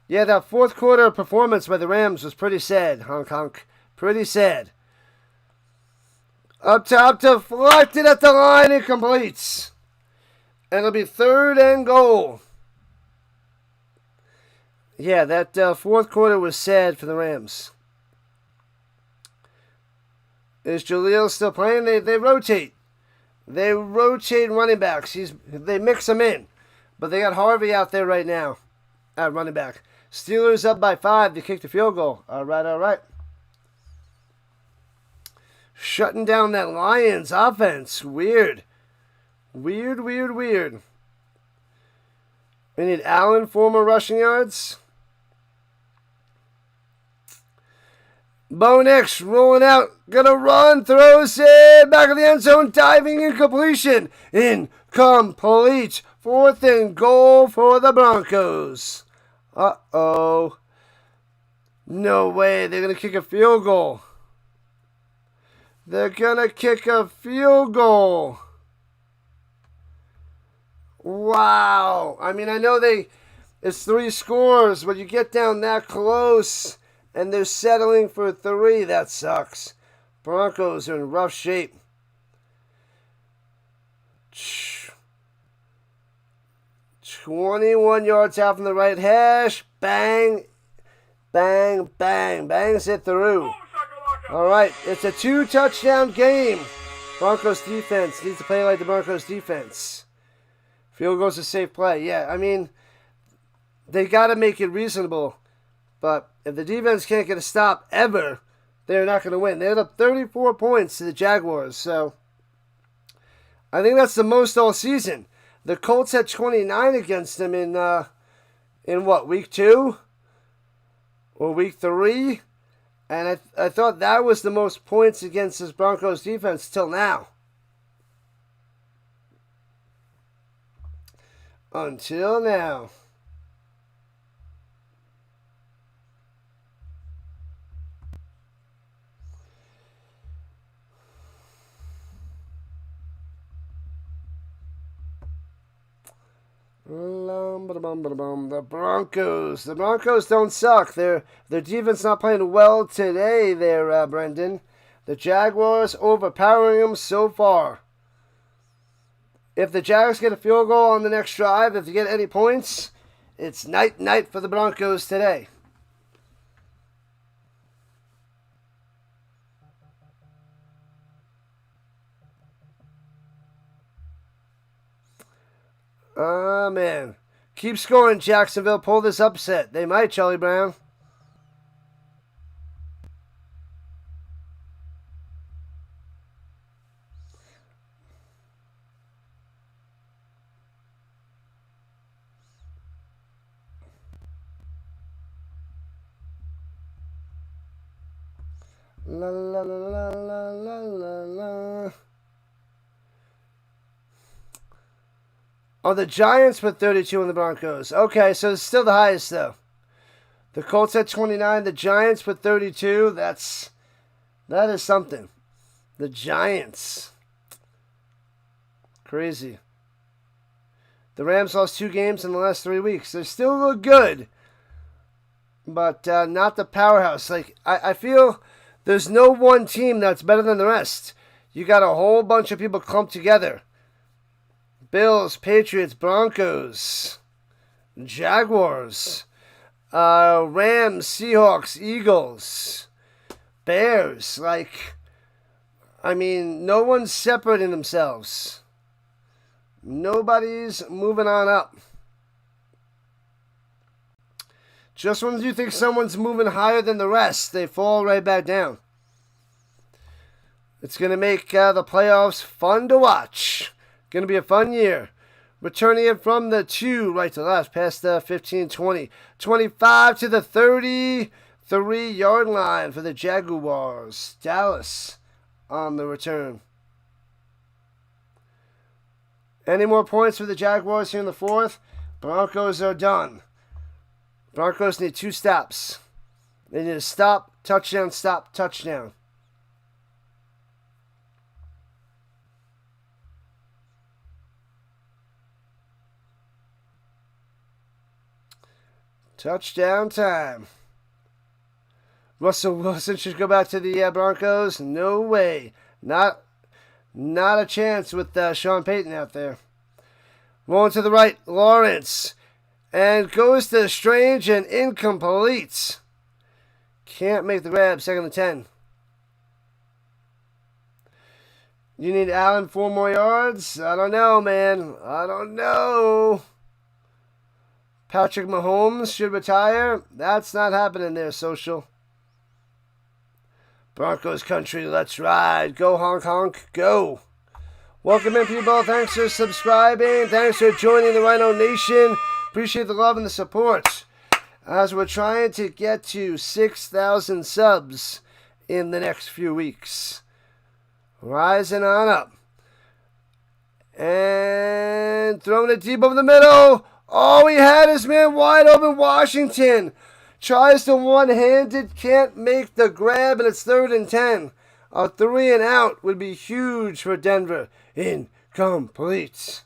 [SPEAKER 1] that fourth quarter performance by the Rams was pretty sad, honk. Pretty sad. Up top, deflected at the line, and completes. And it'll be 3rd and goal. Yeah, that fourth quarter was sad for the Rams. Is Jaleel still playing? They rotate. They rotate running backs. They mix them in. But they got Harvey out there right now at running back. Steelers up by 5. They kicked the field goal. All right. Shutting down that Lions offense. Weird. We need Allen, 4 more rushing yards. Bo Nix rolling out, gonna run, throws it, back of the end zone, diving, incompletion, incomplete, 4th and goal for the Broncos. Uh-oh. No way, they're gonna kick a field goal. They're gonna kick a field goal. Wow. I mean, I know it's 3 scores, but you get down that close and they're settling for 3. That sucks. Broncos are in rough shape. 21 yards out from the right hash. Bang. Bangs it through. All right, it's a 2-touchdown game. Broncos defense needs to play like the Broncos defense. Field goal's a safe play. Yeah, I mean, they got to make it reasonable. But if the defense can't get a stop ever, they're not going to win. They're up 34 points to the Jaguars. So I think that's the most all season. The Colts had 29 against them in what, week 2? Or week 3? And I thought that was the most points against this Broncos defense till now. Until now. The Broncos. The Broncos don't suck. Their defense not playing well today there, Brendan. The Jaguars overpowering them so far. If the Jags get a field goal on the next drive, if they get any points, it's night for the Broncos today. Oh, man. Keep scoring, Jacksonville. Pull this upset. They might, Charlie Brown. La la la la la la la la. Oh, the Giants put 32 on the Broncos. Okay, so it's still the highest, though. The Colts had 29. The Giants put 32. That is something. The Giants. Crazy. The Rams lost 2 games in the last 3 weeks. They still look good, but not the powerhouse. Like I feel there's no one team that's better than the rest. You got a whole bunch of people clumped together. Bills, Patriots, Broncos, Jaguars, Rams, Seahawks, Eagles, Bears. No one's separating themselves. Nobody's moving on up. Just when you think someone's moving higher than the rest, they fall right back down. It's going to make the playoffs fun to watch. Going to be a fun year. Returning it from the 2 right to left, past the 15, 20, 25 to the 33-yard line for the Jaguars. Dallas on the return. Any more points for the Jaguars here in the 4th? Broncos are done. Broncos need 2 stops. They need a stop, touchdown, stop, touchdown. Touchdown time. Russell Wilson should go back to the Broncos. No way. Not a chance with Sean Payton out there. Rolling to the right, Lawrence. And goes to Strange and incomplete. Can't make the grab. 2nd and 10. You need Allen 4 more yards? I don't know, man. I don't know. Patrick Mahomes should retire. That's not happening there, social. Broncos country, let's ride. Go honk honk, go. Welcome in, people. Thanks for subscribing. Thanks for joining the Rhino Nation. Appreciate the love and the support as we're trying to get to 6,000 subs in the next few weeks. Rising on up. And throwing it deep over the middle. Oh, he had his man wide open. Washington tries to one-handed, can't make the grab, and it's 3rd and 10. A 3 and out would be huge for Denver. Incomplete.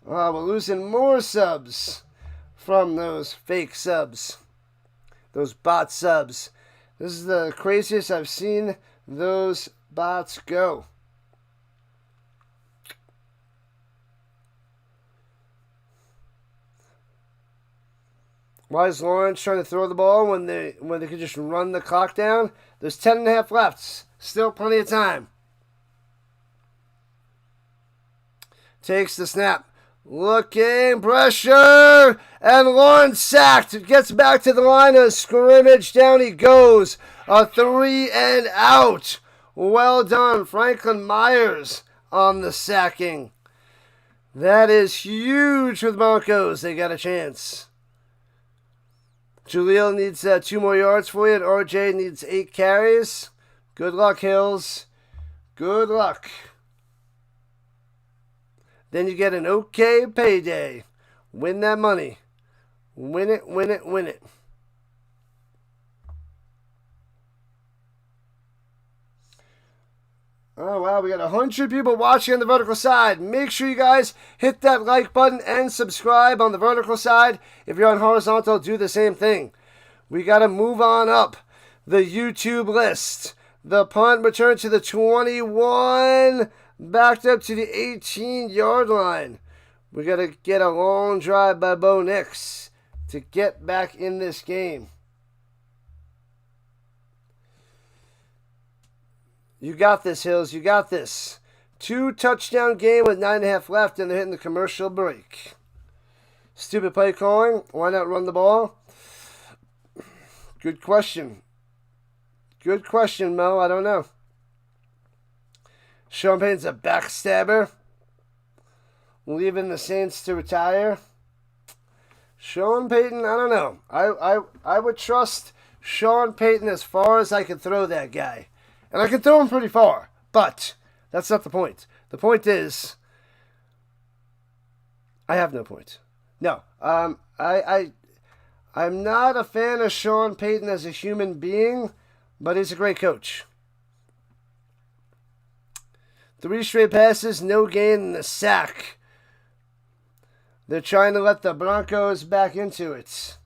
[SPEAKER 1] We're losing more subs from those fake subs. Those bot subs. This is the craziest I've seen those bots go. Why is Lawrence trying to throw the ball when they could just run the clock down? There's 10.5 left. Still plenty of time. Takes the snap. Looking, pressure, and Lawrence sacked. Gets back to the line of scrimmage. Down he goes. A 3 and out. Well done, Franklin Myers on the sacking. That is huge for the Broncos. They got a chance. Jaleel needs 2 more yards for you, and RJ needs 8 carries. Good luck, Hills. Good luck. Then you get an okay payday. Win that money. Win it, win it, win it. Oh, wow, we got 100 people watching on the vertical side. Make sure you guys hit that like button and subscribe on the vertical side. If you're on horizontal, do the same thing. We got to move on up the YouTube list. The punt returned to the 21, backed up to the 18-yard line. We got to get a long drive by Bo Nix to get back in this game. You got this, Hills. You got this. 2-touchdown game with 9.5 left, and they're hitting the commercial break. Stupid play calling. Why not run the ball? Good question. Good question, Mo. I don't know. Sean Payton's a backstabber. Leaving the Saints to retire. Sean Payton, I don't know. I would trust Sean Payton as far as I could throw that guy. And I can throw him pretty far, but that's not the point. The point is, I have no point. No, I'm not a fan of Sean Payton as a human being, but he's a great coach. 3 straight passes, no gain, and a sack. They're trying to let the Broncos back into it.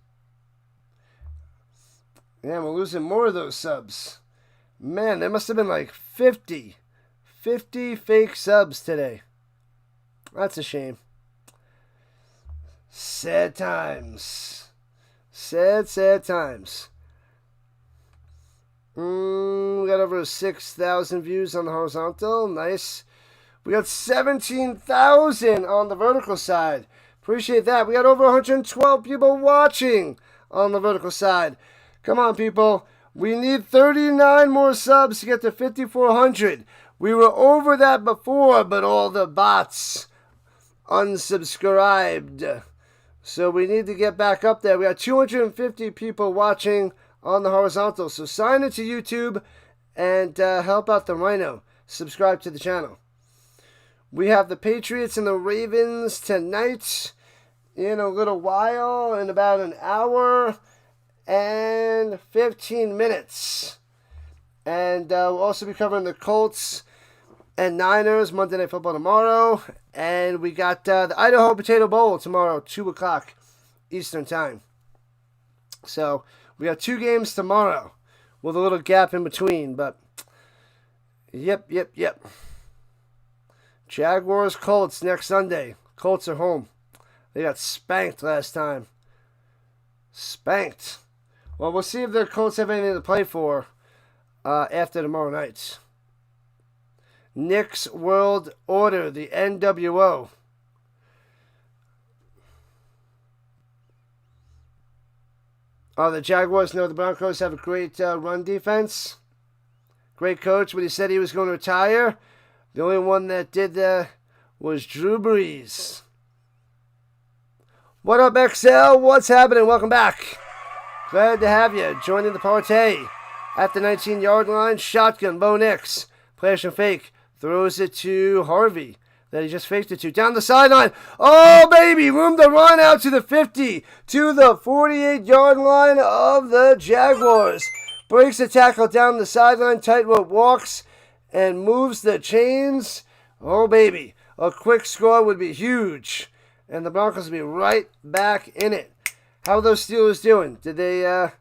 [SPEAKER 1] Yeah, we're losing more of those subs. Man, there must have been like 50 fake subs today. That's a shame. Sad times. Sad times. We got over 6,000 views on the horizontal. Nice. We got 17,000 on the vertical side. Appreciate that. We got over 112 people watching on the vertical side. Come on, people. We need 39 more subs to get to 5,400. We were over that before, but all the bots unsubscribed. So we need to get back up there. We got 250 people watching on the horizontal. So sign into YouTube and help out the Rhino. Subscribe to the channel. We have the Patriots and the Ravens tonight in a little while, in about an hour and 15 minutes. And we'll also be covering the Colts and Niners Monday Night Football tomorrow. And we got the Idaho Potato Bowl tomorrow, 2 o'clock Eastern Time. So we got 2 games tomorrow with a little gap in between. But yep. Jaguars Colts next Sunday. Colts are home. They got spanked last time. Spanked. Well, we'll see if the Colts have anything to play for after tomorrow night. Nick's World Order, the NWO. The Jaguars know the Broncos have a great run defense. Great coach, but he said he was going to retire. The only one that did that was Drew Brees. What up, XL? What's happening? Welcome back. Glad to have you joining the party. At the 19-yard line, shotgun, Bo Nix. Flash and fake. Throws it to Harvey. That he just faked it to. Down the sideline. Oh, baby. Room to run out to the 50. To the 48-yard line of the Jaguars. Breaks the tackle down the sideline. Tightrope walks and moves the chains. Oh, baby. A quick score would be huge. And the Broncos will be right back in it. How are those Steelers doing? Did they, I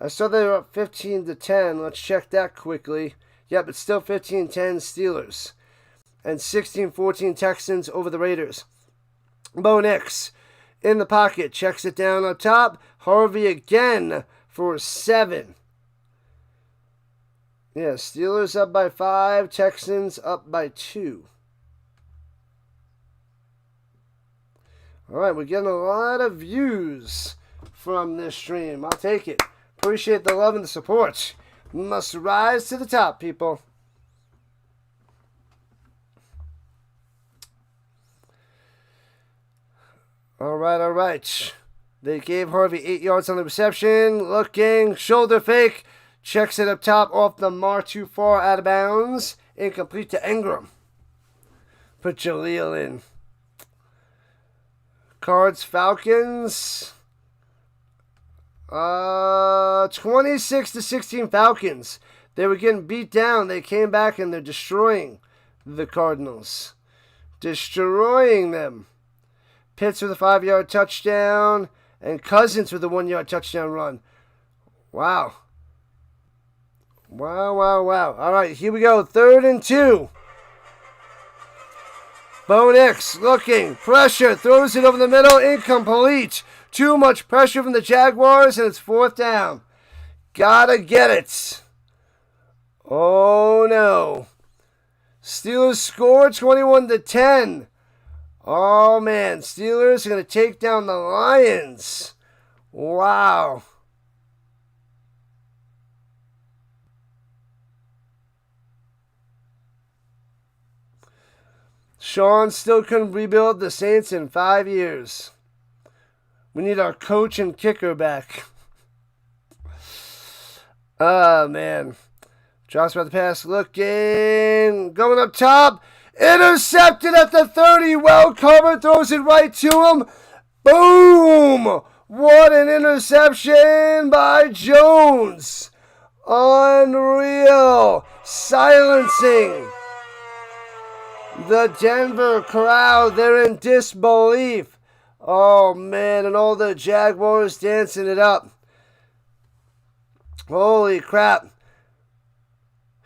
[SPEAKER 1] saw they were up 15-10. Let's check that quickly. Yep, it's still 15-10 Steelers. And 16-14 Texans over the Raiders. Bo Nix in the pocket. Checks it down on top. Harvey again for 7. Yeah, Steelers up by 5. Texans up by 2. All right, we're getting a lot of views from this stream. I'll take it. Appreciate the love and the support. Must rise to the top, people. All right. They gave Harvey 8 yards on the reception. Looking, shoulder fake. Checks it up top off the mark, too far, out of bounds. Incomplete to Ingram. Put Jaleel in. Cards, Falcons. 26-16 Falcons. They were getting beat down. They came back and they're destroying the Cardinals. Destroying them. Pitts with a 5-yard touchdown. And Cousins with a 1-yard touchdown run. Wow. Wow. All right, here we go. 3rd and 2. Bo Nix looking. Pressure. Throws it over the middle. Incomplete. Too much pressure from the Jaguars, and it's 4th down. Gotta get it. Oh, no. Steelers score 21-10. Oh, man. Steelers are going to take down the Lions. Wow. Sean still couldn't rebuild the Saints in 5 years. We need our coach and kicker back. Oh, man. Drops about the pass. Looking. Going up top. Intercepted at the 30. Well covered. Throws it right to him. Boom. What an interception by Jones. Unreal. Silencing the Denver crowd. They're in disbelief. Oh, man. And all the Jaguars dancing it up. Holy crap.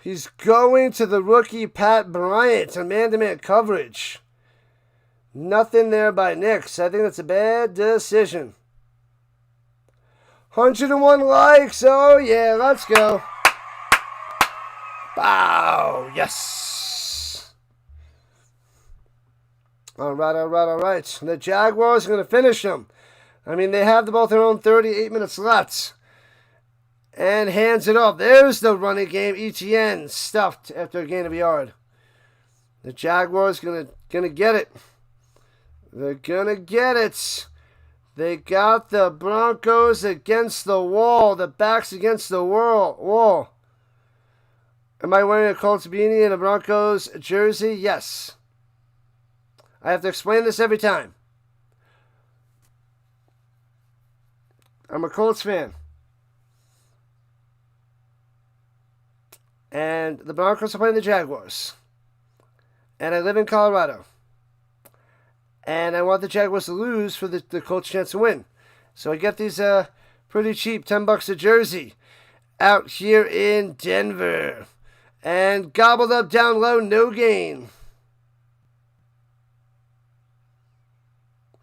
[SPEAKER 1] He's going to the rookie Pat Bryant on man-to-man coverage. Nothing there by Nix. I think that's a bad decision. 101 likes. Oh, yeah. Let's go. Wow. Yes. All right. The Jaguars are going to finish them. I mean, they have the ball at their own 38 minutes left. And hands it off. There's the running game. ETN stuffed after a gain of a yard. The Jaguars gonna get it. They're gonna get it. They got the Broncos against the wall. The backs against the wall. Am I wearing a Colts beanie and a Broncos jersey? Yes. I have to explain this every time. I'm a Colts fan. And the Broncos are playing the Jaguars. And I live in Colorado. And I want the Jaguars to lose for the Colts' chance to win. So I get these pretty cheap, $10 a jersey out here in Denver. And gobbled up down low, no gain.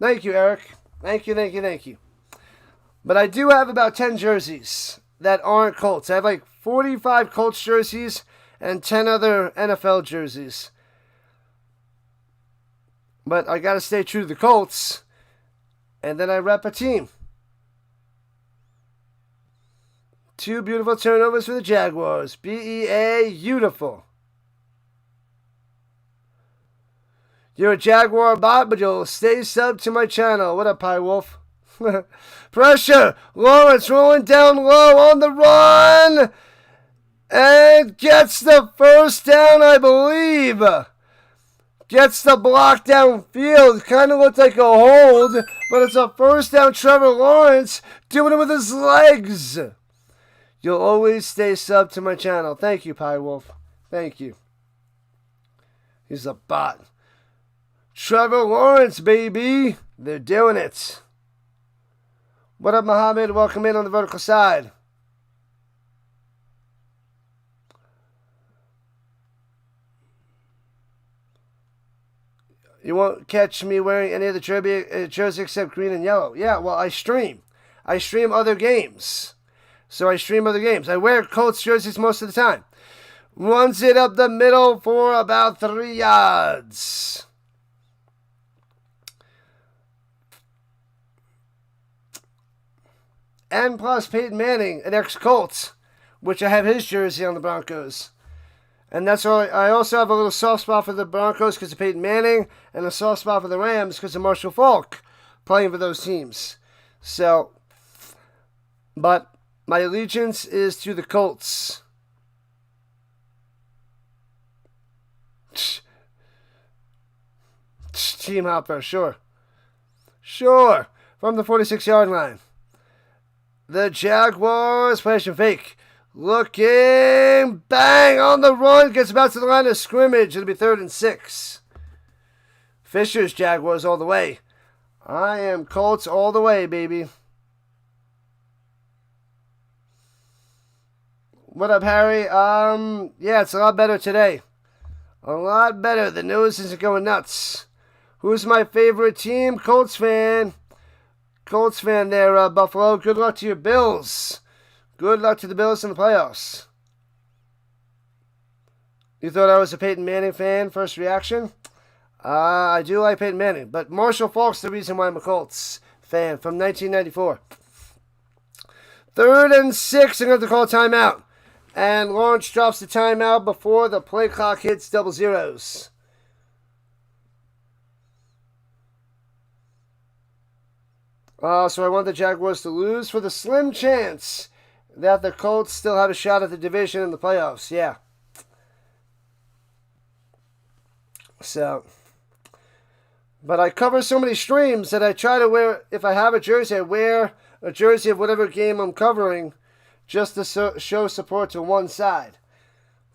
[SPEAKER 1] Thank you, Eric. Thank you. But I do have about 10 jerseys that aren't Colts. I have like 45 Colts jerseys and 10 other NFL jerseys. But I got to stay true to the Colts. And then I rep a team. 2 beautiful turnovers for the Jaguars. beautiful. You're a Jaguar bot, but you'll stay subbed to my channel. What up, Pie Wolf? Pressure. Lawrence rolling down low on the run. And gets the first down, I believe. Gets the block downfield. Kind of looked like a hold, but it's a first down. Trevor Lawrence doing it with his legs. You'll always stay subbed to my channel. Thank you, Pie Wolf. Thank you. He's a bot. Trevor Lawrence, baby. They're doing it. What up, Muhammad? Welcome in on the vertical side. You won't catch me wearing any of the jersey except green and yellow. Yeah, well, I stream. I stream other games. I wear Colts jerseys most of the time. Runs it up the middle for about 3 yards. And plus Peyton Manning, an ex-Colts, which I have his jersey on the Broncos. And that's all. I also have a little soft spot for the Broncos because of Peyton Manning, and a soft spot for the Rams because of Marshall Faulk playing for those teams. So, but my allegiance is to the Colts. Team Hopper, sure. Sure. From the 46-yard line. The Jaguars, play action fake. Looking, bang, on the run, gets about to the line of scrimmage. It'll be 3rd and 6. Fisher's Jaguars all the way. I am Colts all the way, baby. What up, Harry? Yeah, it's a lot better today. A lot better. The nose isn't going nuts. Who's my favorite team? Colts fan. Colts fan there, Buffalo. Good luck to your Bills. Good luck to the Bills in the playoffs. You thought I was a Peyton Manning fan? First reaction? I do like Peyton Manning, but Marshall Faulk's the reason why I'm a Colts fan from 1994. 3rd and 6, I'm going to call a timeout. And Lawrence drops the timeout before the play clock hits double zeros. So I want the Jaguars to lose for the slim chance that the Colts still have a shot at the division in the playoffs. Yeah. So, but I cover so many streams that I try to wear, if I have a jersey, I wear a jersey of whatever game I'm covering just to show support to one side.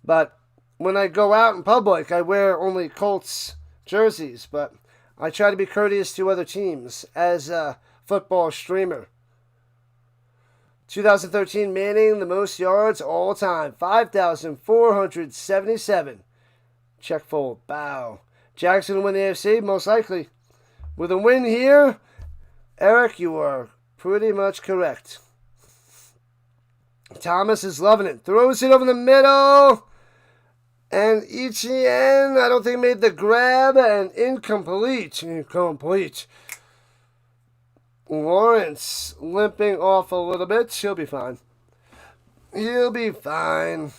[SPEAKER 1] But when I go out in public, I wear only Colts jerseys. But I try to be courteous to other teams as a football streamer. 2013 Manning, the most yards all time, 5,477. Check fold. Bow. Jags going to win the AFC? Most likely. With a win here, Eric, you are pretty much correct. Thomas is loving it. Throws it over the middle. And Etienne, I don't think made the grab. And incomplete. Incomplete. Lawrence limping off a little bit. He'll be fine. He'll be fine.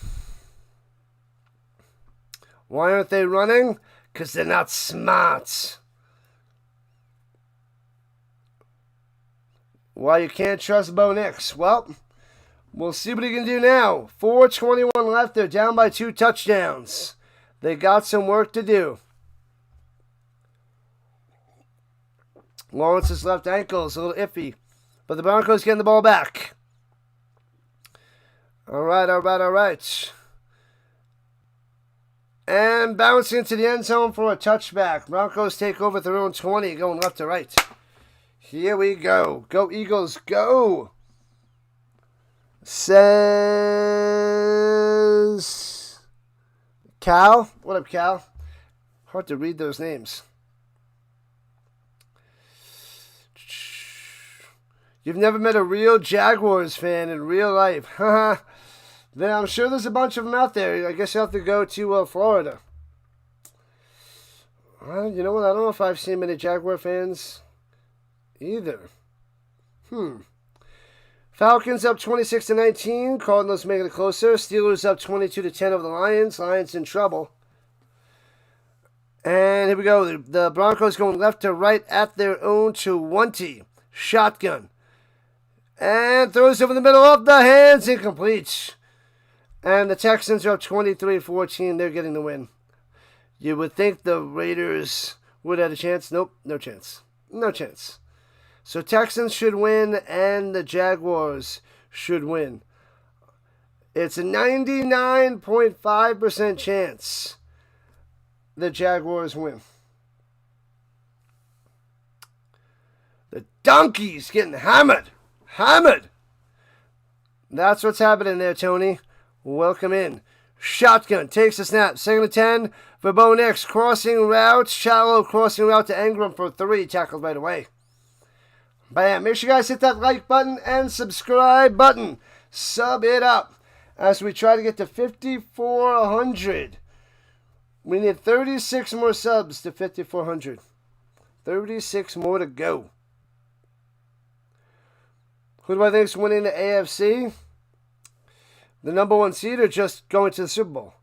[SPEAKER 1] Why aren't they running? Because they're not smart. Why you can't trust Bo Nix? Well, we'll see what he can do now. 4:21 left. They're down by 2 touchdowns. They got some work to do. Lawrence's left ankle is a little iffy. But the Broncos getting the ball back. All right. And bouncing into the end zone for a touchback. Broncos take over their own 20, going left to right. Here we go. Go Eagles, go! Says Cal. What up, Cal? Hard to read those names. You've never met a real Jaguars fan in real life. Haha. Then I'm sure there's a bunch of them out there. I guess you have to go to Florida. You know what? I don't know if I've seen many Jaguar fans either. Falcons up 26-19. Cardinals making it closer. Steelers up 22-10 over the Lions. Lions in trouble. And here we go. The Broncos going left to right at their own 20. Shotgun. And throws over the middle of the hands. Incomplete. And the Texans are up 23-14. They're getting the win. You would think the Raiders would have a chance. Nope, no chance. No chance. So Texans should win and the Jaguars should win. It's a 99.5% chance the Jaguars win. The Donkeys getting hammered. Hammered. That's what's happening there, Tony. Welcome in. Shotgun takes a snap. 2nd and 10 for Bo Nix. Crossing route. Shallow crossing route to Ingram for 3. Tackled right away. Bam. Make sure you guys hit that like button and subscribe button. Sub it up as we try to get to 5,400. We need 36 more subs to 5,400. 36 more to go. Who do I think is winning the AFC? The number 1 seed or just going to the Super Bowl?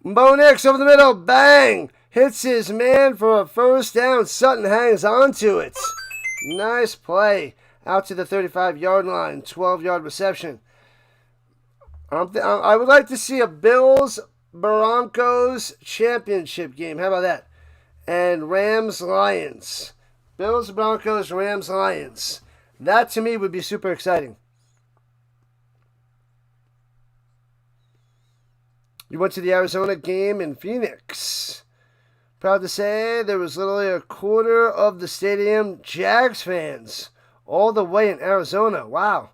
[SPEAKER 1] Bo Nix over the middle. Bang! Hits his man for a first down. Sutton hangs on to it. Nice play. Out to the 35-yard line. 12-yard reception. I would like to see a Bills-Broncos championship game. How about that? And Rams-Lions. Bills-Broncos, Rams-Lions. That, to me, would be super exciting. You went to the Arizona game in Phoenix. Proud to say there was literally a quarter of the stadium Jags fans. All the way in Arizona. Wow.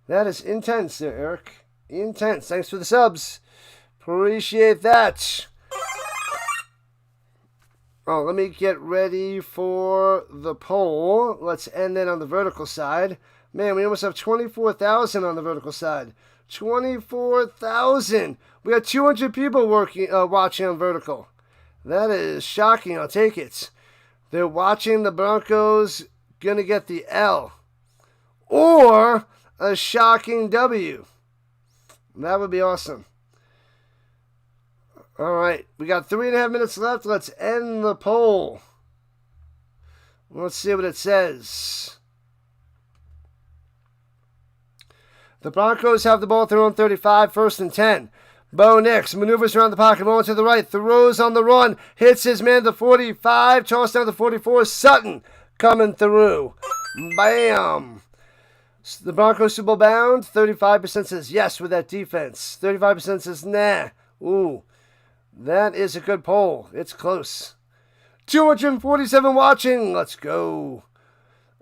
[SPEAKER 1] That is intense there, Eric. Intense. Thanks for the subs. Appreciate that. Oh, let me get ready for the poll. Let's end it on the vertical side. Man, we almost have 24,000 on the vertical side. 24,000. We got 200 people watching on vertical. That is shocking. I'll take it. They're watching the Broncos gonna get the L. Or a shocking W. That would be awesome. All right, we got 3.5 minutes left. Let's end the poll. Let's see what it says. The Broncos have the ball at their own 35, 1st and 10. Bo Nix maneuvers around the pocket, rolling to the right, throws on the run, hits his man to 45, toss down to 44. Sutton coming through. Bam. The Broncos Super Bowl bound. 35% says yes with that defense. 35% says nah. Ooh. That is a good poll. It's close. 247 watching. Let's go.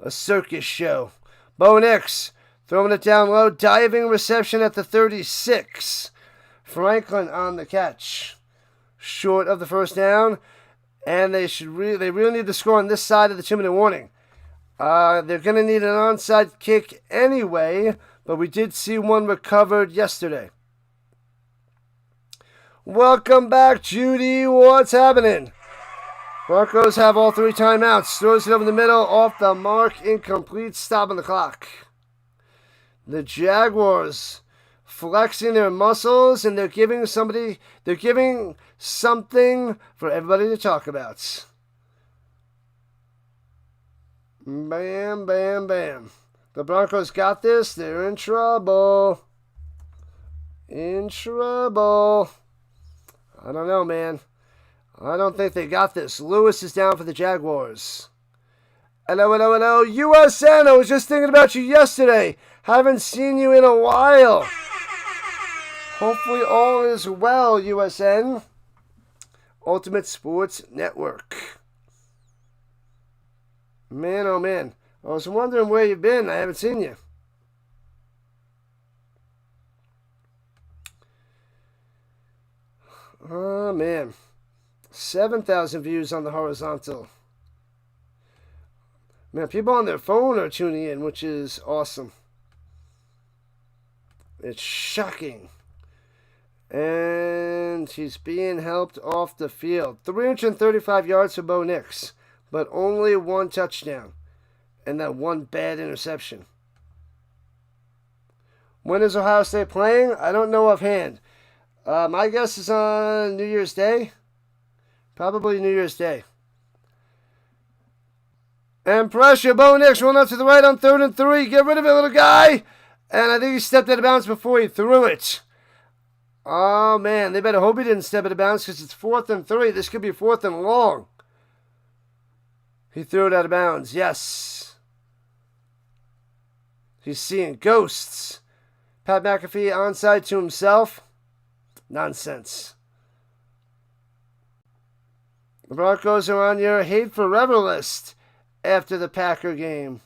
[SPEAKER 1] A circus show. Bo Nix throwing it down low. Diving reception at the 36. Franklin on the catch. Short of the first down. And they really need to score on this side of the 2-minute warning. They're going to need an onside kick anyway. But we did see one recovered yesterday. Welcome back, Judy. What's happening? Broncos have all 3 timeouts. Throws it over the middle, off the mark, incomplete, stopping the clock. The Jaguars flexing their muscles, and they're giving something for everybody to talk about. Bam, bam, bam. The Broncos got this. They're in trouble. In trouble. I don't know, man. I don't think they got this. Lewis is down for the Jaguars. Hello, hello, hello. USN, I was just thinking about you yesterday. Haven't seen you in a while. Hopefully all is well, USN. Ultimate Sports Network. Man, oh man. I was wondering where you've been. I haven't seen you. Oh, man. 7,000 views on the horizontal. Man, people on their phone are tuning in, which is awesome. It's shocking. And he's being helped off the field. 335 yards for Bo Nix, but only 1 touchdown. And that 1 bad interception. When is Ohio State playing? I don't know offhand. My guess is on New Year's Day. Probably New Year's Day. And pressure. Bo Nix rolling out to the right on 3rd and 3. Get rid of it, little guy. And I think he stepped out of bounds before he threw it. Oh, man. They better hope he didn't step out of bounds because it's 4th and 3. This could be 4th and long. He threw it out of bounds. Yes. He's seeing ghosts. Pat McAfee onside to himself. Nonsense. The Broncos are on your hate forever list after the Packer game.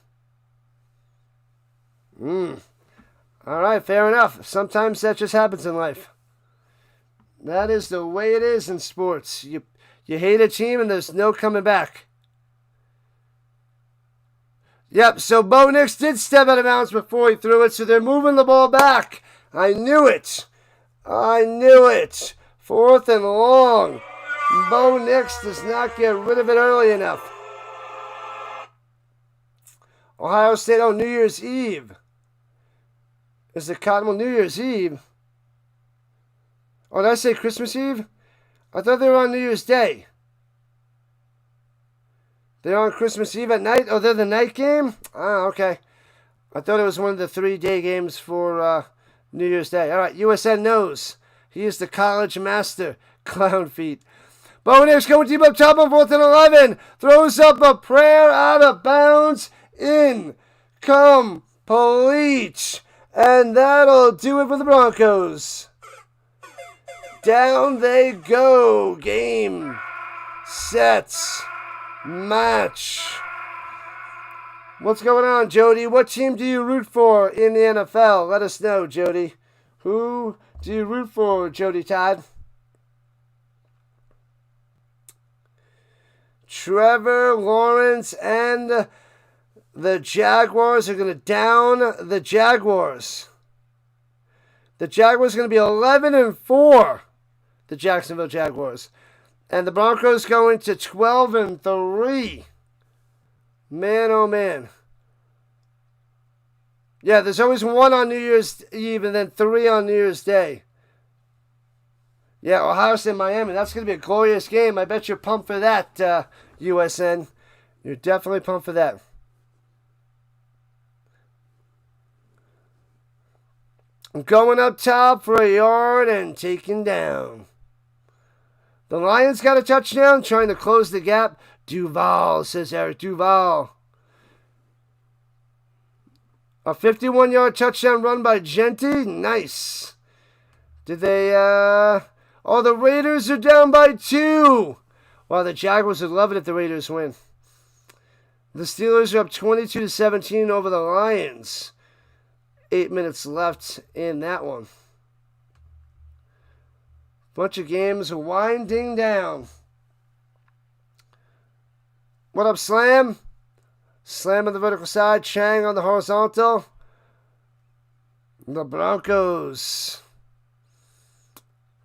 [SPEAKER 1] All right, fair enough. Sometimes that just happens in life. That is the way it is in sports. You hate a team and there's no coming back. Yep, so Bo Nix did step out of bounds before he threw it, so they're moving the ball back. I knew it. I knew it. 4th and long. Bo Nix does not get rid of it early enough. Ohio State, New Year's Eve. Is it Cottonmouth New Year's Eve? Oh, did I say Christmas Eve? I thought they were on New Year's Day. They're on Christmas Eve at night? Oh, they're the night game? Ah, okay. I thought it was one of the 3-day games for New Year's Day. All right, USN knows. He is the college master. Clown feet. Buccaneers going deep up top on 4th and 11. Throws up a prayer out of bounds. Incomplete. And that'll do it for the Broncos. Down they go. Game. Set. Match. What's going on, Jody? What team do you root for in the NFL? Let us know, Jody. Who do you root for, Jody Todd? Trevor Lawrence and the Jaguars are going to down the Jaguars. The Jaguars are going to be 11-4, the Jacksonville Jaguars. And the Broncos going to 12-3. Man, oh man. Yeah, there's always 1 on New Year's Eve and then 3 on New Year's Day. Yeah, Ohio State, Miami. That's going to be a glorious game. I bet you're pumped for that, USN. You're definitely pumped for that. Going up top for a yard and taken down. The Lions got a touchdown, trying to close the gap. Duval, says Eric Duval. A 51-yard touchdown run by Genty. Nice. Did they, Oh, the Raiders are down by 2. Wow, the Jaguars would love it if the Raiders win. The Steelers are up 22-17 over the Lions. 8 minutes left in that one. Bunch of games winding down. What up, Slam? Slam on the vertical side. Chang on the horizontal. The Broncos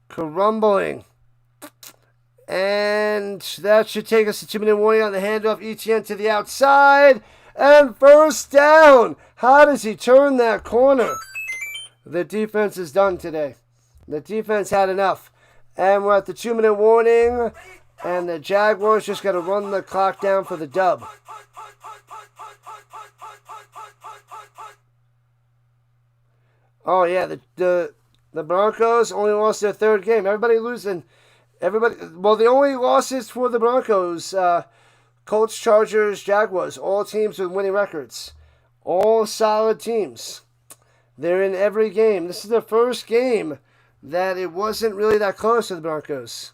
[SPEAKER 1] crumbling. And that should take us to 2-minute warning on the handoff. ETN to the outside. And first down. How does he turn that corner? The defense is done today. The defense had enough. And we're at the 2-minute warning. And the Jaguars just got to run the clock down for the dub. Oh, yeah, the Broncos only lost their 3rd game. Everybody losing. Well, the only losses for the Broncos, Colts, Chargers, Jaguars, all teams with winning records. All solid teams. They're in every game. This is the first game that it wasn't really that close to the Broncos.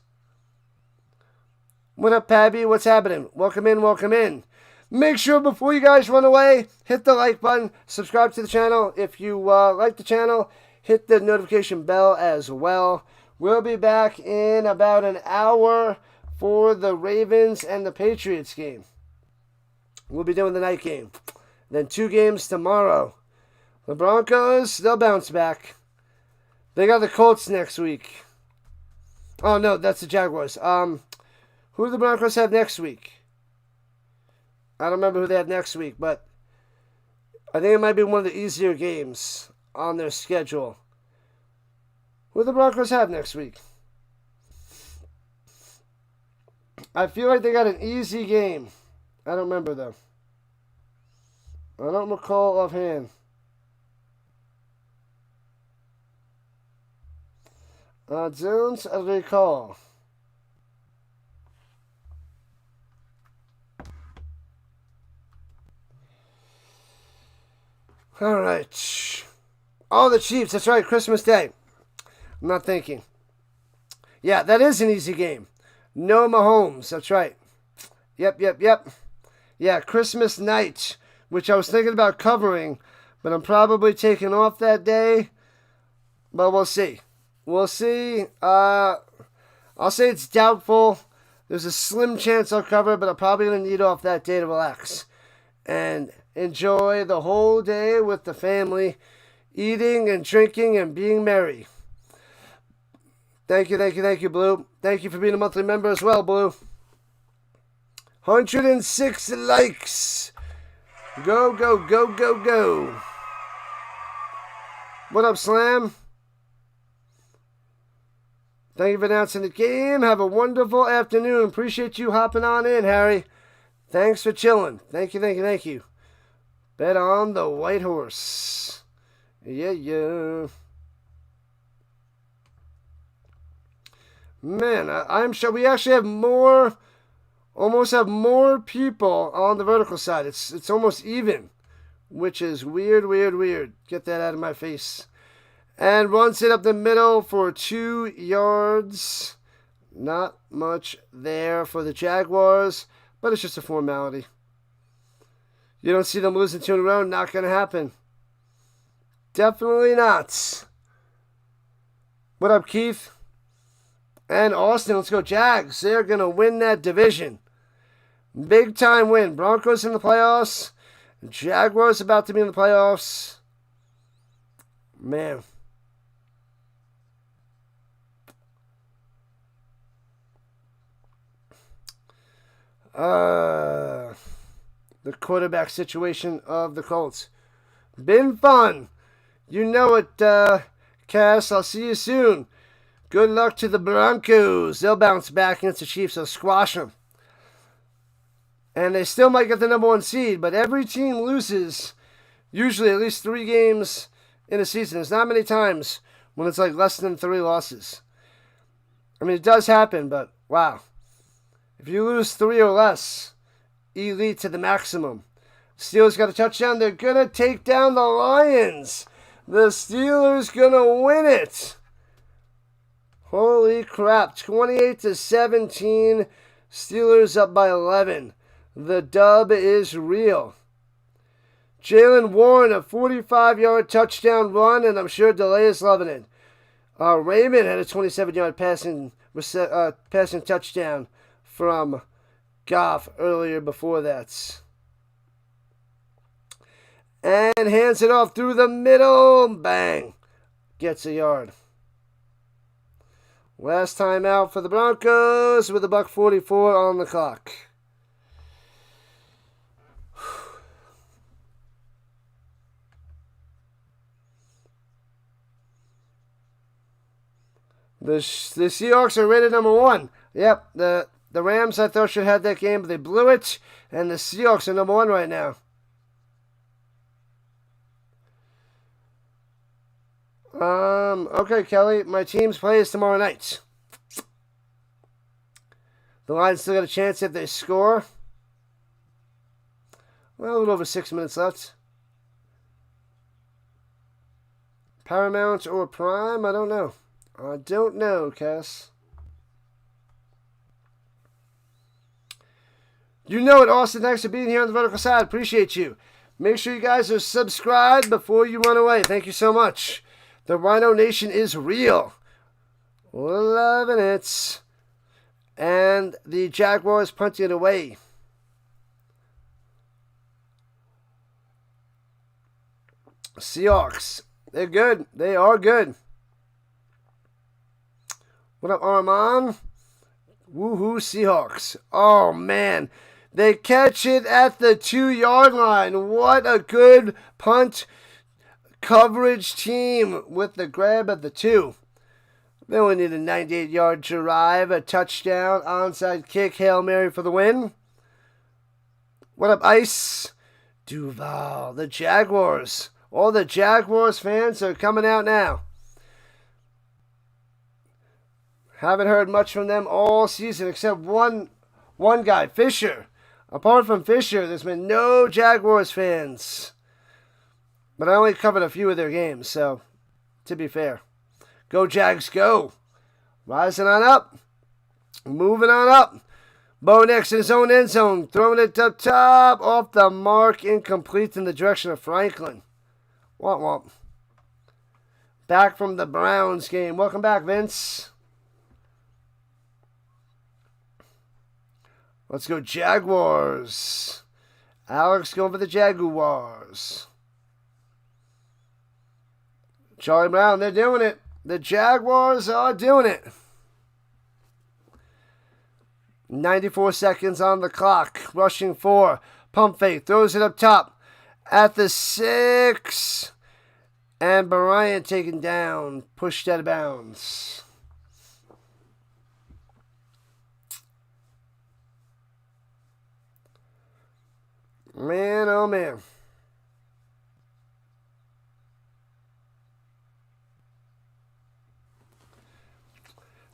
[SPEAKER 1] What up, Pabby? What's happening? Welcome in, welcome in. Make sure before you guys run away, hit the like button, subscribe to the channel. If you like the channel, hit the notification bell as well. We'll be back in about an hour for the Ravens and the Patriots game. We'll be doing the night game. Then 2 games tomorrow. The Broncos, they'll bounce back. They got the Colts next week. Oh, no, that's the Jaguars. Who do the Broncos have next week? I don't remember who they have next week, but I think it might be one of the easier games on their schedule. Who do the Broncos have next week? I feel like they got an easy game. I don't remember, though. I don't recall offhand. Jones, I recall. All right. Oh, the Chiefs. That's right. Christmas Day. I'm not thinking. Yeah, that is an easy game. No Mahomes. That's right. Yep. Yeah, Christmas night, which I was thinking about covering, but I'm probably taking off that day. But we'll see. We'll see. I'll say it's doubtful. There's a slim chance I'll cover, but I'm probably going to need off that day to relax and enjoy the whole day with the family, eating and drinking and being merry. Thank you, Blue. Thank you for being a monthly member as well, Blue. 106 likes. Go. What up, Slam? Thank you for announcing the game. Have a wonderful afternoon. Appreciate you hopping on in, Harry. Thanks for chilling. Thank you. Bet on the white horse. Yeah. Man, I'm sure we actually have almost have more people on the vertical side. It's almost even, which is weird. Get that out of my face. And runs it up the middle for 2 yards. Not much there for the Jaguars, but it's just a formality. You don't see them losing 2 in a row, not going to happen. Definitely not. What up, Keith? And Austin, let's go Jags. They're going to win that division. Big time win. Broncos in the playoffs. Jaguars about to be in the playoffs. Man. The quarterback situation of the Colts. Been fun. You know it, Cass. I'll see you soon. Good luck to the Broncos. They'll bounce back against the Chiefs. They'll squash them. And they still might get the number 1 seed, but every team loses usually at least 3 games in a season. There's not many times when it's like less than 3 losses. I mean, it does happen, but wow. If you lose 3 or less, elite to the maximum. Steelers got a touchdown. They're going to take down the Lions. The Steelers going to win it. Holy crap. 28-17. Steelers up by 11. The dub is real. Jalen Warren, a 45-yard touchdown run, and I'm sure DeLay is loving it. Raymond had a 27-yard passing touchdown from Goff earlier before that. And hands it off through the middle. Bang. Gets a yard. Last time out for the Broncos with $1:44 on the clock. The Seahawks are rated number 1. Yep, the Rams I thought should have that game, but they blew it. And the Seahawks are number 1 right now. Okay, Kelly. My team's plays tomorrow night. The Lions still got a chance if they score. Well, a little over 6 minutes left. Paramount or Prime? I don't know. I don't know, Cass. You know it, Austin. Thanks for being here on the vertical side. Appreciate you. Make sure you guys are subscribed before you run away. Thank you so much. The Rhino Nation is real. Loving it. And the Jaguars punting it away. Seahawks. They're good. They are good. What up, Armand? Woohoo, Seahawks. Oh, man. They catch it at the 2-yard line. What a good punt coverage team with the grab at the 2. They only need a 98-yard drive, a touchdown, onside kick, Hail Mary for the win. What up, Ice? Duval, the Jaguars. All the Jaguars fans are coming out now. Haven't heard much from them all season except one guy, Fisher. Apart from Fisher, there's been no Jaguars fans. But I only covered a few of their games, so to be fair. Go Jags, go. Rising on up. Moving on up. Bo Nix in his own end zone. Throwing it up top. Off the mark. Incomplete in the direction of Franklin. Womp womp. Back from the Browns game. Welcome back, Vince. Let's go Jaguars. Alex going for the Jaguars. Charlie Brown, they're doing it. The Jaguars are doing it. 94 seconds on the clock. Rushing 4. Pump fake. Throws it up top. At the 6. And Bryant taken down. Pushed out of bounds. Man, oh man.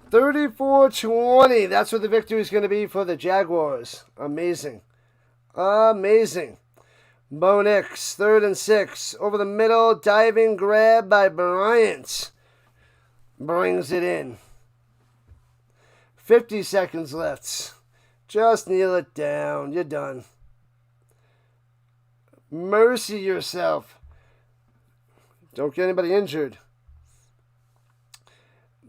[SPEAKER 1] $34-20. That's what the victory is going to be for the Jaguars. Amazing. Amazing. Bo Nix, 3rd and 6. Over the middle, diving grab by Bryant. Brings it in. 50 seconds left. Just kneel it down. You're done. Mercy yourself. Don't get anybody injured.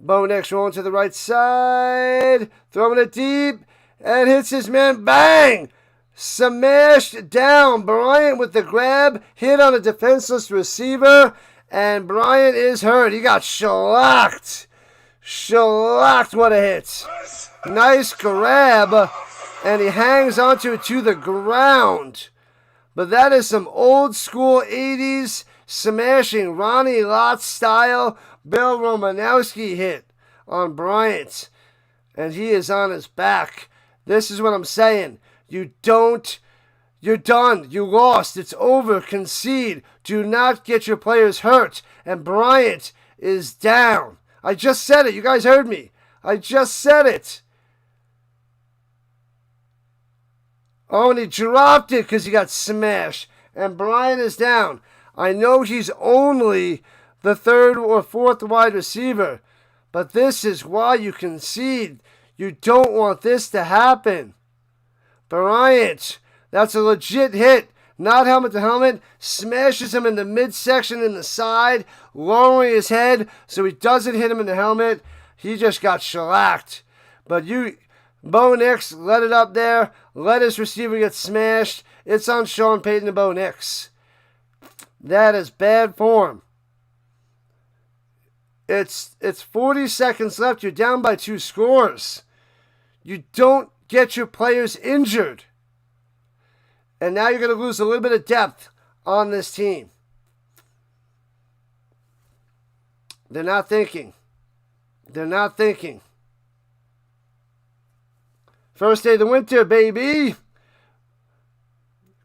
[SPEAKER 1] Bo Nix rolling to the right side. Throwing it deep. And hits his man. Bang! Smashed down. Bryant with the grab. Hit on a defenseless receiver. And Bryant is hurt. He got shellacked. Shellacked. What a hit. Nice grab. And he hangs onto it to the ground. But that is some old school 80s smashing Ronnie Lott style Bill Romanowski hit on Bryant. And he is on his back. This is what I'm saying. You're done. You lost. It's over. Concede. Do not get your players hurt. And Bryant is down. I just said it. You guys heard me. I just said it. Oh, and he dropped it because he got smashed. And Bryant is down. I know he's only the 3rd or 4th wide receiver. But this is why you concede. You don't want this to happen. Bryant, that's a legit hit. Not helmet to helmet. Smashes him in the midsection in the side. Lowering his head so he doesn't hit him in the helmet. He just got shellacked. But Bo Nix let it up there. Let his receiver get smashed. It's on Sean Payton and Bo Nix. That is bad form. It's 40 seconds left. You're down by 2 scores. You don't get your players injured. And now you're going to lose a little bit of depth on this team. They're not thinking. They're not thinking. First day of the winter, baby.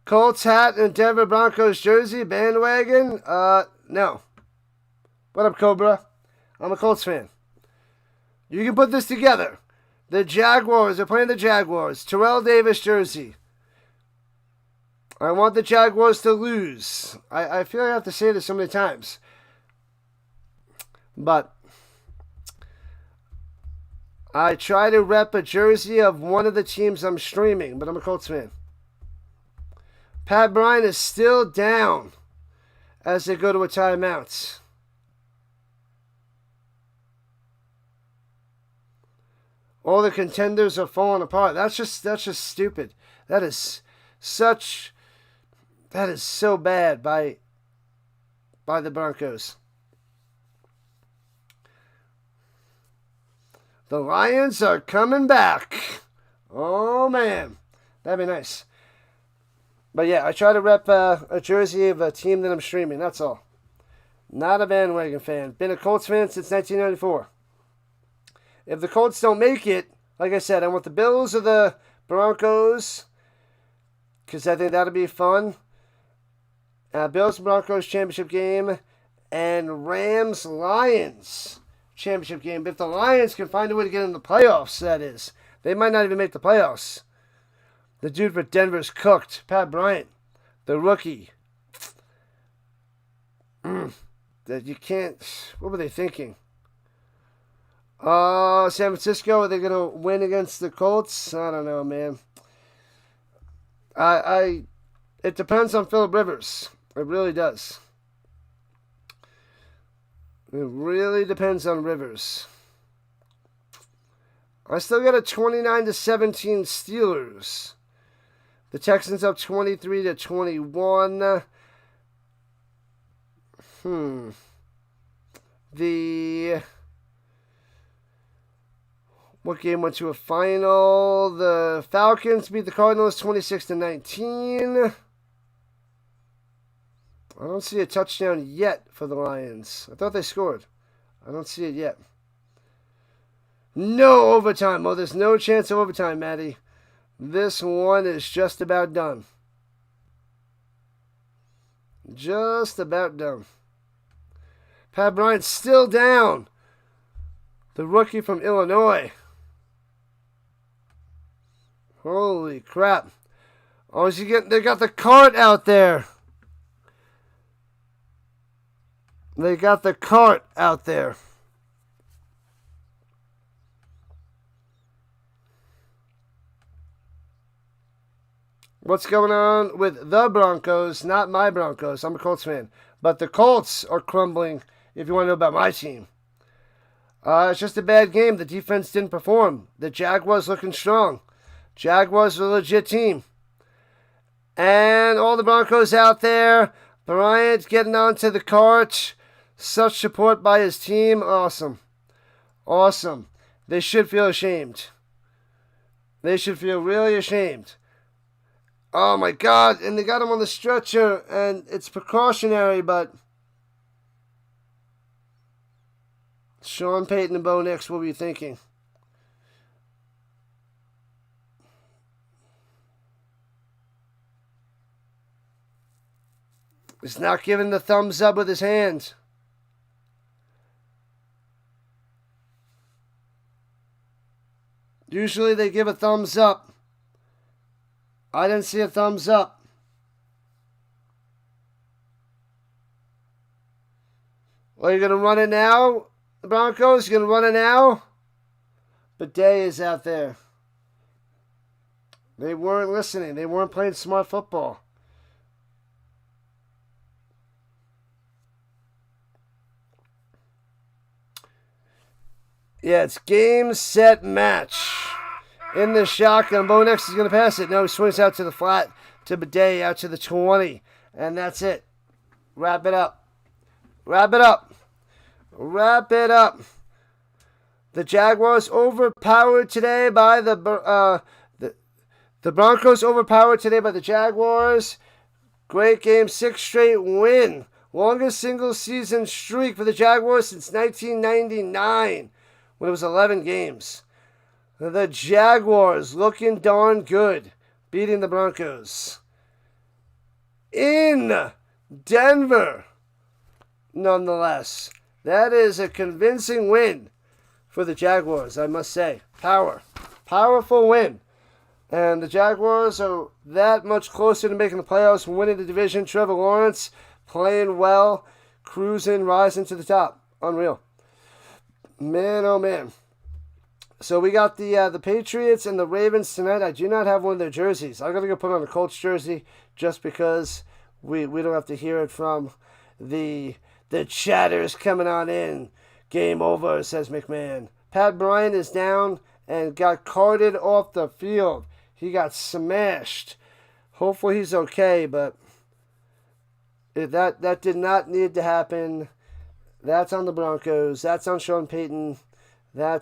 [SPEAKER 1] Colts hat and Denver Broncos jersey, bandwagon? No. What up, Cobra? I'm a Colts fan. You can put this together. The Jaguars are playing the Jaguars. Terrell Davis jersey. I want the Jaguars to lose. I feel like I have to say this so many times. But I try to rep a jersey of one of the teams I'm streaming, but I'm a Colts fan. Pat Bryant is still down as they go to a timeout. All the contenders are falling apart. That's just stupid. That is so bad by the Broncos. The Lions are coming back. Oh man, that'd be nice. But yeah, I try to rep a jersey of a team that I'm streaming. That's all. Not a bandwagon fan. Been a Colts fan since 1994. If the Colts don't make it, like I said, I want the Bills or the Broncos, because I think that'll be fun. Bills and Broncos championship game, and Rams-Lions championship game. But if the Lions can find a way to get in the playoffs, that is. They might not even make the playoffs. The dude for Denver's cooked. Pat Bryant, the rookie. That you can't. What were they thinking? San Francisco, are they going to win against the Colts? I don't know, man. It depends on Phillip Rivers. It really does. It really depends on Rivers. I still got a 29-17 Steelers. The Texans up 23-21. What game went to a final? The Falcons beat the Cardinals 26-19. I don't see a touchdown yet for the Lions. I thought they scored. I don't see it yet. No overtime. Oh, there's no chance of overtime, Maddie. This one is just about done. Just about done. Pat Bryant's still down. The rookie from Illinois. Holy crap. Oh, they got the cart out there. They got the cart out there. What's going on with the Broncos? Not my Broncos. I'm a Colts fan. But the Colts are crumbling, if you want to know about my team. It's just a bad game. The defense didn't perform. The Jaguars looking strong. Jaguars are a legit team. And all the Broncos out there. Bryant getting onto the cart. Such support by his team. Awesome. Awesome. They should feel ashamed. They should feel really ashamed. Oh my God. And they got him on the stretcher. And it's precautionary, but Sean Payton and Bo Nix, what were you thinking? He's not giving the thumbs up with his hand. Usually they give a thumbs up. I didn't see a thumbs up. Well, you're going to run it now, the Broncos? You're going to run it now? But Day is out there. They weren't listening. They weren't playing smart football. Yeah, it's game, set, match. In the shotgun, Bo Nix is going to pass it. No, he swings out to the flat, to Bidet, out to the 20. And that's it. Wrap it up. Wrap it up. Wrap it up. The Jaguars overpowered today by the Broncos overpowered today by the Jaguars. Great game, 6th straight win. Longest single season streak for the Jaguars since 1999. When it was 11 games. The Jaguars looking darn good, beating the Broncos. In Denver, nonetheless. That is a convincing win for the Jaguars, I must say. Powerful win. And the Jaguars are that much closer to making the playoffs, winning the division. Trevor Lawrence playing well, cruising, rising to the top. Unreal. Man, oh man. So we got the Patriots and the Ravens tonight. I do not have one of their jerseys. I'm going to go put on a Colts jersey just because we don't have to hear it from the chatters coming on in. Game over, says McMahon. Pat Bryant is down and got carted off the field. He got smashed. Hopefully he's okay, but that did not need to happen. That's on the Broncos. That's on Sean Payton. The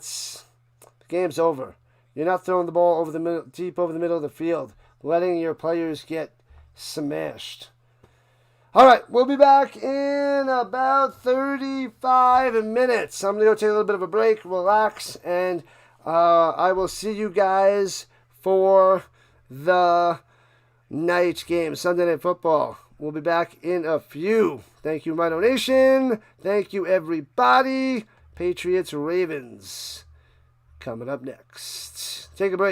[SPEAKER 1] game's over. You're not throwing the ball over the middle, deep over the middle of the field, letting your players get smashed. All right, we'll be back in about 35 minutes. I'm going to go take a little bit of a break, relax, and I will see you guys for the night game, Sunday Night Football. We'll be back in a few. Thank you, Rhino Nation. Thank you, everybody. Patriots, Ravens. Coming up next. Take a break.